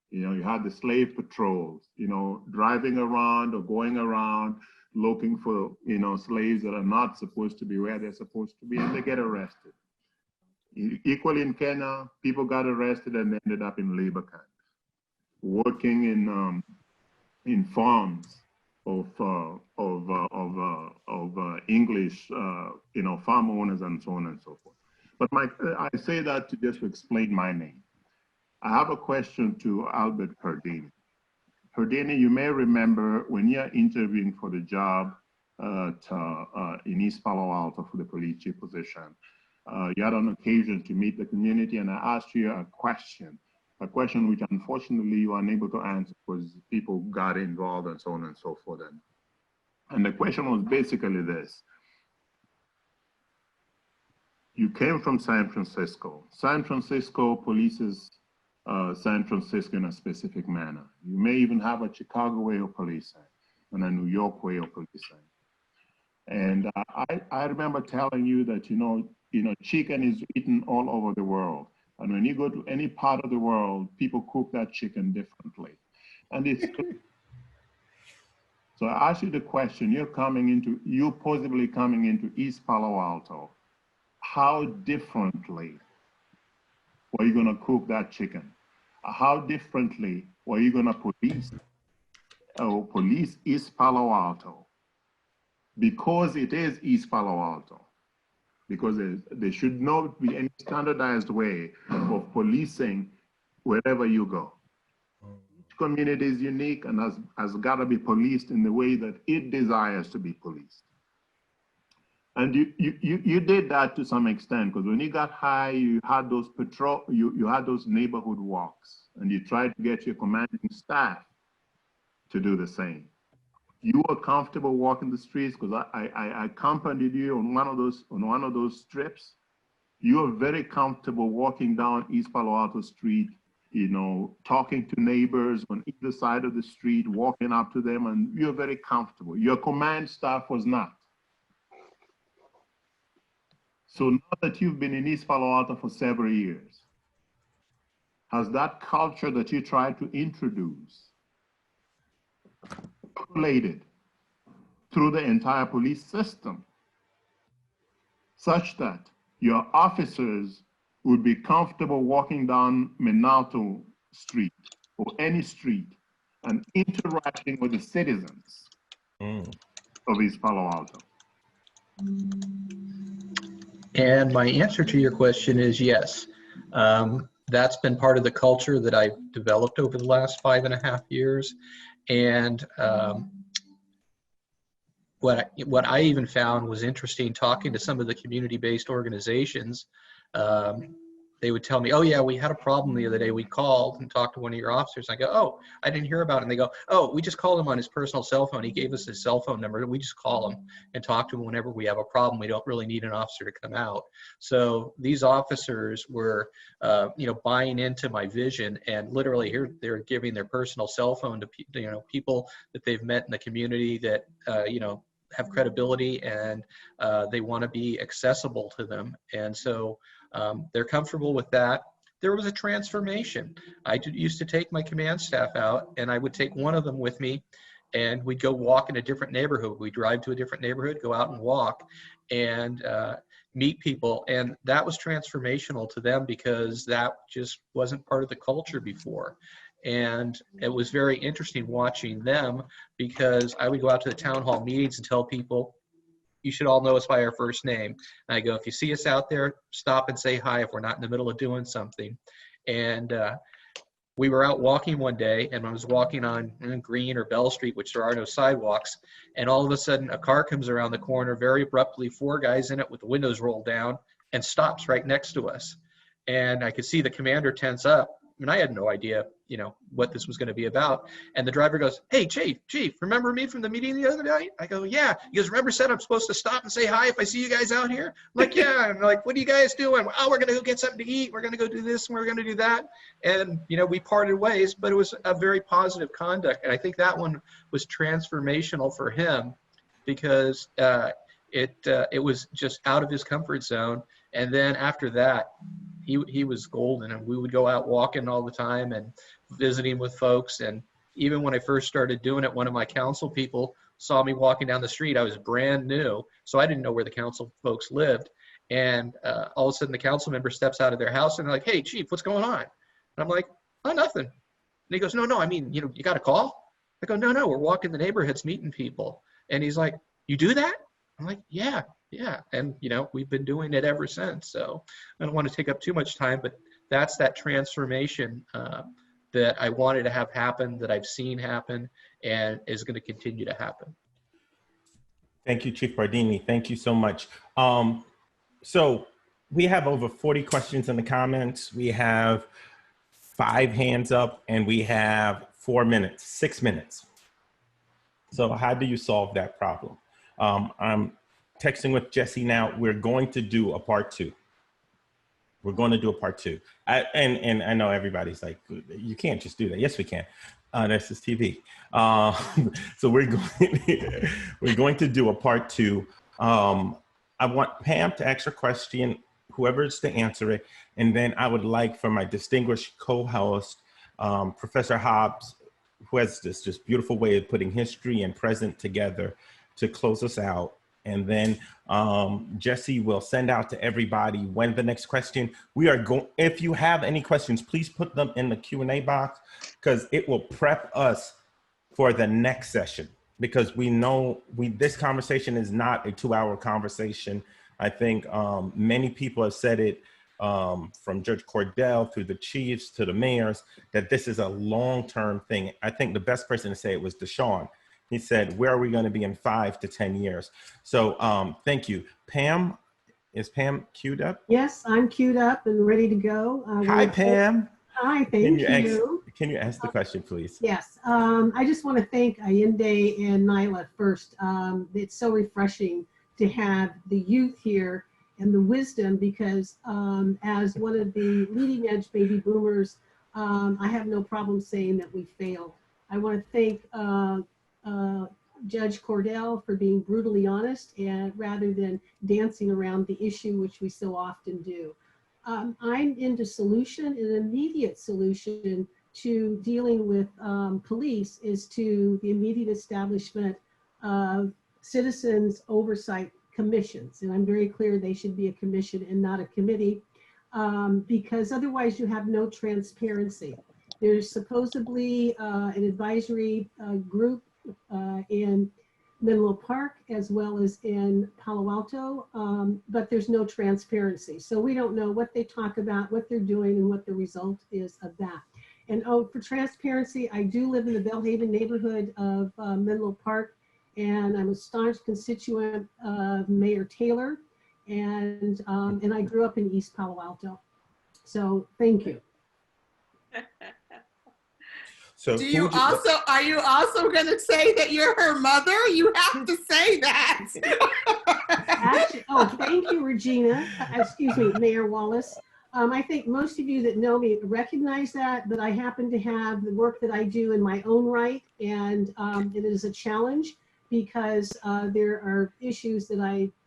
you know, you had the slave patrols, you know, driving around or going around looking for, you know, slaves that are not supposed to be where they're supposed to be, and they get arrested. Equally in Kenya, people got arrested and ended up in labor camps, working in farms of English, you know, farm owners and so on and so forth. But I say that to just explain my name. I have a question to Albert Herdini. Herdini, you may remember when you're interviewing for the job in East Palo Alto for the police chief position, you had an occasion to meet the community, and I asked you a question which unfortunately you were unable to answer because people got involved and so on and so forth. And the question was basically this. You came from San Francisco. San Francisco polices San Francisco in a specific manner. You may even have a Chicago way of policing and a New York way of policing. And I remember telling you that, you know, chicken is eaten all over the world. And when you go to any part of the world, people cook that chicken differently. And it's so I ask you the question, you're possibly coming into East Palo Alto. How differently were you gonna cook that chicken? How differently were you gonna police East Palo Alto? Because it is East Palo Alto. Because there should not be any standardized way of policing wherever you go. Each community is unique and has got to be policed in the way that it desires to be policed. And you did that to some extent, because when you got high, you had those you had those neighborhood walks, and you tried to get your commanding staff to do the same. You were comfortable walking the streets because I accompanied you on one of those trips. You were very comfortable walking down East Palo Alto Street, you know, talking to neighbors on either side of the street, walking up to them, and you're very comfortable. Your command staff was not. So now that you've been in East Palo Alto for several years, has that culture that you tried to introduce circulated through the entire police system such that your officers would be comfortable walking down Minalto Street or any street and interacting with the citizens of East Palo Alto? And my answer to your question is yes. That's been part of the culture that I've developed over the last 5.5 years. And what I even found was interesting talking to some of the community-based organizations. They would tell me, oh yeah, we had a problem the other day. We called and talked to one of your officers. I go, oh, I didn't hear about it. And they go, oh, we just called him on his personal cell phone. He gave us his cell phone number. We just call him and talk to him whenever we have a problem. We don't really need an officer to come out. So these officers were, buying into my vision, and literally here they're giving their personal cell phone to people that they've met in the community that have credibility, and they want to be accessible to them. And so they're comfortable with that. There was a transformation. I used to take my command staff out, and I would take one of them with me, and we'd go walk in a different neighborhood. We'd drive to a different neighborhood, go out and walk, and meet people. And that was transformational to them because that just wasn't part of the culture before. And it was very interesting watching them, because I would go out to the town hall meetings and tell people, you should all know us by our first name. And I go, if you see us out there, stop and say hi if we're not in the middle of doing something. And we were out walking one day, and I was walking on Green or Bell Street, which there are no sidewalks, and all of a sudden a car comes around the corner very abruptly, 4 guys in it with the windows rolled down, and stops right next to us. And I could see the commander tense up. I mean, I had no idea, you know, what this was going to be about. And the driver goes, "Hey, Chief, remember me from the meeting the other night?" I go, "Yeah." He goes, "Remember said I'm supposed to stop and say hi if I see you guys out here?" I'm like, "Yeah." I'm like, "What are you guys doing?" "Oh, we're going to go get something to eat. We're going to go do this and we're going to do that." And, you know, we parted ways, but it was a very positive conduct. And I think that one was transformational for him because it was just out of his comfort zone. And then after that, he was golden, and we would go out walking all the time and visiting with folks. And even when I first started doing it, one of my council people saw me walking down the street. I was brand new, so I didn't know where the council folks lived. And all of a sudden the council member steps out of their house and they're like, "Hey, Chief, what's going on?" And I'm like, "Oh, nothing." And he goes, No, I mean, you know, you got a call?" I go, No, we're walking the neighborhoods, meeting people. And he's like, "You do that?" I'm like, yeah. And, you know, we've been doing it ever since. So I don't want to take up too much time, but that's that transformation that I wanted to have happen, that I've seen happen, and is going to continue to happen. Thank you, Chief Bardini. Thank you so much. So we have over 40 questions in the comments. We have 5 hands up, and we have 4 minutes, 6 minutes. So how do you solve that problem? I'm texting with Jesse now. We're going to do a part 2. We're going to do a part 2. And I know everybody's like, "You can't just do that." Yes, we can. This is TV. So we're going to do a part 2. I want Pam to ask her question, whoever's to answer it. And then I would like for my distinguished co-host, Professor Hobbs, who has this just beautiful way of putting history and present together, to close us out. And then Jesse will send out to everybody when the next question. We are going, if you have any questions, please put them in the Q&A box, because it will prep us for the next session. Because we know this conversation is not a 2-hour conversation. I think many people have said it, from Judge Cordell through the chiefs to the mayors, that this is a long-term thing. I think the best person to say it was Deshaun. He said, "Where are we going to be in 5 to 10 years?" So thank you. Pam, is Pam queued up? Yes, I'm queued up and ready to go. Hi, Pam. Hi, thank you. Can you ask the question, please? Yes, I just want to thank Allende and Nyla first. It's so refreshing to have the youth here and the wisdom, because as one of the leading edge baby boomers, I have no problem saying that we failed. I want to thank Judge Cordell for being brutally honest, and rather than dancing around the issue, which we so often do. I'm into solution. An immediate solution to dealing with police is to the immediate establishment of citizens oversight commissions. And I'm very clear they should be a commission and not a committee, because otherwise you have no transparency. There's supposedly an advisory group in Menlo Park as well as in Palo Alto, but there's no transparency. So we don't know what they talk about, what they're doing, and what the result is of that. And for transparency, I do live in the Bellhaven neighborhood of Menlo Park, and I'm a staunch constituent of Mayor Taylor, and I grew up in East Palo Alto. So thank you. So are you also going to say that you're her mother? You have to say that. Actually, oh, thank you, Regina. Excuse me, Mayor Wallace. I think most of you that know me recognize that, but I happen to have the work that I do in my own right, and it is a challenge because there are issues that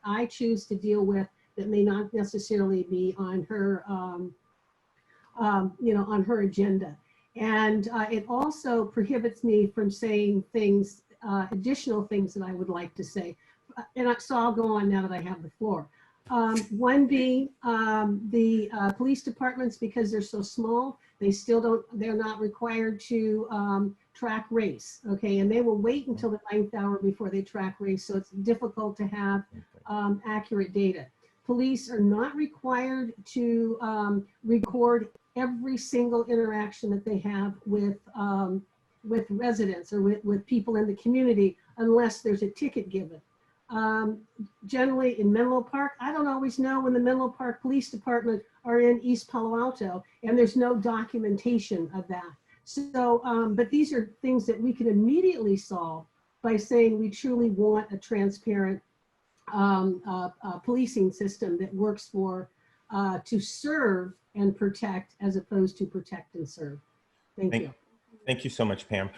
I choose to deal with that may not necessarily be on her, on her agenda. And it also prohibits me from saying things, additional things that I would like to say. So I'll go on now that I have the floor. One being the police departments, because they're so small, they're not required to track race, okay? And they will wait until the 9th hour before they track race, so it's difficult to have accurate data. Police are not required to record every single interaction that they have with residents or with people in the community unless there's a ticket given. Generally in Menlo Park, I don't always know when the Menlo Park Police Department are in East Palo Alto, and there's no documentation of that. So, but these are things that we can immediately solve by saying we truly want a transparent policing system that works for to serve and protect as opposed to protect and serve. Thank you. Thank you so much, Pam.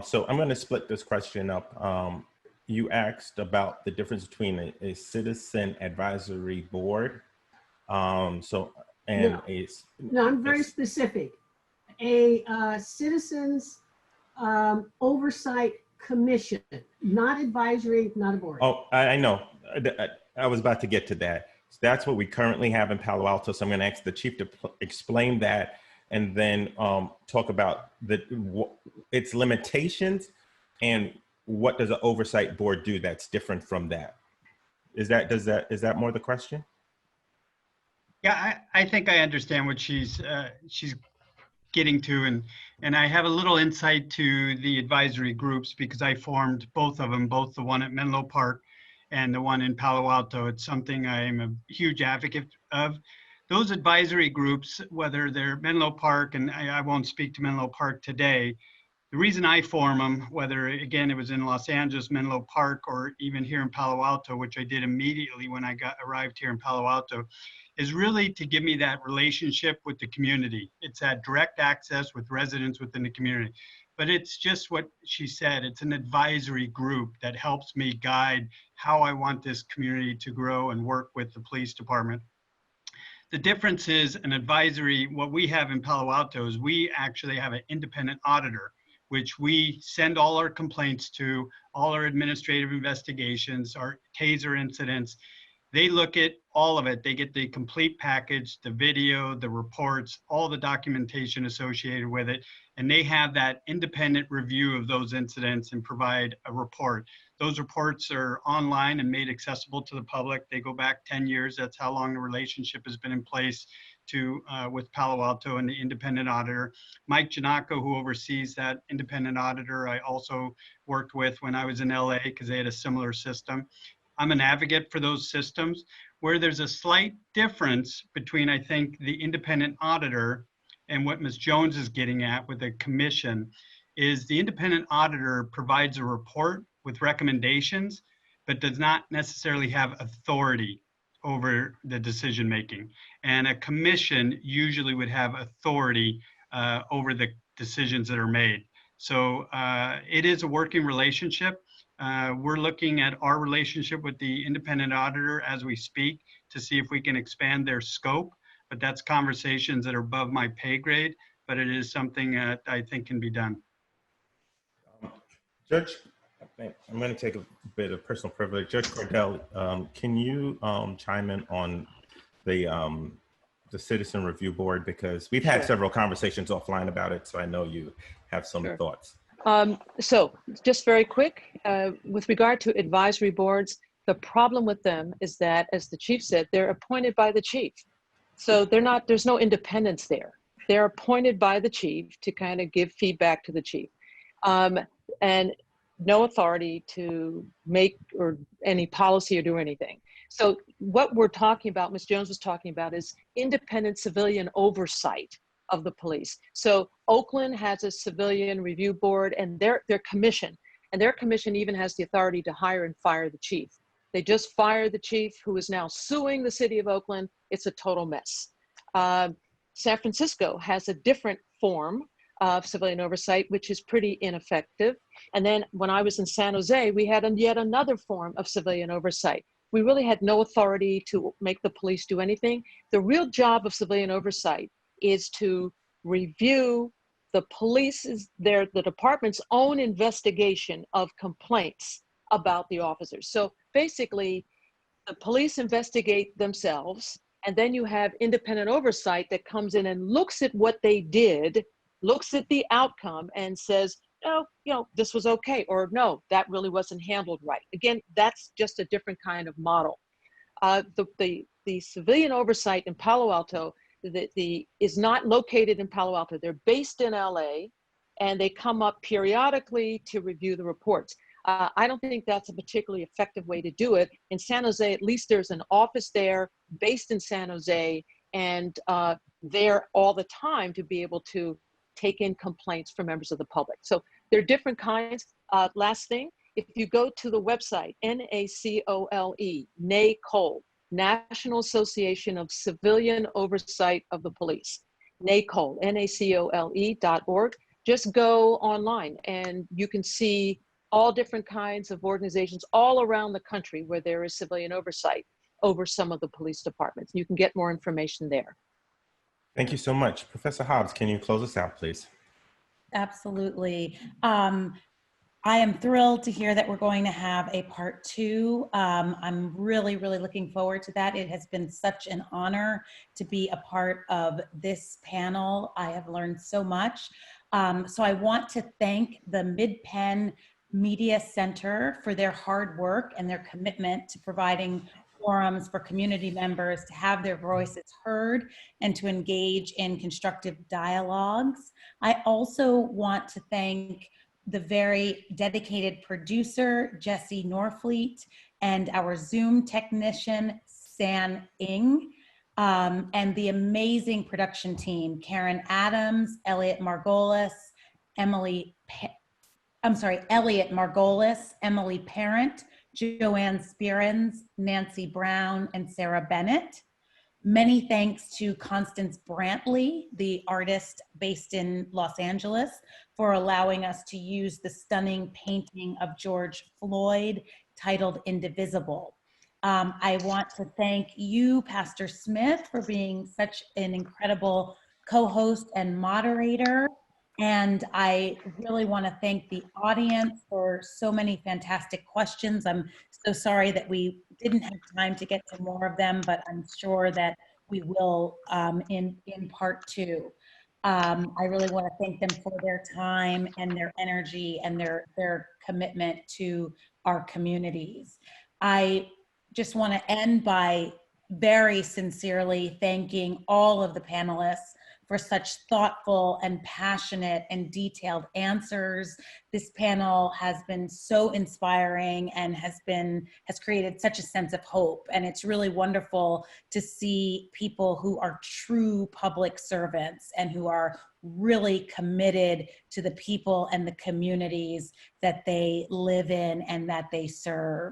So I'm going to split this question up. You asked about the difference between a citizen advisory board. No, I'm very specific. A citizens oversight commission, not advisory, not a board. Oh, I know. I was about to get to that. So that's what we currently have in Palo Alto. So I'm going to ask the chief to explain that, and then talk about its limitations and what does an oversight board do that's different from that. Is that more the question? Yeah, I think I understand what she's getting to, and I have a little insight to the advisory groups because I formed both of them, both the one at Menlo Park and the one in Palo Alto. It's something I'm a huge advocate of. Those advisory groups, whether they're Menlo Park, and I won't speak to Menlo Park today, the reason I form them, whether again it was in Los Angeles, Menlo Park, or even here in Palo Alto, which I did immediately when I arrived here in Palo Alto, is really to give me that relationship with the community. It's that direct access with residents within the community. But it's just what she said, it's an advisory group that helps me guide how I want this community to grow and work with the police department. The difference is an advisory, what we have in Palo Alto is we actually have an independent auditor, which we send all our complaints to, all our administrative investigations, our TASER incidents. They look at all of it. They get the complete package, the video, the reports, all the documentation associated with it. And they have that independent review of those incidents and provide a report. Those reports are online and made accessible to the public. They go back 10 years. That's how long the relationship has been in place with Palo Alto and the independent auditor. Mike Giannacco, who oversees that independent auditor, I also worked with when I was in LA because they had a similar system. I'm an advocate for those systems. Where there's a slight difference between, I think, the independent auditor and what Ms. Jones is getting at with the commission is the independent auditor provides a report with recommendations, but does not necessarily have authority over the decision making. And a commission usually would have authority over the decisions that are made. So it is a working relationship. We're looking at our relationship with the independent auditor as we speak to see if we can expand their scope, but that's conversations that are above my pay grade, but it is something that I think can be done. Judge, I'm going to take a bit of personal privilege. Judge Cordell, can you chime in on the Citizen Review Board? Because we've had several conversations offline about it, so I know you have some thoughts. So just very quick, with regard to advisory boards, the problem with them is that, as the chief said, they're appointed by the chief. So there's no independence there. They're appointed by the chief to kind of give feedback to the chief. And no authority to make or any policy or do anything. So what we're talking about, Ms. Jones was talking about, is independent civilian oversight of the police. So Oakland has a civilian review board and their commission, and their commission even has the authority to hire and fire the chief. They just fired the chief, who is now suing the city of Oakland. It's a total mess. San Francisco has a different form of civilian oversight, which is pretty ineffective. And then when I was in San Jose, we had yet another form of civilian oversight. We really had no authority to make the police do anything. The real job of civilian oversight is to review the the department's own investigation of complaints about the officers. So basically, the police investigate themselves, and then you have independent oversight that comes in and looks at what they did, looks at the outcome and says, oh, this was okay, or no, that really wasn't handled right. Again, that's just a different kind of model. The civilian oversight in Palo Alto is not located in Palo Alto. They're based in LA, and they come up periodically to review the reports. I don't think that's a particularly effective way to do it. In San Jose, at least there's an office there based in San Jose, and there all the time to be able to take in complaints from members of the public. So there are different kinds. Last thing, if you go to the website, NACOLE, NACOLE, National Association of Civilian Oversight of the Police, NACOLE, NACOLE.org, just go online and you can see all different kinds of organizations all around the country where there is civilian oversight over some of the police departments. You can get more information there. Thank you so much. Professor Hobbs, can you close us out, please? Absolutely. I am thrilled to hear that we're going to have a part 2. I'm really, really looking forward to that. It has been such an honor to be a part of this panel. I have learned so much. So I want to thank the Midpen Media Center for their hard work and their commitment to providing forums for community members to have their voices heard and to engage in constructive dialogues. I also want to thank the very dedicated producer, Jesse Norfleet, and our Zoom technician, San Ing, and the amazing production team, Karen Adams, Elliot Margolis, Emily Parent, Joanne Spearens, Nancy Brown, and Sarah Bennett. Many thanks to Constance Brantley, the artist based in Los Angeles, for allowing us to use the stunning painting of George Floyd titled Indivisible. I want to thank you, Pastor Smith, for being such an incredible co-host and moderator. And I really want to thank the audience for so many fantastic questions. I'm so sorry that we didn't have time to get to more of them, but I'm sure that we will in part 2. I really want to thank them for their time and their energy and their commitment to our communities. I just want to end by very sincerely thanking all of the panelists for such thoughtful and passionate and detailed answers. This panel has been so inspiring and has created such a sense of hope. And it's really wonderful to see people who are true public servants and who are really committed to the people and the communities that they live in and that they serve.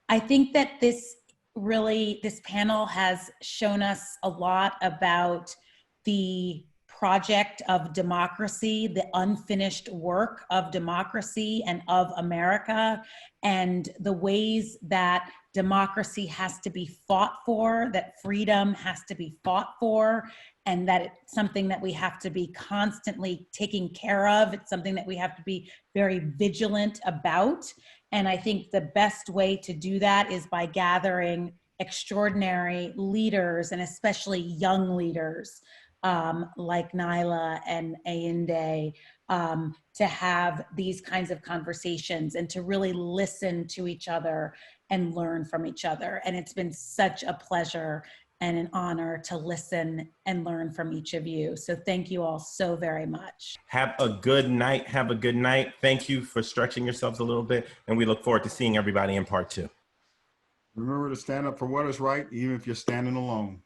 I think that this panel has shown us a lot about the project of democracy, the unfinished work of democracy and of America, and the ways that democracy has to be fought for, that freedom has to be fought for, and that it's something that we have to be constantly taking care of. It's something that we have to be very vigilant about. And I think the best way to do that is by gathering extraordinary leaders, and especially young leaders, like Nyla and Ayinde, to have these kinds of conversations and to really listen to each other and learn from each other. And it's been such a pleasure and an honor to listen and learn from each of you. So thank you all so very much. Have a good night. Have a good night. Thank you for stretching yourselves a little bit. And we look forward to seeing everybody in part 2. Remember to stand up for what is right, even if you're standing alone.